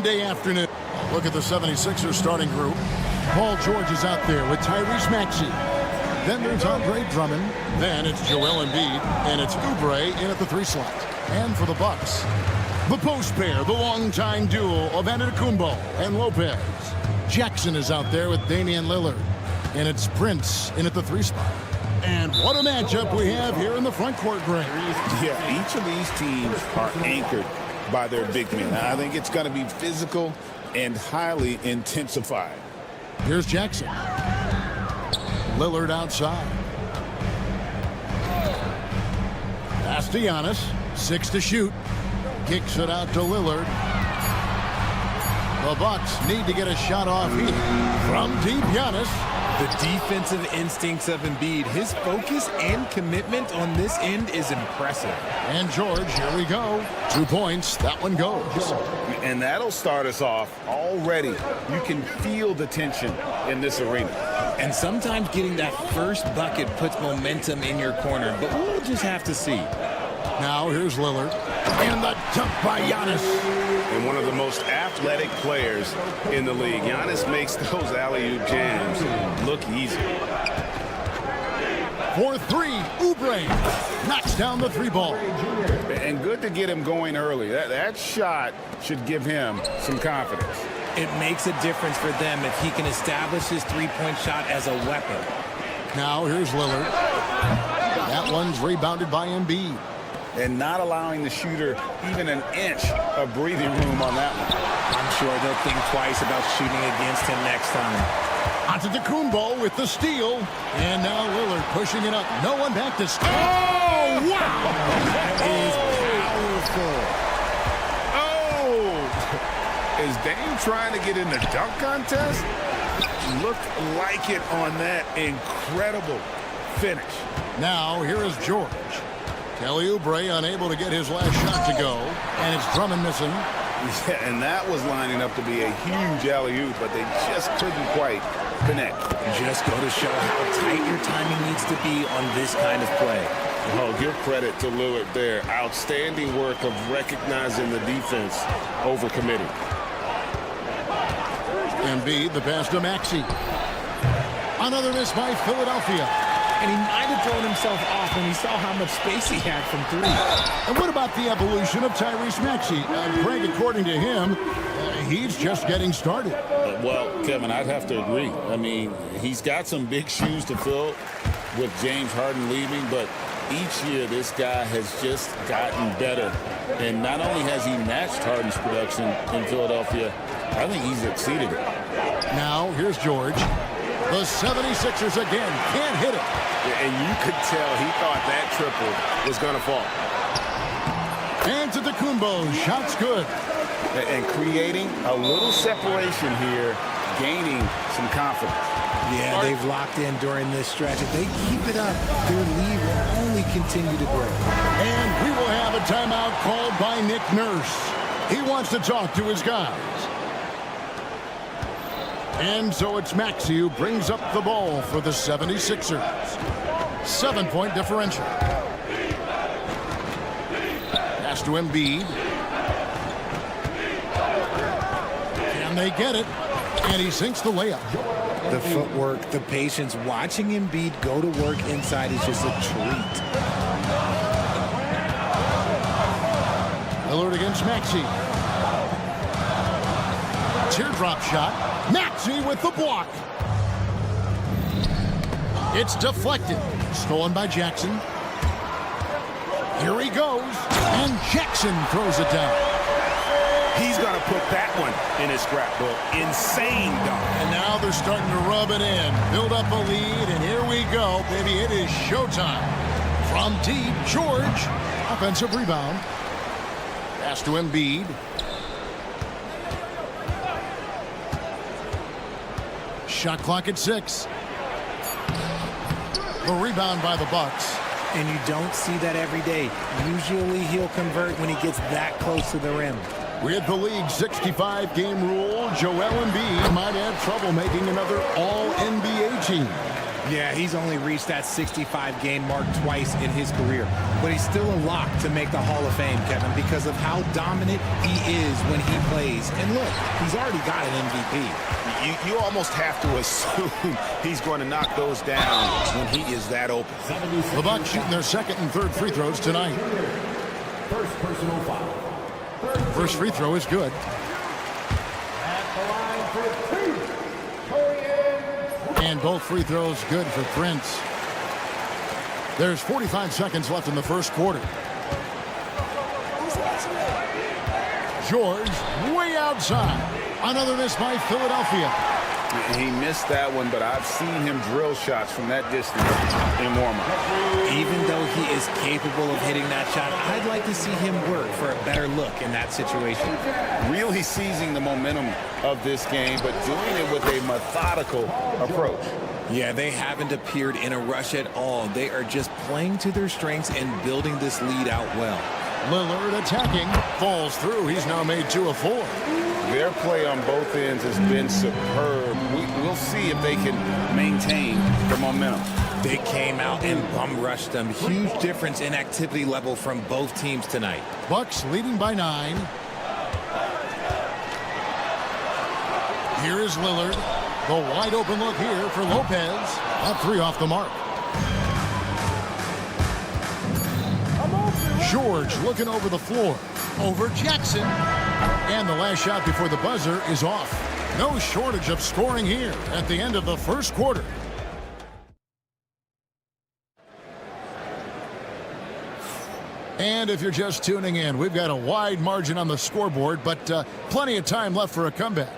Monday afternoon. Look at the 76ers starting group. Paul George is out there with Tyrese Maxey. Then there's Andre Drummond. Then it's Joel Embiid. And it's Oubre in at the 3 slot. And for the Bucks, the post pair, the longtime duo of Antetokounmpo and Lopez. Jackson is out there with Damian Lillard. And it's Prince in at the 3 spot. And what a matchup we have here in the front court, Greg. Yeah, each of these teams are anchored by their big men. I think it's going to be physical and highly intensified. Here's Jackson. Lillard outside. Pass to Giannis. 6 to shoot. Kicks it out to Lillard. The Bucks need to get a shot off here. From deep, Giannis. The defensive instincts of Embiid, his focus and commitment on this end is impressive. And George, here we go. 2 points. That one goes. And that'll start us off already. You can feel the tension in this arena. And sometimes getting that first bucket puts momentum in your corner, but we'll just have to see. Now here's Lillard. And the dunk by Giannis. And one of the most athletic players in the league. Giannis makes those alley-oop jams look easy. For 3, Oubre knocks down the 3 ball. And good to get him going early. That shot should give him some confidence. It makes a difference for them if he can establish his 3-point shot as a weapon. Now here's Lillard. That one's rebounded by Embiid. And not allowing the shooter even an inch of breathing room on that one. I'm sure they'll think twice about shooting against him next time. Antetokounmpo with the steal. And now Lillard pushing it up. No one back to score. Oh, wow! That is powerful. Oh! Is Dame trying to get in the dunk contest? Looked like it on that incredible finish. Now here is George. Kelly Oubre unable to get his last shot to go. And it's Drummond missing. Yeah, and that was lining up to be a huge alley-oop, but they just couldn't quite connect. Just go to show how tight your timing needs to be on this kind of play. Oh, give credit to Lillard there. Outstanding work of recognizing the defense over committing. Embiid, the pass to Maxey. Another miss by Philadelphia. And he might have thrown himself off when he saw how much space he had from 3. And what about the evolution of Tyrese Maxey? Greg, according to him, he's just getting started. Well, Kevin, I'd have to agree. I mean, he's got some big shoes to fill with James Harden leaving, but each year this guy has just gotten better. And not only has he matched Harden's production in Philadelphia, I think he's exceeded it. Now, here's George. The 76ers again can't hit it. And you could tell he thought that triple was going to fall. Antetokounmpo, shot's good. And creating a little separation here, gaining some confidence. Yeah, they've locked in during this stretch. If they keep it up, their lead will only continue to grow. And we will have a timeout called by Nick Nurse. He wants to talk to his guys. And so it's Maxey who brings up the ball for the 76ers. 7-point differential. Pass to Embiid. Can they get it? And he sinks the layup. The footwork, the patience, watching Embiid go to work inside is just a treat. Lillard against Maxey. Teardrop shot. Maxey with the block. It's deflected. Stolen by Jackson. Here he goes. And Jackson throws it down. He's going to put that one in his scrapbook. Insane dunk. And now they're starting to rub it in. Build up a lead, and here we go, baby. It is showtime. From deep, George. Offensive rebound. Pass to Embiid. Shot clock at 6. The rebound by the Bucks. And you don't see that every day. Usually he'll convert when he gets that close to the rim. With the league's 65-game rule, Joel Embiid might have trouble making another All-NBA team. Yeah, he's only reached that 65-game mark twice in his career. But he's still a lock to make the Hall of Fame, Kevin, because of how dominant he is when he plays. And look, he's already got an MVP. You almost have to assume he's going to knock those down when he is that open. The Bucks shooting their second and third free throws tonight. First personal foul. First free throw is good. And both free throws good for Prince. There's 45 seconds left in the first quarter. George way outside. Another miss by Philadelphia. He missed that one, but I've seen him drill shots from that distance in warm-up. Even though he is capable of hitting that shot, I'd like to see him work for a better look in that situation. Really seizing the momentum of this game, but doing it with a methodical approach. Yeah, they haven't appeared in a rush at all. They are just playing to their strengths and building this lead out well. Lillard attacking. Falls through. He's now made 2 of 4. Their play on both ends has been superb. We'll see if they can maintain the momentum. They came out and bum rushed them. Huge difference in activity level from both teams tonight. Bucks leading by 9. Here is Lillard. The wide open look here for Lopez. That 3 off the mark. George looking over the floor. Over Jackson. And the last shot before the buzzer is off. No shortage of scoring here at the end of the first quarter. And if you're just tuning in, we've got a wide margin on the scoreboard, but plenty of time left for a comeback.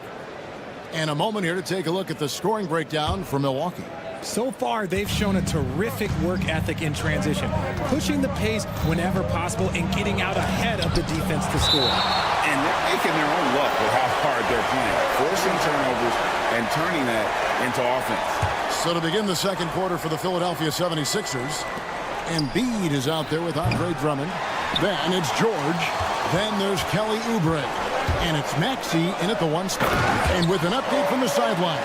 And a moment here to take a look at the scoring breakdown for Milwaukee. So far, they've shown a terrific work ethic in transition, pushing the pace whenever possible and getting out ahead of the defense to score. And they're making their own luck with how hard they're playing, forcing turnovers and turning that into offense. So to begin the second quarter for the Philadelphia 76ers, Embiid is out there with Andre Drummond. Then it's George. Then there's Kelly Oubre. And it's Maxey in at the 1 spot. And with an update from the sideline,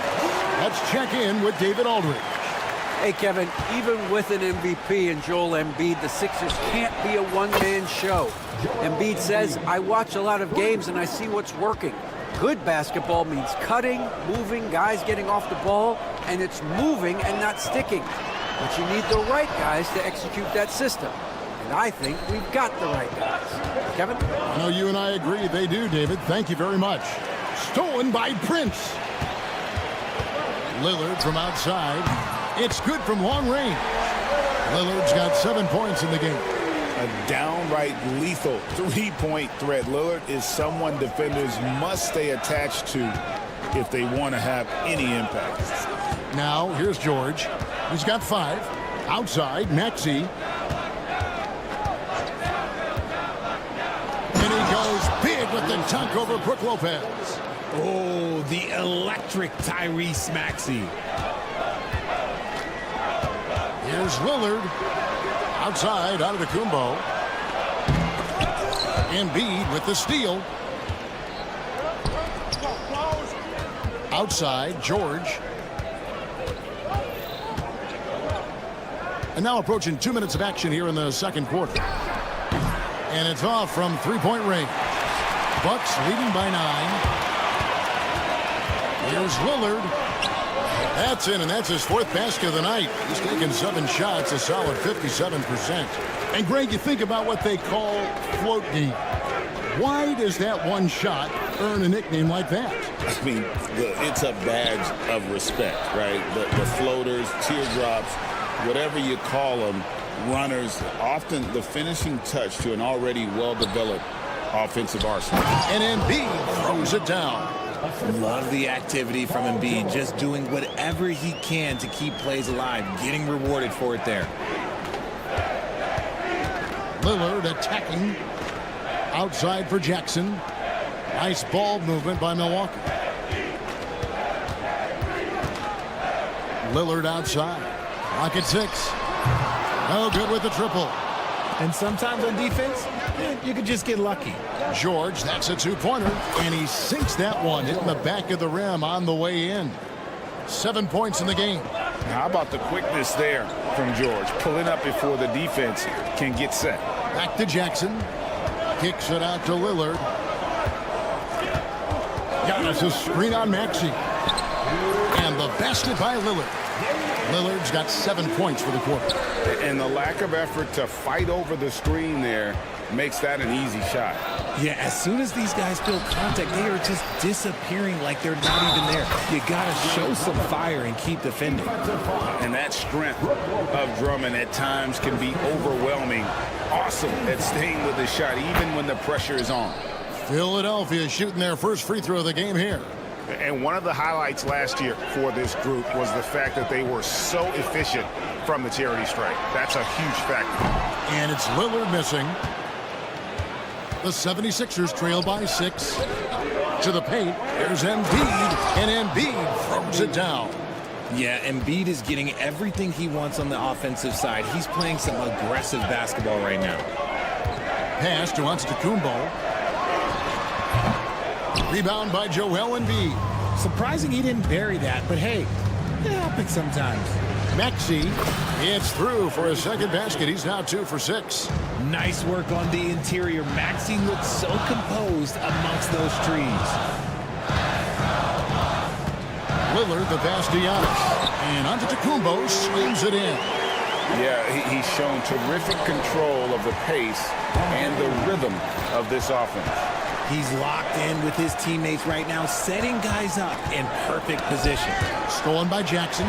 let's check in with David Aldridge. Hey, Kevin, even with an MVP and Joel Embiid, the Sixers can't be a one-man show. Embiid says, I watch a lot of games and I see what's working. Good basketball means cutting, moving, guys getting off the ball, and it's moving and not sticking. But you need the right guys to execute that system. And I think we've got the right guys. Kevin? I know you and I agree they do, David. Thank you very much. Stolen by Prince. Lillard from outside. It's good from long range. Lillard's got 7 points in the game. A downright lethal three-point threat. Lillard is someone defenders must stay attached to if they want to have any impact. Now, here's George. He's got 5. Outside, Maxey. And he goes big with the dunk over Brook Lopez. Oh, the electric Tyrese Maxey. Here's Lillard. Outside, out of the Kumbo. Embiid with the steal. Outside, George. And now approaching 2 minutes of action here in the second quarter. And it's off from three-point range. Bucks leading by 9. Here's Lillard. That's in, and that's his 4th basket of the night. He's taken 7 shots, a solid 57%. And, Greg, you think about what they call float D. Why does that one shot earn a nickname like that? I mean, it's a badge of respect, right? The floaters, teardrops, whatever you call them, runners, often the finishing touch to an already well-developed offensive arsenal. And Embiid throws it down. Love the activity from Embiid, just doing whatever he can to keep plays alive, getting rewarded for it there. Lillard attacking. Outside for Jackson. Nice ball movement by Milwaukee. Lillard outside. Rocket 6. No good with the triple. And sometimes on defense, you could just get lucky. George, that's a 2-pointer, and he sinks that one, hitting the back of the rim on the way in. 7 points in the game. How about the quickness there from George, pulling up before the defense can get set. Back to Jackson. Kicks it out to Lillard. Giannis a screen on Maxey. And the basket by Lillard. Lillard's got 7 points for the quarter. And the lack of effort to fight over the screen there makes that an easy shot. Yeah, as soon as these guys feel contact, they are just disappearing like they're not even there. You got to show some fire and keep defending. And that strength of Drummond at times can be overwhelming. Awesome at staying with the shot, even when the pressure is on. Philadelphia shooting their first free throw of the game here. And one of the highlights last year for this group was the fact that they were so efficient from the charity stripe. That's a huge factor. And it's Lillard missing. The 76ers trail by 6. To the paint, there's Embiid, and Embiid throws it down. Yeah, Embiid is getting everything he wants on the offensive side. He's playing some aggressive basketball right now. Pass to Antetokounmpo. Rebound by Joel Embiid. Surprising he didn't bury that, but hey, it happens sometimes. Maxey, it's through for a second basket. He's now 2 for 6. Nice work on the interior. Maxey looks so composed amongst those trees. Lillard, the pass to Giannis. And Antetokounmpo swings it in. Yeah, he's shown terrific control of the pace and the rhythm of this offense. He's locked in with his teammates right now, setting guys up in perfect position. Stolen by Jackson.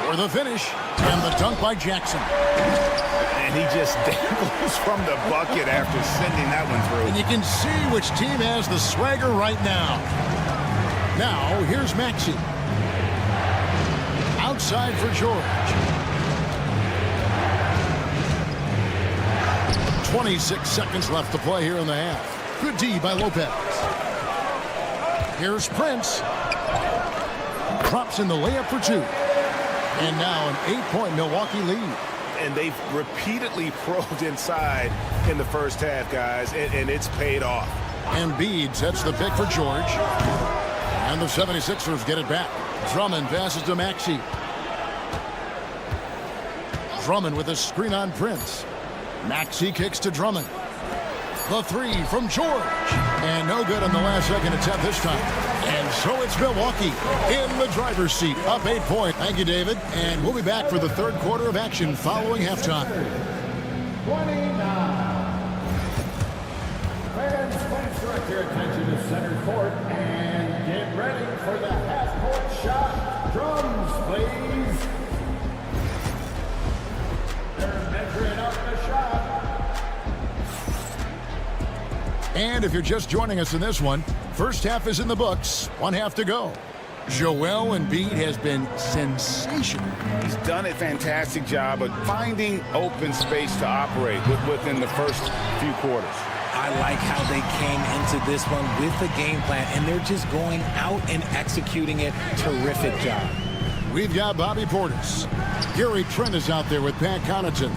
For the finish, and the dunk by Jackson. And he just dangles from the bucket after sending that one through. And you can see which team has the swagger right now. Now, here's Maxey. Outside for George. 26 seconds left to play here in the half. Good D by Lopez. Here's Prince. Drops in the layup for 2. And now an 8-point Milwaukee lead. And they've repeatedly probed inside in the first half, guys, and it's paid off. Embiid sets the pick for George. And the 76ers get it back. Drummond passes to Maxey. Drummond with a screen on Prince. Maxey kicks to Drummond. The 3 from George. And no good on the last second attempt this time. And so it's Milwaukee in the driver's seat, up 8 points. Thank you, David. And we'll be back for the third quarter of action following halftime. 29. Fans, please direct your attention to center court and get ready for the half-court shot. Drums, please. They're measuring up the shot. And if you're just joining us in this one, first half is in the books. 1 half to go. Joel Embiid has been sensational. He's done a fantastic job of finding open space to operate within the first few quarters. I like how they came into this one with the game plan, and they're just going out and executing it. Terrific job. We've got Bobby Portis. Gary Trent is out there with Pat Connaughton.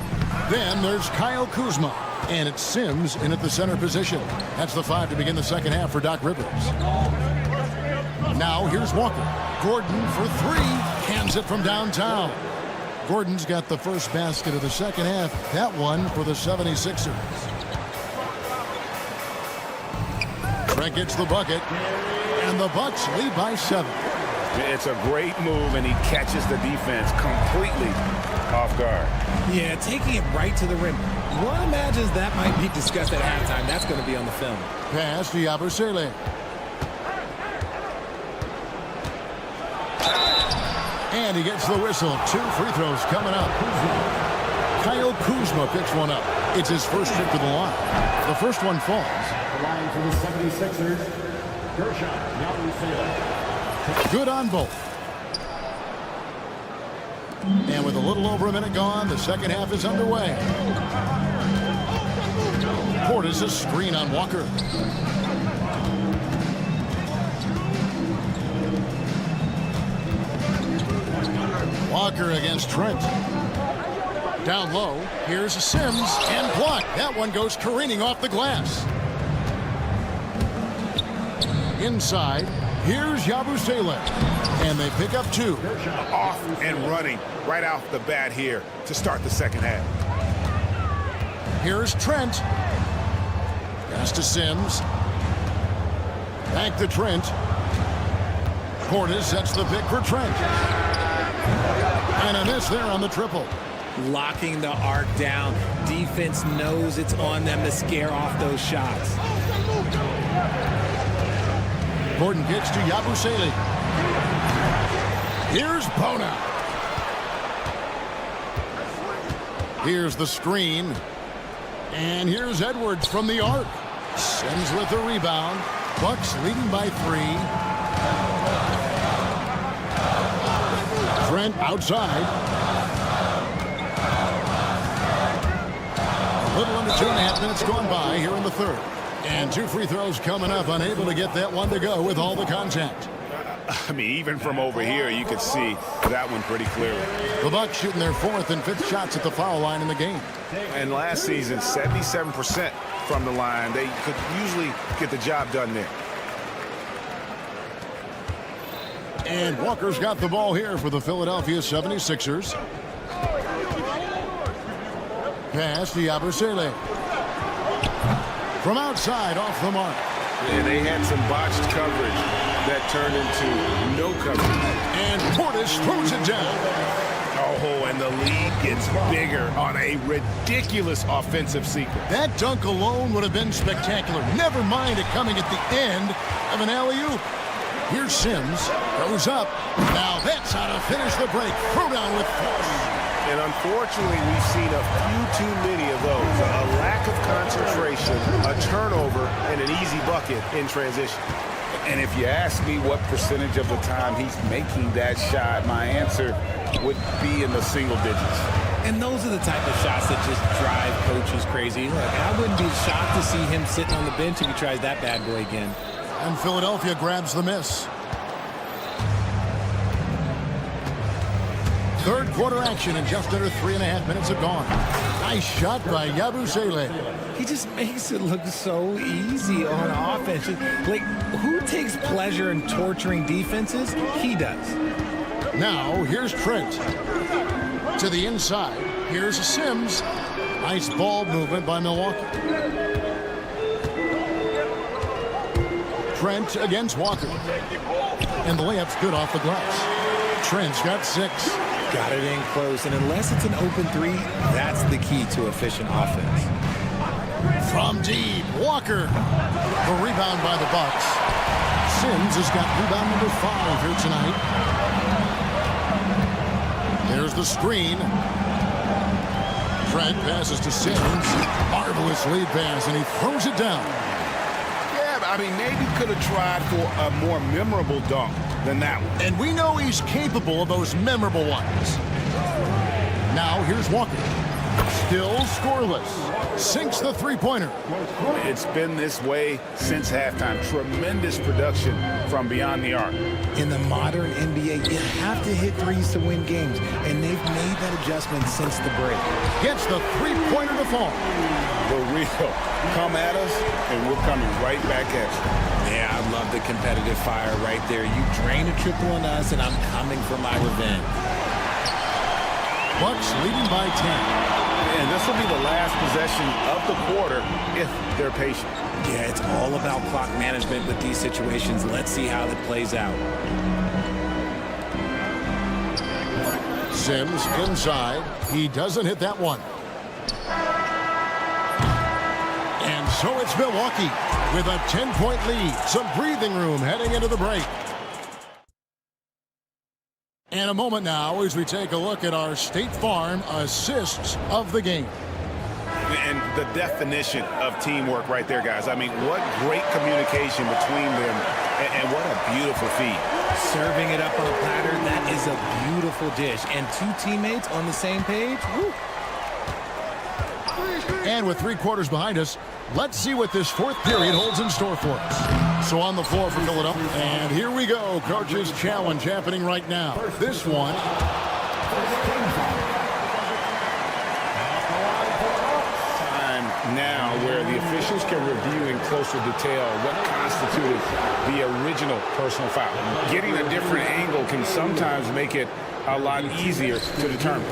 Then there's Kyle Kuzma. And it's Sims in at the center position. That's the 5 to begin the second half for Doc Rivers. Now here's Walker. Gordon for 3. Hands it from downtown. Gordon's got the first basket of the second half. That one for the 76ers. Trent gets the bucket. And the Bucks lead by 7. It's a great move, and he catches the defense completely off guard. Yeah, taking it right to the rim. One imagines that might be discussed at halftime. That's going to be on the film. Pass to Yabusele. And he gets the whistle. 2 free throws coming up. Kyle Kuzma picks one up. It's his first trip to the line. The first one falls. The line for the 76ers. Gershon Yabusele. Good on both. And with a little over a minute gone, the second half is underway. Portis a screen on Walker. Walker against Trent. Down low, here's Sims, and blocked. That one goes careening off the glass. Inside, Here's Yabusele, and they pick up 2. Off and running right off the bat here to start the second half. Here's Trent. Pass to Sims. Back to Trent. Portis sets the pick for Trent. And a miss there on the triple. Locking the arc down. Defense knows it's on them to scare off those shots. Gordon gets to Yabusele. Here's Bona. Here's the screen. And here's Edwards from the arc. Sims with the rebound. Bucks leading by 3. Trent outside. A little under 2.5 minutes gone by here in the third. And 2 free throws coming up, unable to get that one to go with all the contact. I mean, even from over here, you could see that one pretty clearly. The Bucks shooting their 4th and 5th shots at the foul line in the game. And last season, 77% from the line. They could usually get the job done there. And Walker's got the ball here for the Philadelphia 76ers. Pass to Yabusele. From outside, off the mark. And they had some botched coverage that turned into no coverage. And Portis throws it down. Oh, and the lead gets bigger on a ridiculous offensive sequence. That dunk alone would have been spectacular. Never mind it coming at the end of an alley-oop. Here's Sims. Goes up. Now that's how to finish the break. Throw down with force. And unfortunately, we've seen a few too many of those. A lack of concentration, a turnover, and an easy bucket in transition. And if you ask me what percentage of the time he's making that shot, my answer would be in the single digits. And those are the type of shots that just drive coaches crazy. Look, I wouldn't be shocked to see him sitting on the bench if he tries that bad boy again. And Philadelphia grabs the miss. Third quarter action and just under 3.5 minutes have gone. Nice shot by Yabusele. He just makes it look so easy on offense. Like, who takes pleasure in torturing defenses? He does. Now, here's Trent. To the inside. Here's Sims. Nice ball movement by Milwaukee. Trent against Walker. And the layup's good off the glass. Trent's got 6. Got it in close, and unless it's an open 3, that's the key to efficient offense. From deep, Walker. The rebound by the Bucks. Sims has got rebound number 5 here tonight. There's the screen. Trent passes to Sims. Marvelous lead pass, and he throws it down. Yeah, I mean, maybe could have tried for a more memorable dunk than that one. And we know he's capable of those memorable ones. Now here's Walker. Still scoreless. Sinks the three-pointer. It's been this way since halftime. Tremendous production from beyond the arc. In the modern NBA, you have to hit threes to win games, and they've made that adjustment since the break. Gets the three-pointer to fall. The real. Come at us, and we're coming right back at you. Yeah, I love the competitive fire right there. You drain a triple on us, and I'm coming for my revenge. Bucks leading by 10. And this will be the last possession of the quarter if they're patient. Yeah, it's all about clock management with these situations. Let's see how it plays out. Sims inside. He doesn't hit that one. And so it's Milwaukee with a 10-point lead. Some breathing room heading into the break. And a moment now as we take a look at our State Farm assists of the game. And the definition of teamwork right there, guys. I mean, what great communication between them, and what a beautiful feed. Serving it up on a platter, that is a beautiful dish. And 2 teammates on the same page. Woo. And with 3 quarters behind us, let's see what this fourth period holds in store for us. So on the floor for Philadelphia. And here we go. Coach's challenge happening right now. This one. Time now where the officials can review and closer detail what constituted the original personal foul. Getting a different angle can sometimes make it a lot easier to determine.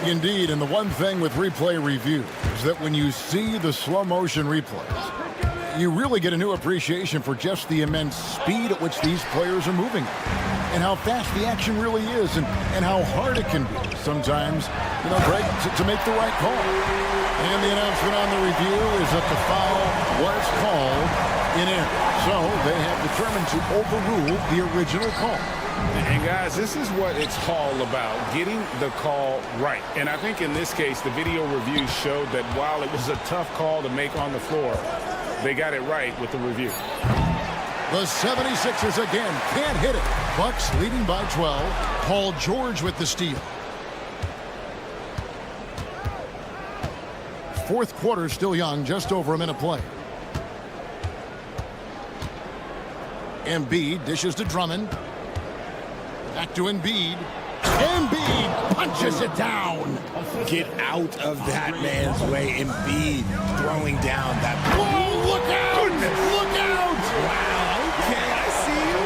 Indeed, and the one thing with replay review is that when you see the slow motion replays, you really get a new appreciation for just the immense speed at which these players are moving and how fast the action really is and how hard it can be sometimes, Greg, to make the right call. And the announcement on the review is that the foul was called in error. So they have determined to overrule the original call. And guys, this is what it's all about, getting the call right. And I think in this case, the video review showed that while it was a tough call to make on the floor, they got it right with the review. The 76ers again can't hit it. Bucks leading by 12. Paul George with the steal. Fourth quarter still young, just over a minute play. Embiid dishes to Drummond. Back to Embiid. Embiid punches it down. Get out of that man's way. Embiid throwing down that. Whoa, look out! Goodness. Look out! Wow, okay, I see you.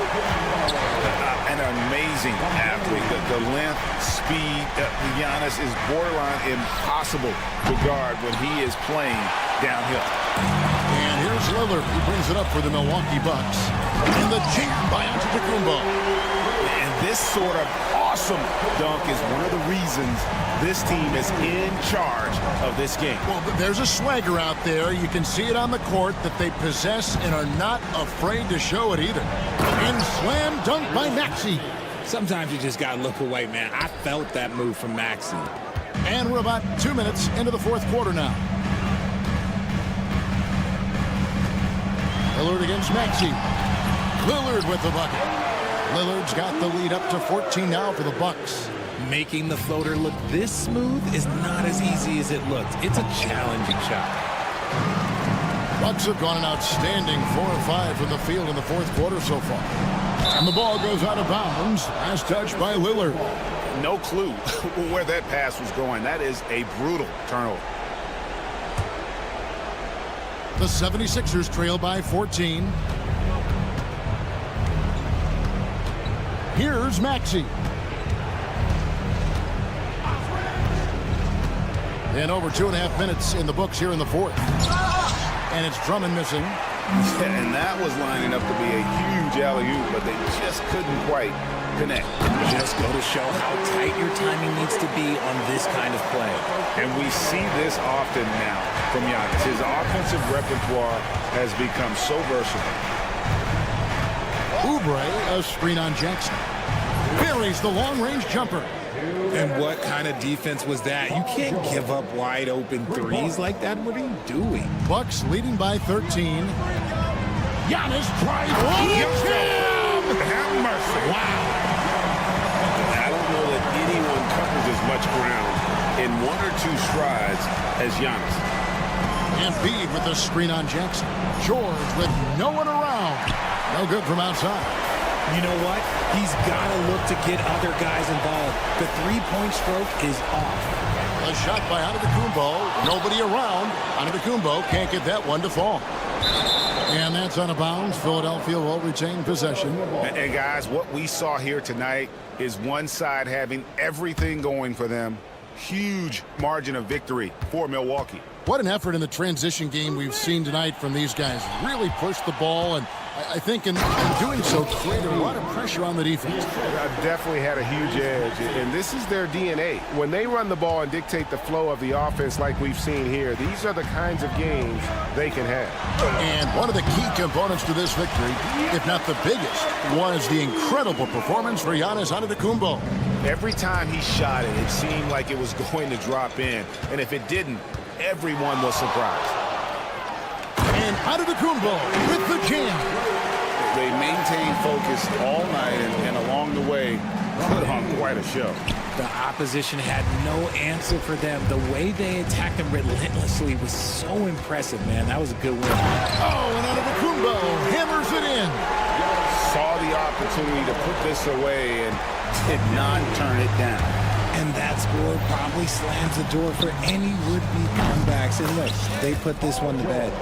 An amazing athlete. The length, speed, Giannis is borderline impossible to guard when he is playing downhill. And here's Lillard. He brings it up for the Milwaukee Bucks. And the jam by Antetokounmpo. And this sort of awesome dunk is one of the reasons this team is in charge of this game. Well, there's a swagger out there. You can see it on the court that they possess and are not afraid to show it either. And slam dunk by Maxey. Sometimes you just got to look away, man. I felt that move from Maxey. And we're about 2 minutes into the fourth quarter now. Lillard against Maxey. Lillard with the bucket. Lillard's got the lead up to 14 now for the Bucks. Making the floater look this smooth is not as easy as it looks. It's a challenging shot. Bucks have gone an outstanding 4 of 5 from the field in the fourth quarter so far. And the ball goes out of bounds. Last touch by Lillard. No clue where that pass was going. That is a brutal turnover. The 76ers trail by 14. Here's Maxey. And over 2.5 minutes in the books here in the fourth. And it's Drummond missing. And that was lining up to be a huge alley-oop, but they just couldn't quite connect. Just go to show how tight your timing needs to be on this kind of play. And we see this often now from Giannis. His offensive repertoire has become so versatile. Oubre, a screen on Jackson. Buries the long-range jumper. And what kind of defense was that? You can't give up wide open threes like that. What are you doing? Bucks leading by 13. Giannis tries. Have mercy. Wow. I don't know that anyone covers as much ground in 1 or 2 strides as Giannis. Embiid with the screen on Jackson. George with no one around. No good from outside. You know what? He's got to look to get other guys involved. The three-point stroke is off. A shot by Antetokounmpo. Nobody around. Antetokounmpo can't get that one to fall. And that's out of bounds. Philadelphia will retain possession. And guys, what we saw here tonight is one side having everything going for them. Huge margin of victory for Milwaukee. What an effort in the transition game we've seen tonight from these guys. Really pushed the ball, and I think in doing so created a lot of pressure on the defense. Definitely had a huge edge, and this is their DNA. When they run the ball and dictate the flow of the offense like we've seen here, these are the kinds of games they can have. And one of the key components to this victory, if not the biggest, was the incredible performance for Giannis Antetokounmpo. Every time he shot it, it seemed like it was going to drop in, and if it didn't, everyone was surprised. And Antetokounmpo with the jam. They maintained focus all night and along the way put on quite a show. The opposition had no answer for them. The way they attacked them relentlessly was so impressive, man. That was a good win. Oh, and Antetokounmpo hammers it in. Saw the opportunity to put this away and did not turn it down. And that score probably slams the door for any would-be comebacks. And look, they put this one to bed.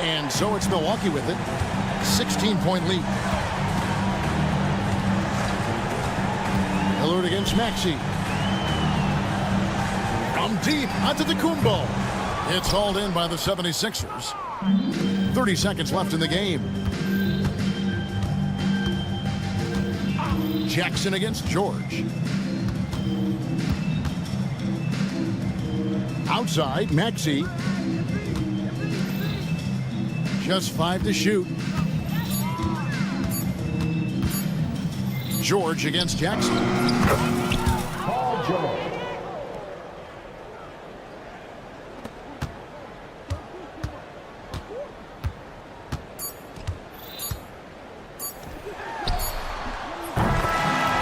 And so it's Milwaukee with it. 16-point lead. Lillard against Maxey. From deep, Antetokounmpo. It's hauled in by the 76ers. 30 seconds left in the game. Jackson against George. Outside, Maxey. Just 5 to shoot. George against Jackson. Paul George.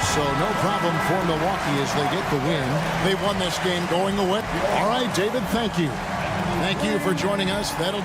So no problem for Milwaukee as they get the win. They won this game going away. All right, David, thank you. Thank you for joining us. That'll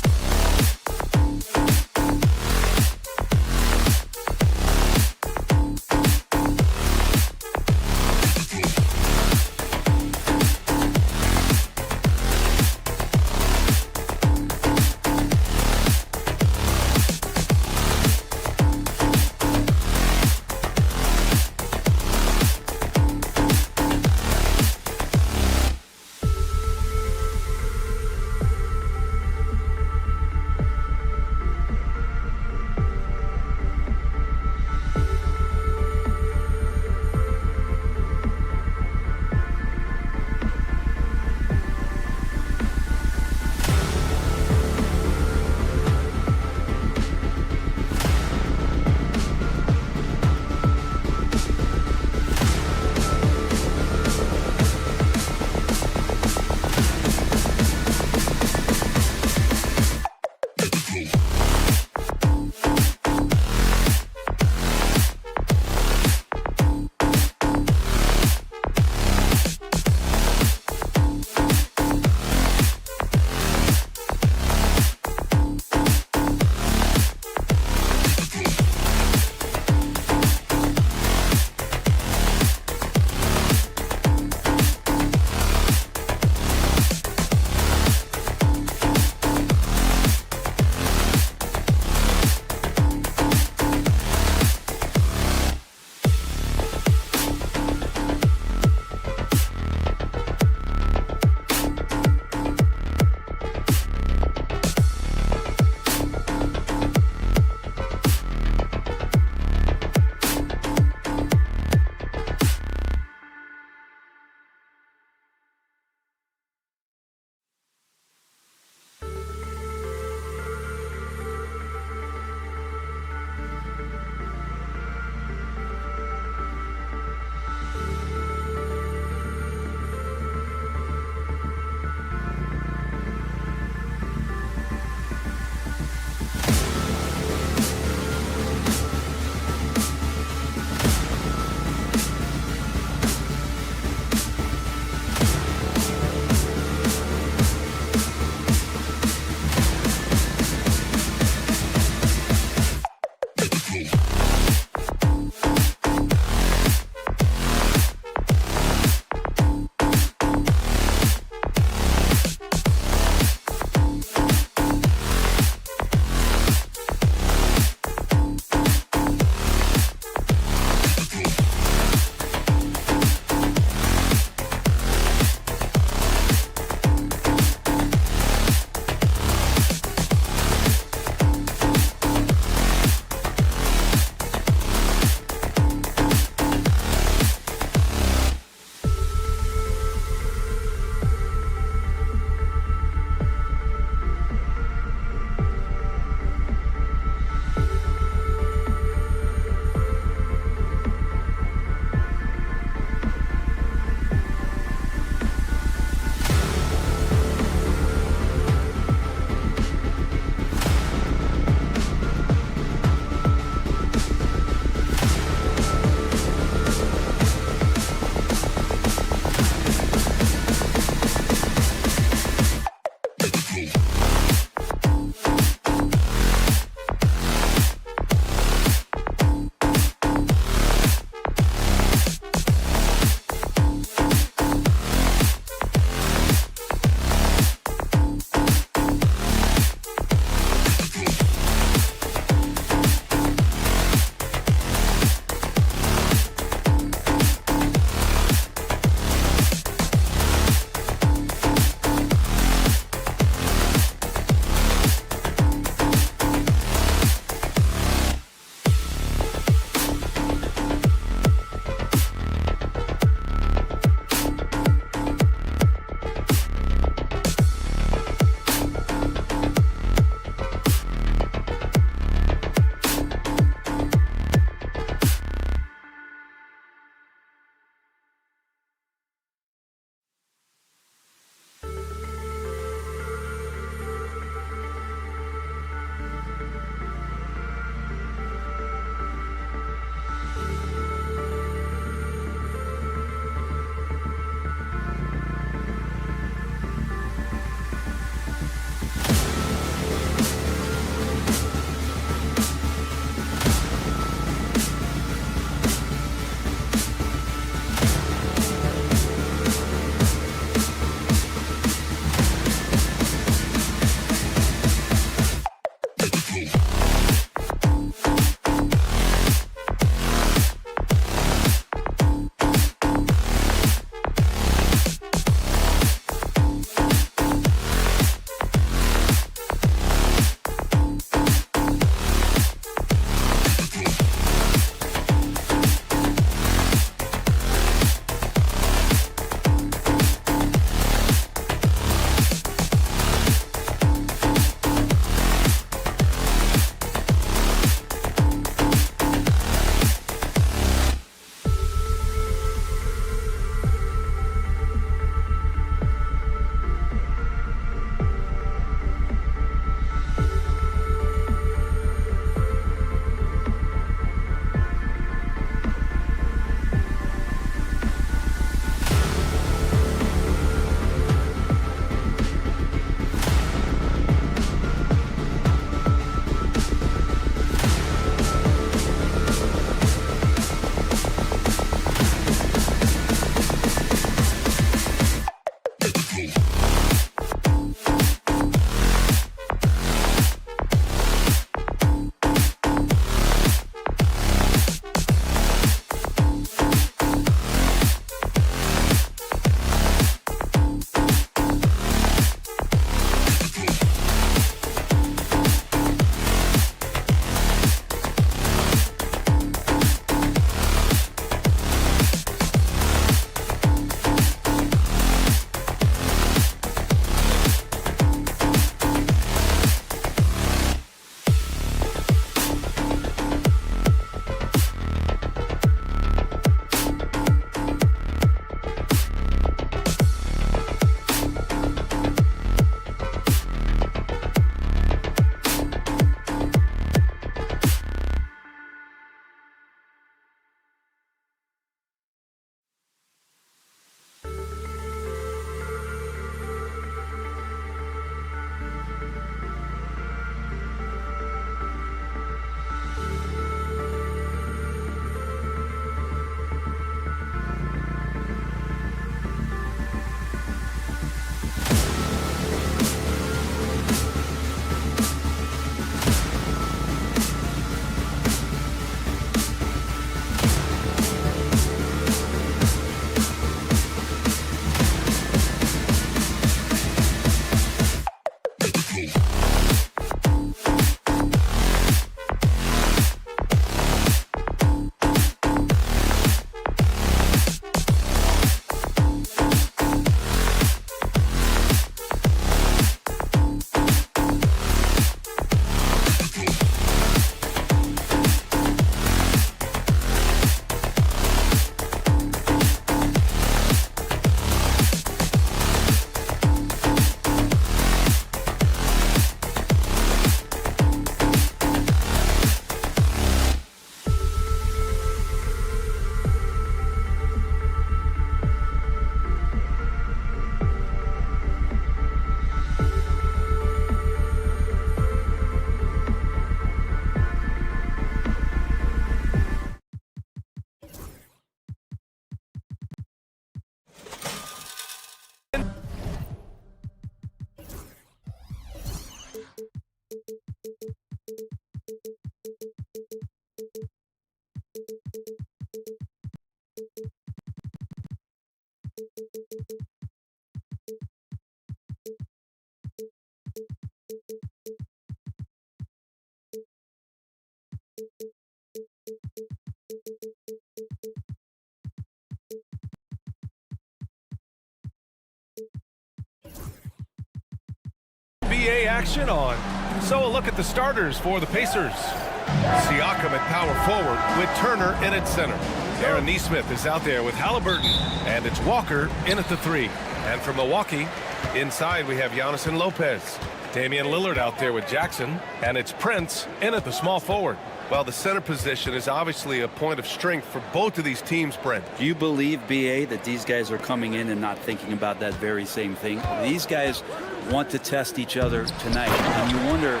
NBA action on. So a look at the starters for the Pacers. Siakam at power forward with Turner in at center. Aaron Nesmith is out there with Halliburton, and it's Walker in at the 3. And from Milwaukee, inside we have Giannis and Lopez. Damian Lillard out there with Jackson, and it's Prince in at the small forward. Well, the center position is obviously a point of strength for both of these teams, Brent. Do you believe, BA, that these guys are coming in and not thinking about that very same thing? These guys want to test each other tonight, and you wonder,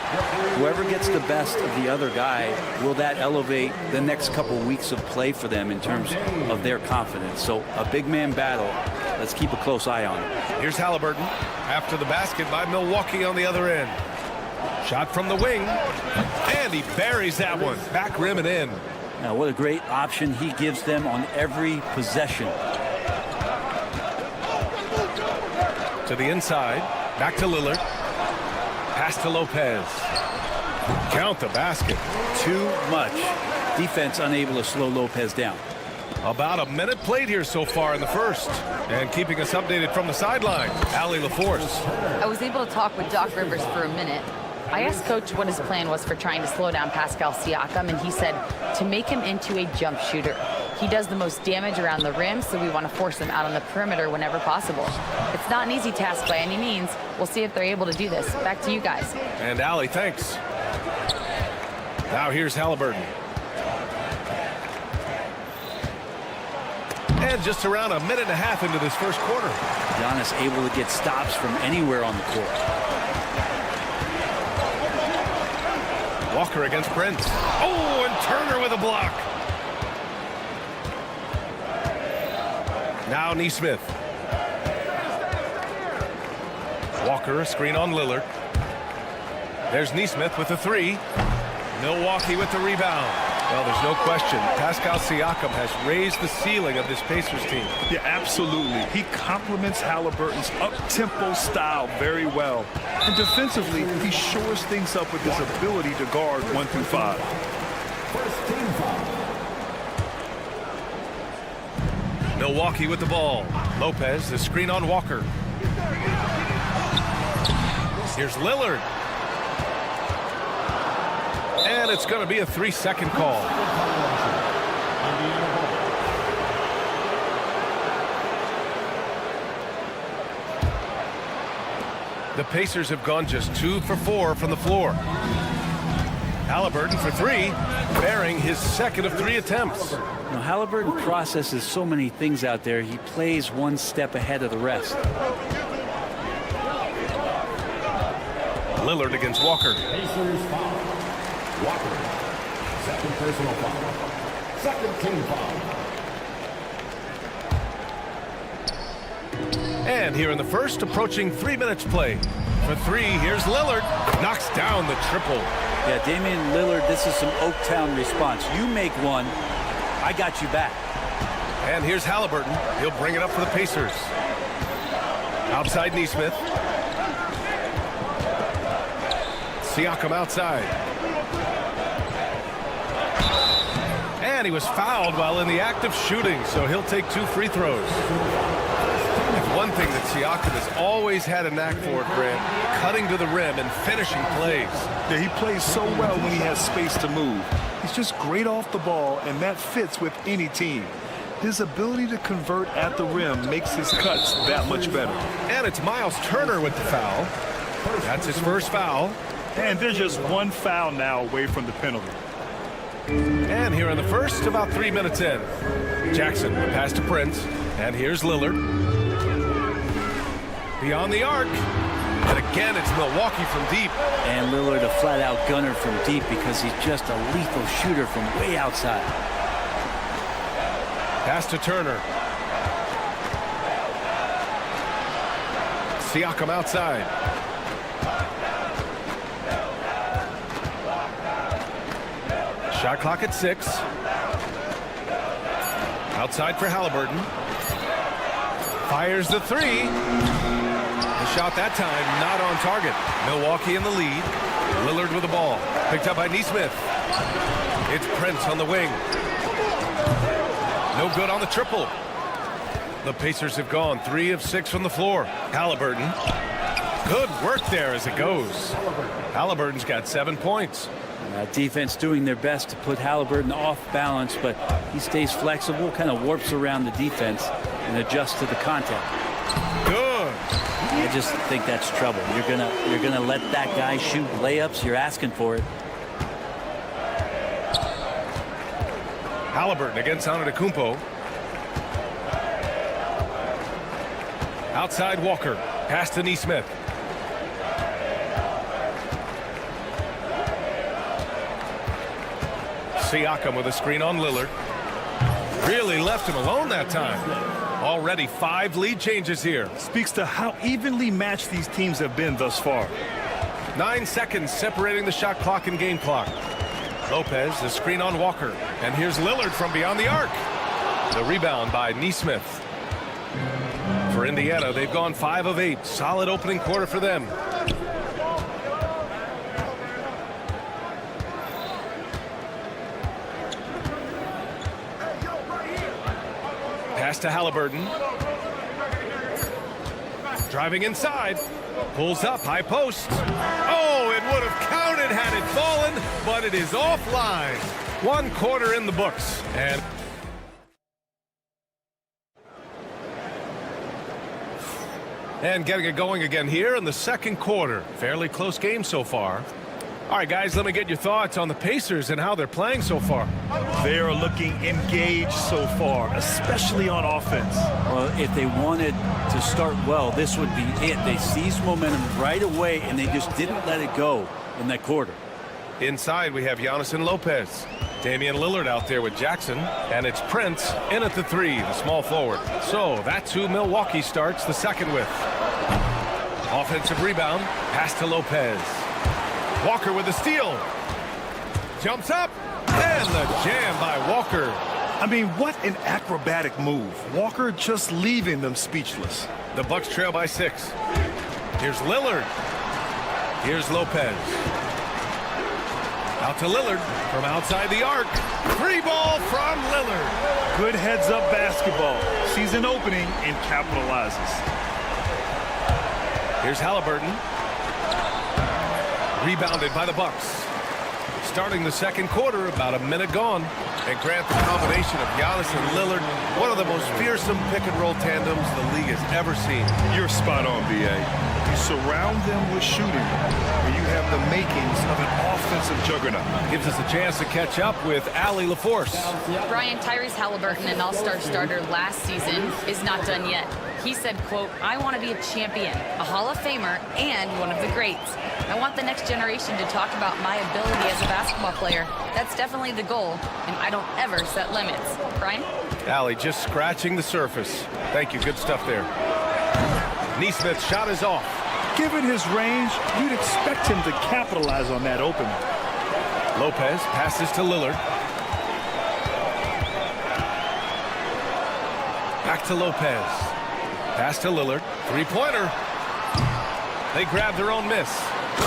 whoever gets the best of the other guy, will that elevate the next couple weeks of play for them in terms of their confidence? So a big man battle. Let's keep a close eye on it. Here's Halliburton after the basket by Milwaukee on the other end. Shot from the wing, and he buries that one. Back rim and in. Now, what a great option he gives them on every possession. To the inside, back to Lillard. Pass to Lopez. Count the basket. Too much. Defense unable to slow Lopez down. About a minute played here so far in the first. And keeping us updated from the sideline, Allie LaForce. I was able to talk with Doc Rivers for a minute. I asked Coach what his plan was for trying to slow down Pascal Siakam, and he said to make him into a jump shooter. He does the most damage around the rim, so we want to force him out on the perimeter whenever possible. It's not an easy task by any means. We'll see if they're able to do this. Back to you guys. And Allie, thanks. Now here's Halliburton. And just around a minute and a half into this first quarter. Giannis able to get stops from anywhere on the court. Walker against Prince. Oh, and Turner with a block. Now Nesmith. Walker, a screen on Lillard. There's Nesmith with the 3. Milwaukee with the rebound. Well, there's no question. Pascal Siakam has raised the ceiling of this Pacers team. Yeah, absolutely. He complements Halliburton's up-tempo style very well. And defensively, he shores things up with his ability to guard 1 through 5. Milwaukee with the ball. Lopez, the screen on Walker. Here's Lillard. And it's going to be a 3-second call. The Pacers have gone just 2 for 4 from the floor. Halliburton for 3, bearing his second of 3 attempts. Now, Halliburton processes so many things out there. He plays one step ahead of the rest. Lillard against Walker. Pacers foul. Walker, second personal foul. Second team foul. And here in the first, approaching 3 minutes play. For 3, here's Lillard. Knocks down the triple. Yeah, Damian Lillard, this is some Oaktown response. You make one, I got you back. And here's Halliburton. He'll bring it up for the Pacers. Outside Nesmith. Siakam outside. And he was fouled while in the act of shooting, so he'll take 2 free throws. It's one thing that Siakam has always had a knack for, Grant, cutting to the rim and finishing plays. Yeah, he plays so well when he has space to move. He's just great off the ball, and that fits with any team. His ability to convert at the rim makes his cuts that much better. And it's Miles Turner with the foul. That's his first foul. And they're just 1 foul now away from the penalty. And here in the first, about 3 minutes in. Jackson, pass to Prince. And here's Lillard. Beyond the arc. And again, it's Milwaukee from deep. And Lillard a flat-out gunner from deep because he's just a lethal shooter from way outside. Pass to Turner. Siakam outside. Shot clock at 6. Outside for Halliburton. Fires the 3. The shot that time not on target. Milwaukee in the lead. Lillard with the ball. Picked up by Nesmith. It's Prince on the wing. No good on the triple. The Pacers have gone 3 of 6 from the floor. Halliburton Good work there as it goes. Halliburton's got 7 points. Defense doing their best to put Halliburton off balance, but he stays flexible, kind of warps around the defense and adjusts to the contact. Good. I just think that's trouble. You're gonna let that guy shoot layups. You're asking for it. Halliburton against Antetokounmpo. Outside Walker. Pass to Neesmith. Siakam with a screen on Lillard. Really left him alone that time. Already 5 lead changes here. Speaks to how evenly matched these teams have been thus far. 9 seconds separating the shot clock and game clock. Lopez, the screen on Walker. And here's Lillard from beyond the arc. The rebound by Neesmith. For Indiana, they've gone 5 of 8. Solid opening quarter for them. Pass to Halliburton. Driving inside. Pulls up, high post. Oh, it would have counted had it fallen, but it is offline. 1 quarter in the books. And getting it going again here in the second quarter. Fairly close game so far. All right, guys, let me get your thoughts on the Pacers and how they're playing so far. They are looking engaged so far, especially on offense. Well, if they wanted to start well, this would be it. They seized momentum right away, and they just didn't let it go in that quarter. Inside, we have Giannis and Lopez. Damian Lillard out there with Jackson. And it's Prince in at the 3, the small forward. So that's who Milwaukee starts the second with. Offensive rebound. Pass to Lopez. Walker with a steal. Jumps up. And the jam by Walker. I mean, what an acrobatic move. Walker just leaving them speechless. The Bucks trail by 6. Here's Lillard. Here's Lopez. Out to Lillard from outside the arc. 3 ball from Lillard. Good heads-up basketball. Sees an opening and capitalizes. Here's Halliburton. Rebounded by the Bucks. Starting the second quarter, about a minute gone. And Grant, the combination of Giannis and Lillard, one of the most fearsome pick-and-roll tandems the league has ever seen. You're spot on, B.A. You surround them with shooting, and you have the makings of an offensive juggernaut. Gives us a chance to catch up with Allie LaForce. Brian, Tyrese Halliburton, an all-star starter last season, is not done yet. He said, quote, "I want to be a champion, a Hall of Famer, and one of the greats. I want the next generation to talk about my ability as a basketball player. That's definitely the goal, and I don't ever set limits." Brian? Allie just scratching the surface. Thank you. Good stuff there. Neesmith's shot is off. Given his range, you'd expect him to capitalize on that opening. Lopez passes to Lillard. Back to Lopez. Pass to Lillard. 3-pointer. They grab their own miss.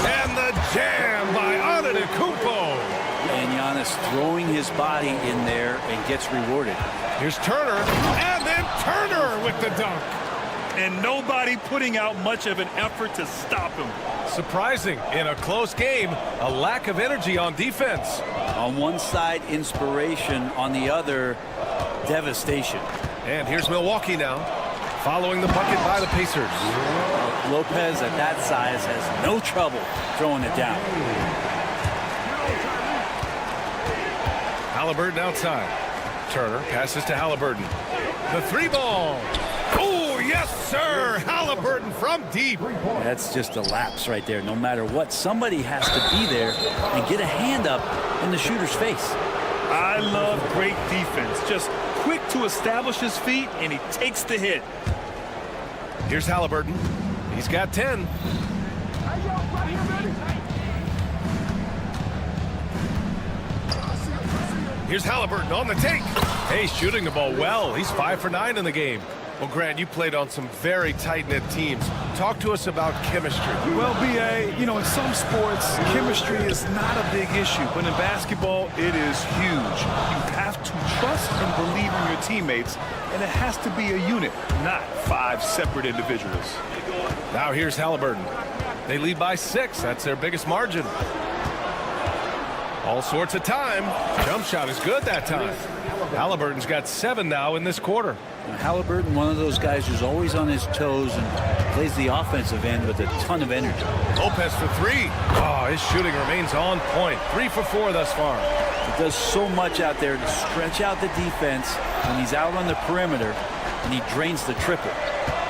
And the jam by Antetokounmpo. And Giannis throwing his body in there and gets rewarded. Here's Turner. And then Turner with the dunk. And nobody putting out much of an effort to stop him. Surprising. In a close game, a lack of energy on defense. On one side, inspiration. On the other, devastation. And here's Milwaukee now, following the bucket by the Pacers. Lopez at that size has no trouble throwing it down. Halliburton outside. Turner passes to Halliburton. The 3-ball. Oh, yes, sir. Halliburton from deep. That's just a lapse right there. No matter what, somebody has to be there and get a hand up in the shooter's face. I love great defense. Just quick to establish his feet, and he takes the hit. Here's Halliburton. He's got 10. Here's Halliburton on the take. Hey, shooting the ball well. He's 5 for 9 in the game. Well, Grant, you played on some very tight-knit teams. Talk to us about chemistry. Well, B.A., you know, in some sports, chemistry is not a big issue. But in basketball, it is huge. You have to trust and believe in your teammates, and it has to be a unit, not 5 separate individuals. Now here's Halliburton. They lead by 6. That's their biggest margin. All sorts of time. Jump shot is good that time. Halliburton's got 7 now in this quarter. Halliburton, one of those guys who's always on his toes and plays the offensive end with a ton of energy. Lopez for 3. Oh, his shooting remains on point. 3 for 4 thus far. He does so much out there to stretch out the defense when he's out on the perimeter, and he drains the triple.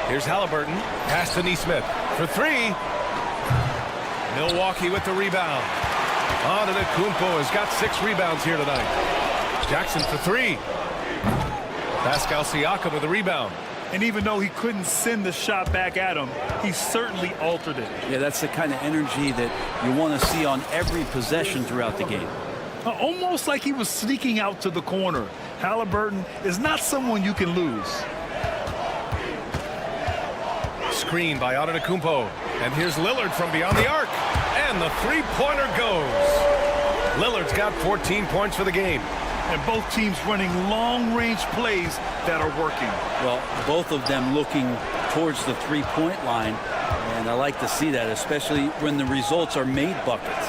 Here's Halliburton. Pass to Neesmith for 3. Milwaukee with the rebound. Antetokounmpo has got 6 rebounds here tonight. Jackson for 3. Pascal Siakam with the rebound. And even though he couldn't send the shot back at him, he certainly altered it. Yeah, that's the kind of energy that you want to see on every possession throughout the game. Almost like he was sneaking out to the corner. Halliburton is not someone you can lose. Screen by Antetokounmpo. And here's Lillard from beyond the arc. And the three-pointer goes. Lillard's got 14 points for the game. And both teams running long-range plays that are working. Well, both of them looking towards the three-point line. And I like to see that, especially when the results are made buckets.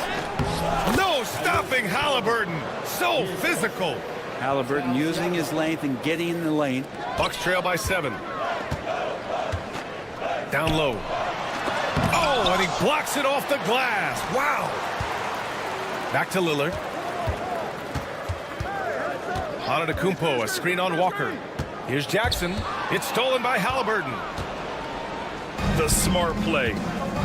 No stopping Halliburton. So physical. Halliburton using his length and getting in the lane. Bucks trail by 7. Down low. Oh, and he blocks it off the glass. Wow. Back to Lillard. Antetokounmpo, a screen on Walker. Here's Jackson. It's stolen by Halliburton. The smart play.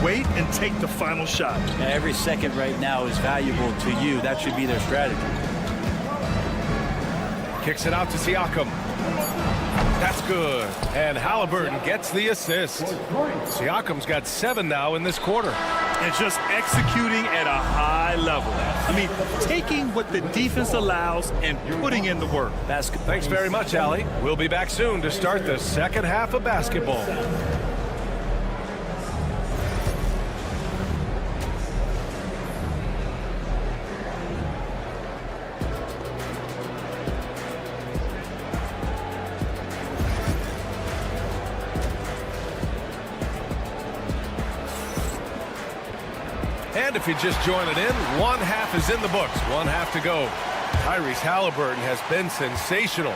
Wait and take the final shot. Yeah, every second right now is valuable to you. That should be their strategy. Kicks it out to Siakam. That's good. And Halliburton gets the assist. Siakam's got 7 now in this quarter. And just executing at a high level. I mean, taking what the defense allows and putting in the work. Thanks very much, Allie. We'll be back soon to start the second half of basketball. And if you just join it in, one half is in the books. One half to go. Tyrese Halliburton has been sensational.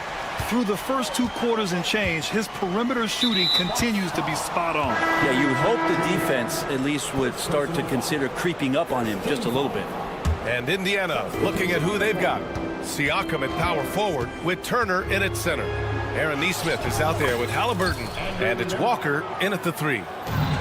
Through the first 2 quarters and change, his perimeter shooting continues to be spot on. Yeah, you hope the defense at least would start to consider creeping up on him just a little bit. And Indiana looking at who they've got. Siakam at power forward with Turner in at center. Aaron Neesmith is out there with Halliburton. And it's Walker in at the 3.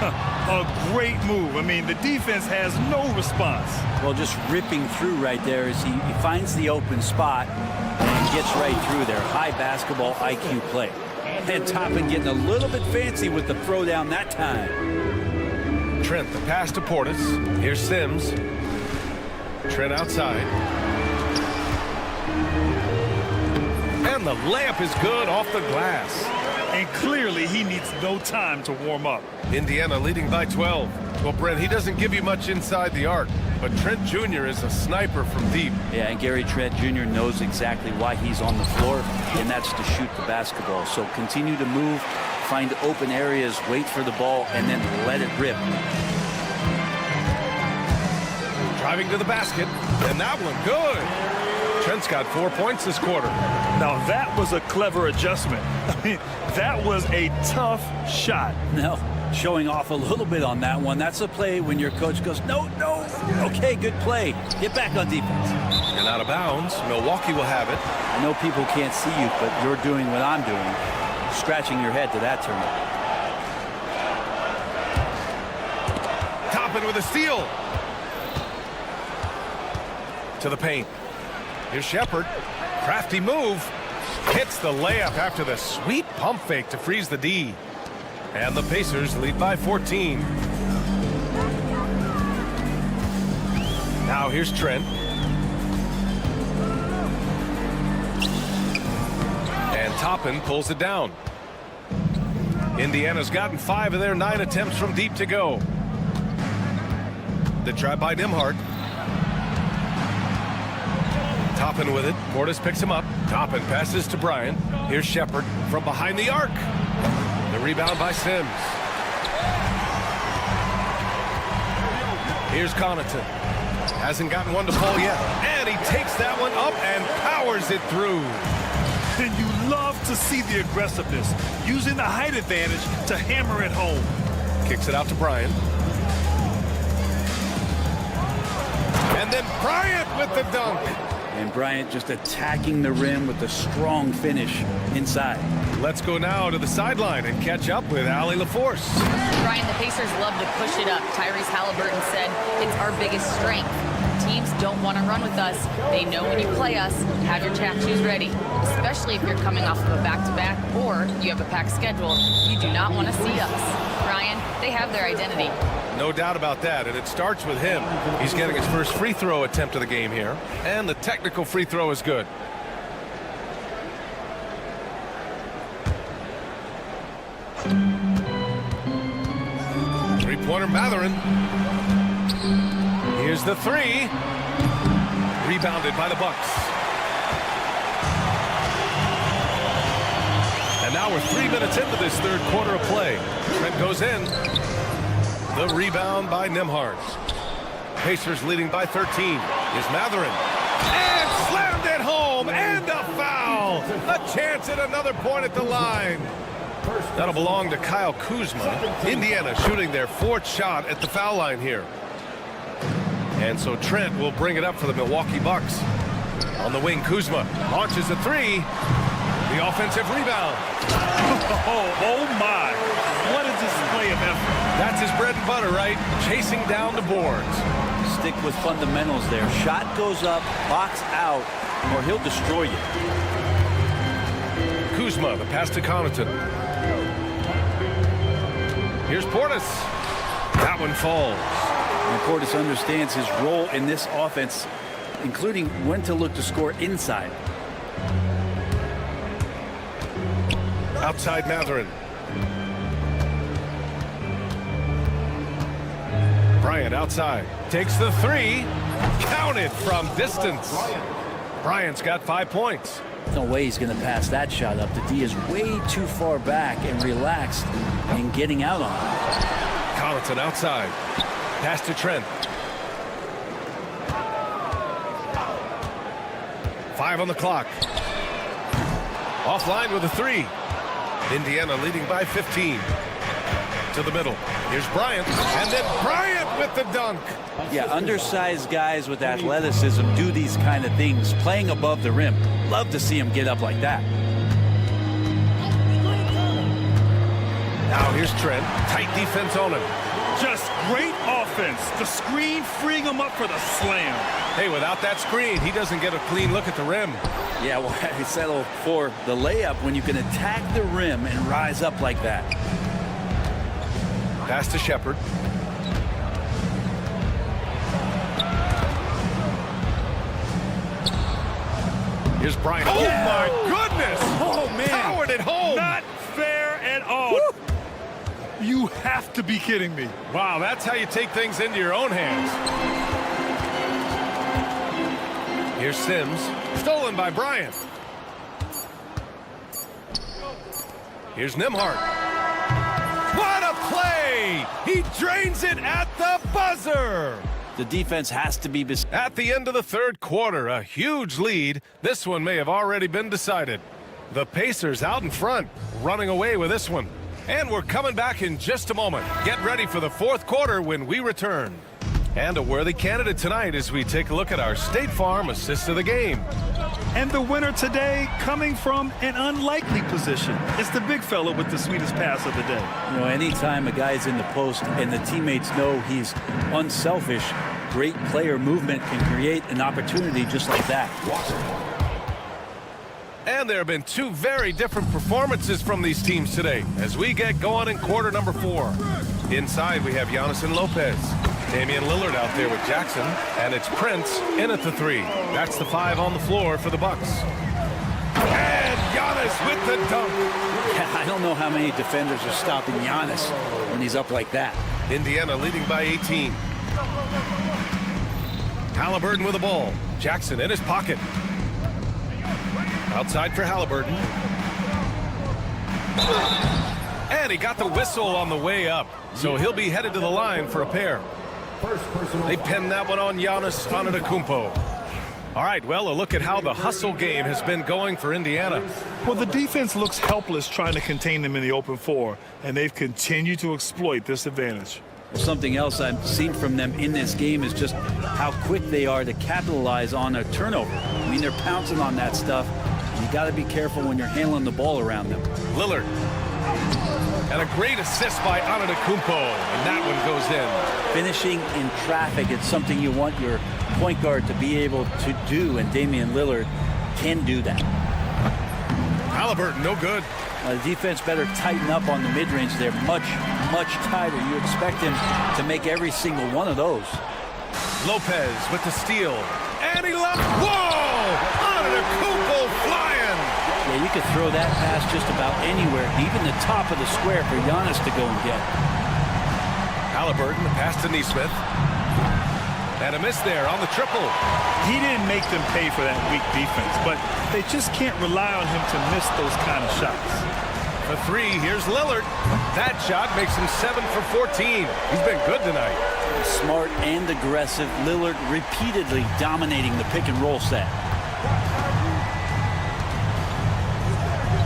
A great move. I mean, the defense has no response. Well, just ripping through right there as he finds the open spot and gets right through there. High basketball IQ play. And Toppin getting a little bit fancy with the throwdown that time. Trent, the pass to Portis. Here's Sims. Trent outside. And the layup is good off the glass. And clearly he needs no time to warm up. Indiana leading by 12. Well, Brent, he doesn't give you much inside the arc, but Trent Jr. is a sniper from deep. Yeah, and Gary Trent Jr. knows exactly why he's on the floor, and that's to shoot the basketball. So continue to move, find open areas, wait for the ball, and then let it rip. Driving to the basket, and that one good. Trent's got 4 points this quarter. Now that was a clever adjustment. I mean, that was a tough shot. No, showing off a little bit on that one. That's a play when your coach goes, no. Okay, good play. Get back on defense. And out of bounds. Milwaukee will have it. I know people can't see you, but you're doing what I'm doing. Scratching your head to that turnover. Toppin with a steal. To the paint. Here's Shepard. Crafty move. Hits the layup after the sweet pump fake to freeze the D. And the Pacers lead by 14. Now here's Trent. And Toppin pulls it down. Indiana's gotten 5 of their 9 attempts from deep to go. The try by Nembhard. Toppin with it. Portis picks him up. Toppin passes to Bryant. Here's Shepard from behind the arc. The rebound by Sims. Here's Connaughton. Hasn't gotten one to fall yet. And he takes that one up and powers it through. And you love to see the aggressiveness, using the height advantage to hammer it home. Kicks it out to Bryant. And then Bryant with the dunk. And Bryant just attacking the rim with a strong finish inside. Let's go now to the sideline and catch up with Allie LaForce. Brian, the Pacers love to push it up. Tyrese Halliburton said it's our biggest strength. Teams don't want to run with us. They know when you play us, have your tap shoes ready, especially if you're coming off of a back-to-back or you have a packed schedule. You do not want to see us. Brian, they have their identity. No doubt about that, and it starts with him. He's getting his first free throw attempt of the game here, and the technical free throw is good. Three-pointer Mathurin. Here's the three. Rebounded by the Bucks. And now we're 3 minutes into this third quarter of play. Trent goes in. The rebound by Nembhard. Pacers leading by 13. Is Mathurin. And slammed it home. And a foul. A chance at another point at the line. That'll belong to Kyle Kuzma. Indiana shooting their fourth shot at the foul line here. And so Trent will bring it up for the Milwaukee Bucks. On the wing, Kuzma launches a three. The offensive rebound. Oh my. What a display of effort. That's his bread and butter, right? Chasing down the boards. Stick with fundamentals there. Shot goes up, box out, or he'll destroy you. Kuzma, the pass to Connaughton. Here's Portis. That one falls. And Portis understands his role in this offense, including when to look to score inside. Outside Mathurin. Bryant outside. Takes the three. Counted from distance. Bryant's got 5 points. No way he's going to pass that shot up. The D is way too far back and relaxed in getting out on it. Connaughton outside. Pass to Trent. 5 on the clock. Offline with a three. Indiana leading by 15. To the middle. Here's Bryant. And then Bryant with the dunk. Yeah, undersized guys with athleticism do these kind of things, playing above the rim. Love to see him get up like that. Now here's Trent. Tight defense on him. Just great offense. The screen freeing him up for the slam. Hey, without that screen, he doesn't get a clean look at the rim. Yeah, well, I settle for the layup when you can attack the rim and rise up like that. Pass to Shepard. Here's Bryant. Oh, Yeah. my goodness! Oh, man. Powered it home! Not fair at all. Woo. You have to be kidding me. Wow, that's how you take things into your own hands. Here's Sims. Stolen by Bryant. Here's Nembhard. What a play! He drains it at the buzzer! The defense has to be... At the end of the third quarter, a huge lead. This one may have already been decided. The Pacers out in front, running away with this one. And we're coming back in just a moment. Get ready for the fourth quarter when we return. And a worthy candidate tonight as we take a look at our State Farm assist of the game. And the winner today coming from an unlikely position. It's the big fella with the sweetest pass of the day. You know, anytime a guy's in the post and the teammates know he's unselfish, great player movement can create an opportunity just like that. And there have been two very different performances from these teams today as we get going in quarter number 4. Inside, we have Giannis and Lopez. Damian Lillard out there with Jackson, and it's Prince in at the 3. That's the 5 on the floor for the Bucks. And Giannis with the dunk. Yeah, I don't know how many defenders are stopping Giannis when he's up like that. Indiana leading by 18. Halliburton with the ball. Jackson in his pocket. Outside for Halliburton. And he got the whistle on the way up, so he'll be headed to the line for a pair. First personal They foul. pinned that one on Giannis Antetokounmpo. All right, well, a look at how the hustle game has been going for Indiana. Well, the defense looks helpless trying to contain them in the open floor, and they've continued to exploit this advantage. Something else I've seen from them in this game is just how quick they are to capitalize on a turnover. I mean, they're pouncing on that stuff. You got to be careful when you're handling the ball around them. Lillard. And a great assist by Antetokounmpo, and that one goes in. Finishing in traffic, it's something you want your point guard to be able to do, and Damian Lillard can do that. Halliburton, no good. The defense better tighten up on the mid-range. They're much, much tighter. You expect him to make every single one of those. Lopez with the steal. And he left. Whoa! Antetokounmpo flying. Yeah, you could throw that pass just about anywhere, even the top of the square for Giannis to go and get. Halliburton, the pass to Neesmith. And a miss there on the triple. He didn't make them pay for that weak defense, but they just can't rely on him to miss those kind of shots. For three, here's Lillard. That shot makes him 7 for 14. He's been good tonight. Smart and aggressive. Lillard repeatedly dominating the pick and roll set.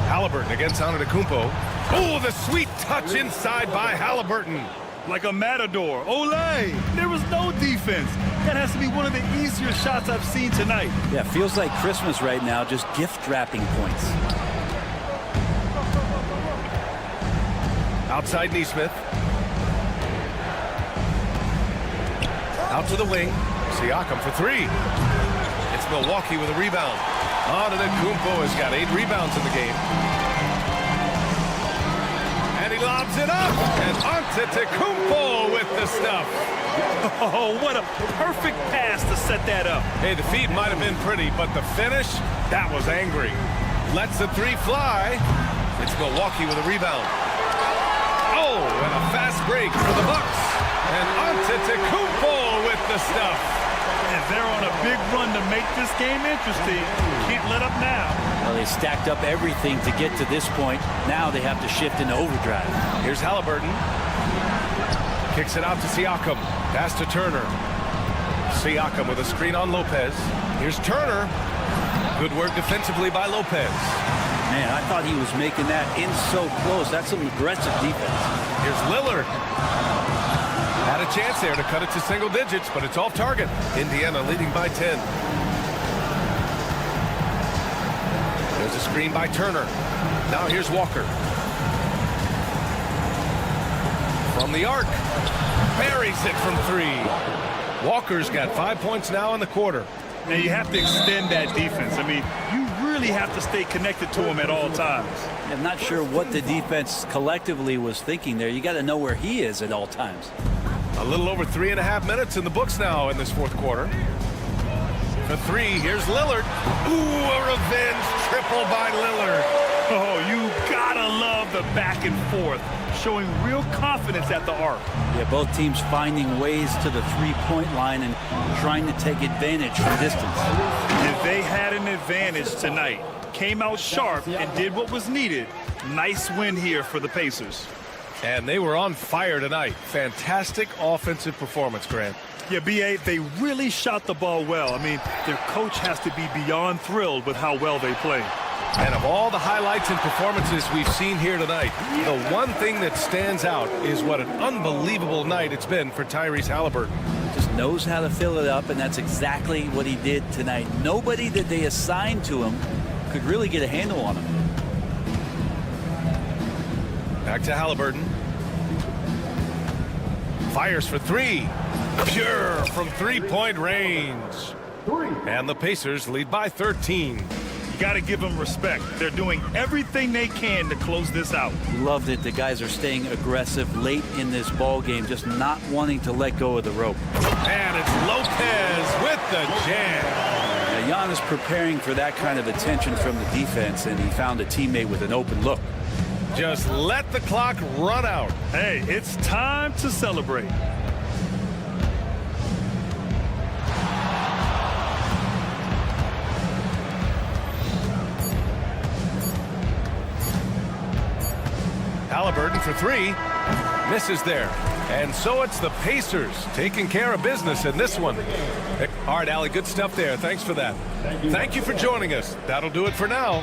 Halliburton against Antetokounmpo. Oh, the sweet touch inside by Halliburton. Like a matador. Olay! There was no defense. That has to be one of the easier shots I've seen tonight. Yeah, feels like Christmas right now, just gift wrapping points. Outside Neesmith. Out to the wing. Siakam for three. It's Milwaukee with a rebound. Antetokounmpo has got 8 rebounds in the game. And he lobs it up. And Antetokounmpo with the stuff. Oh, what a perfect pass to set that up. Hey, the feed might have been pretty, but the finish, that was angry. Lets the three fly. It's Milwaukee with a rebound. Oh, and a fast break for the Bucks. And Antetokounmpo with the stuff. And they're on a big run to make this game interesting. Can't let up now. Well, they stacked up everything to get to this point. Now they have to shift into overdrive. Here's Halliburton. Kicks it out to Siakam. Pass to Turner. Siakam with a screen on Lopez. Here's Turner. Good work defensively by Lopez. Man, I thought he was making that in so close. That's some aggressive defense. Here's Lillard. Had a chance there to cut it to single digits, but it's off target. Indiana leading by 10. There's a screen by Turner. Now here's Walker. From the arc. Buries it from three. Walker's got 5 points now in the quarter. Now you have to extend that defense. I mean, you really have to stay connected to him at all times. I'm not sure what the defense collectively was thinking there. You got to know where he is at all times. A little over 3.5 minutes in the books now in this fourth quarter. For three, here's Lillard. Ooh, a revenge triple by Lillard. Oh, you gotta love the back and forth, showing real confidence at the arc. Yeah, both teams finding ways to the three-point line and trying to take advantage from distance. And they had an advantage tonight. Came out sharp and did what was needed. Nice win here for the Pacers. And they were on fire tonight. Fantastic offensive performance, Grant. Yeah, B.A., they really shot the ball well. I mean, their coach has to be beyond thrilled with how well they played. And of all the highlights and performances we've seen here tonight, the one thing that stands out is what an unbelievable night it's been for Tyrese Halliburton. Just knows how to fill it up, and that's exactly what he did tonight. Nobody that they assigned to him could really get a handle on him. Back to Halliburton. Fires for three. Pure from three-point range. And the Pacers lead by 13. You got to give them respect. They're doing everything they can to close this out. Love that the guys are staying aggressive late in this ball game, just not wanting to let go of the rope. And it's Lopez with the jam. Now, Giannis preparing for that kind of attention from the defense, and he found a teammate with an open look. Just let the clock run out. Hey, it's time to celebrate. Halliburton for three. Misses there. And so it's the Pacers taking care of business in this one. All right, Allie, good stuff there. Thanks for that. Thank you for joining us. That'll do it for now.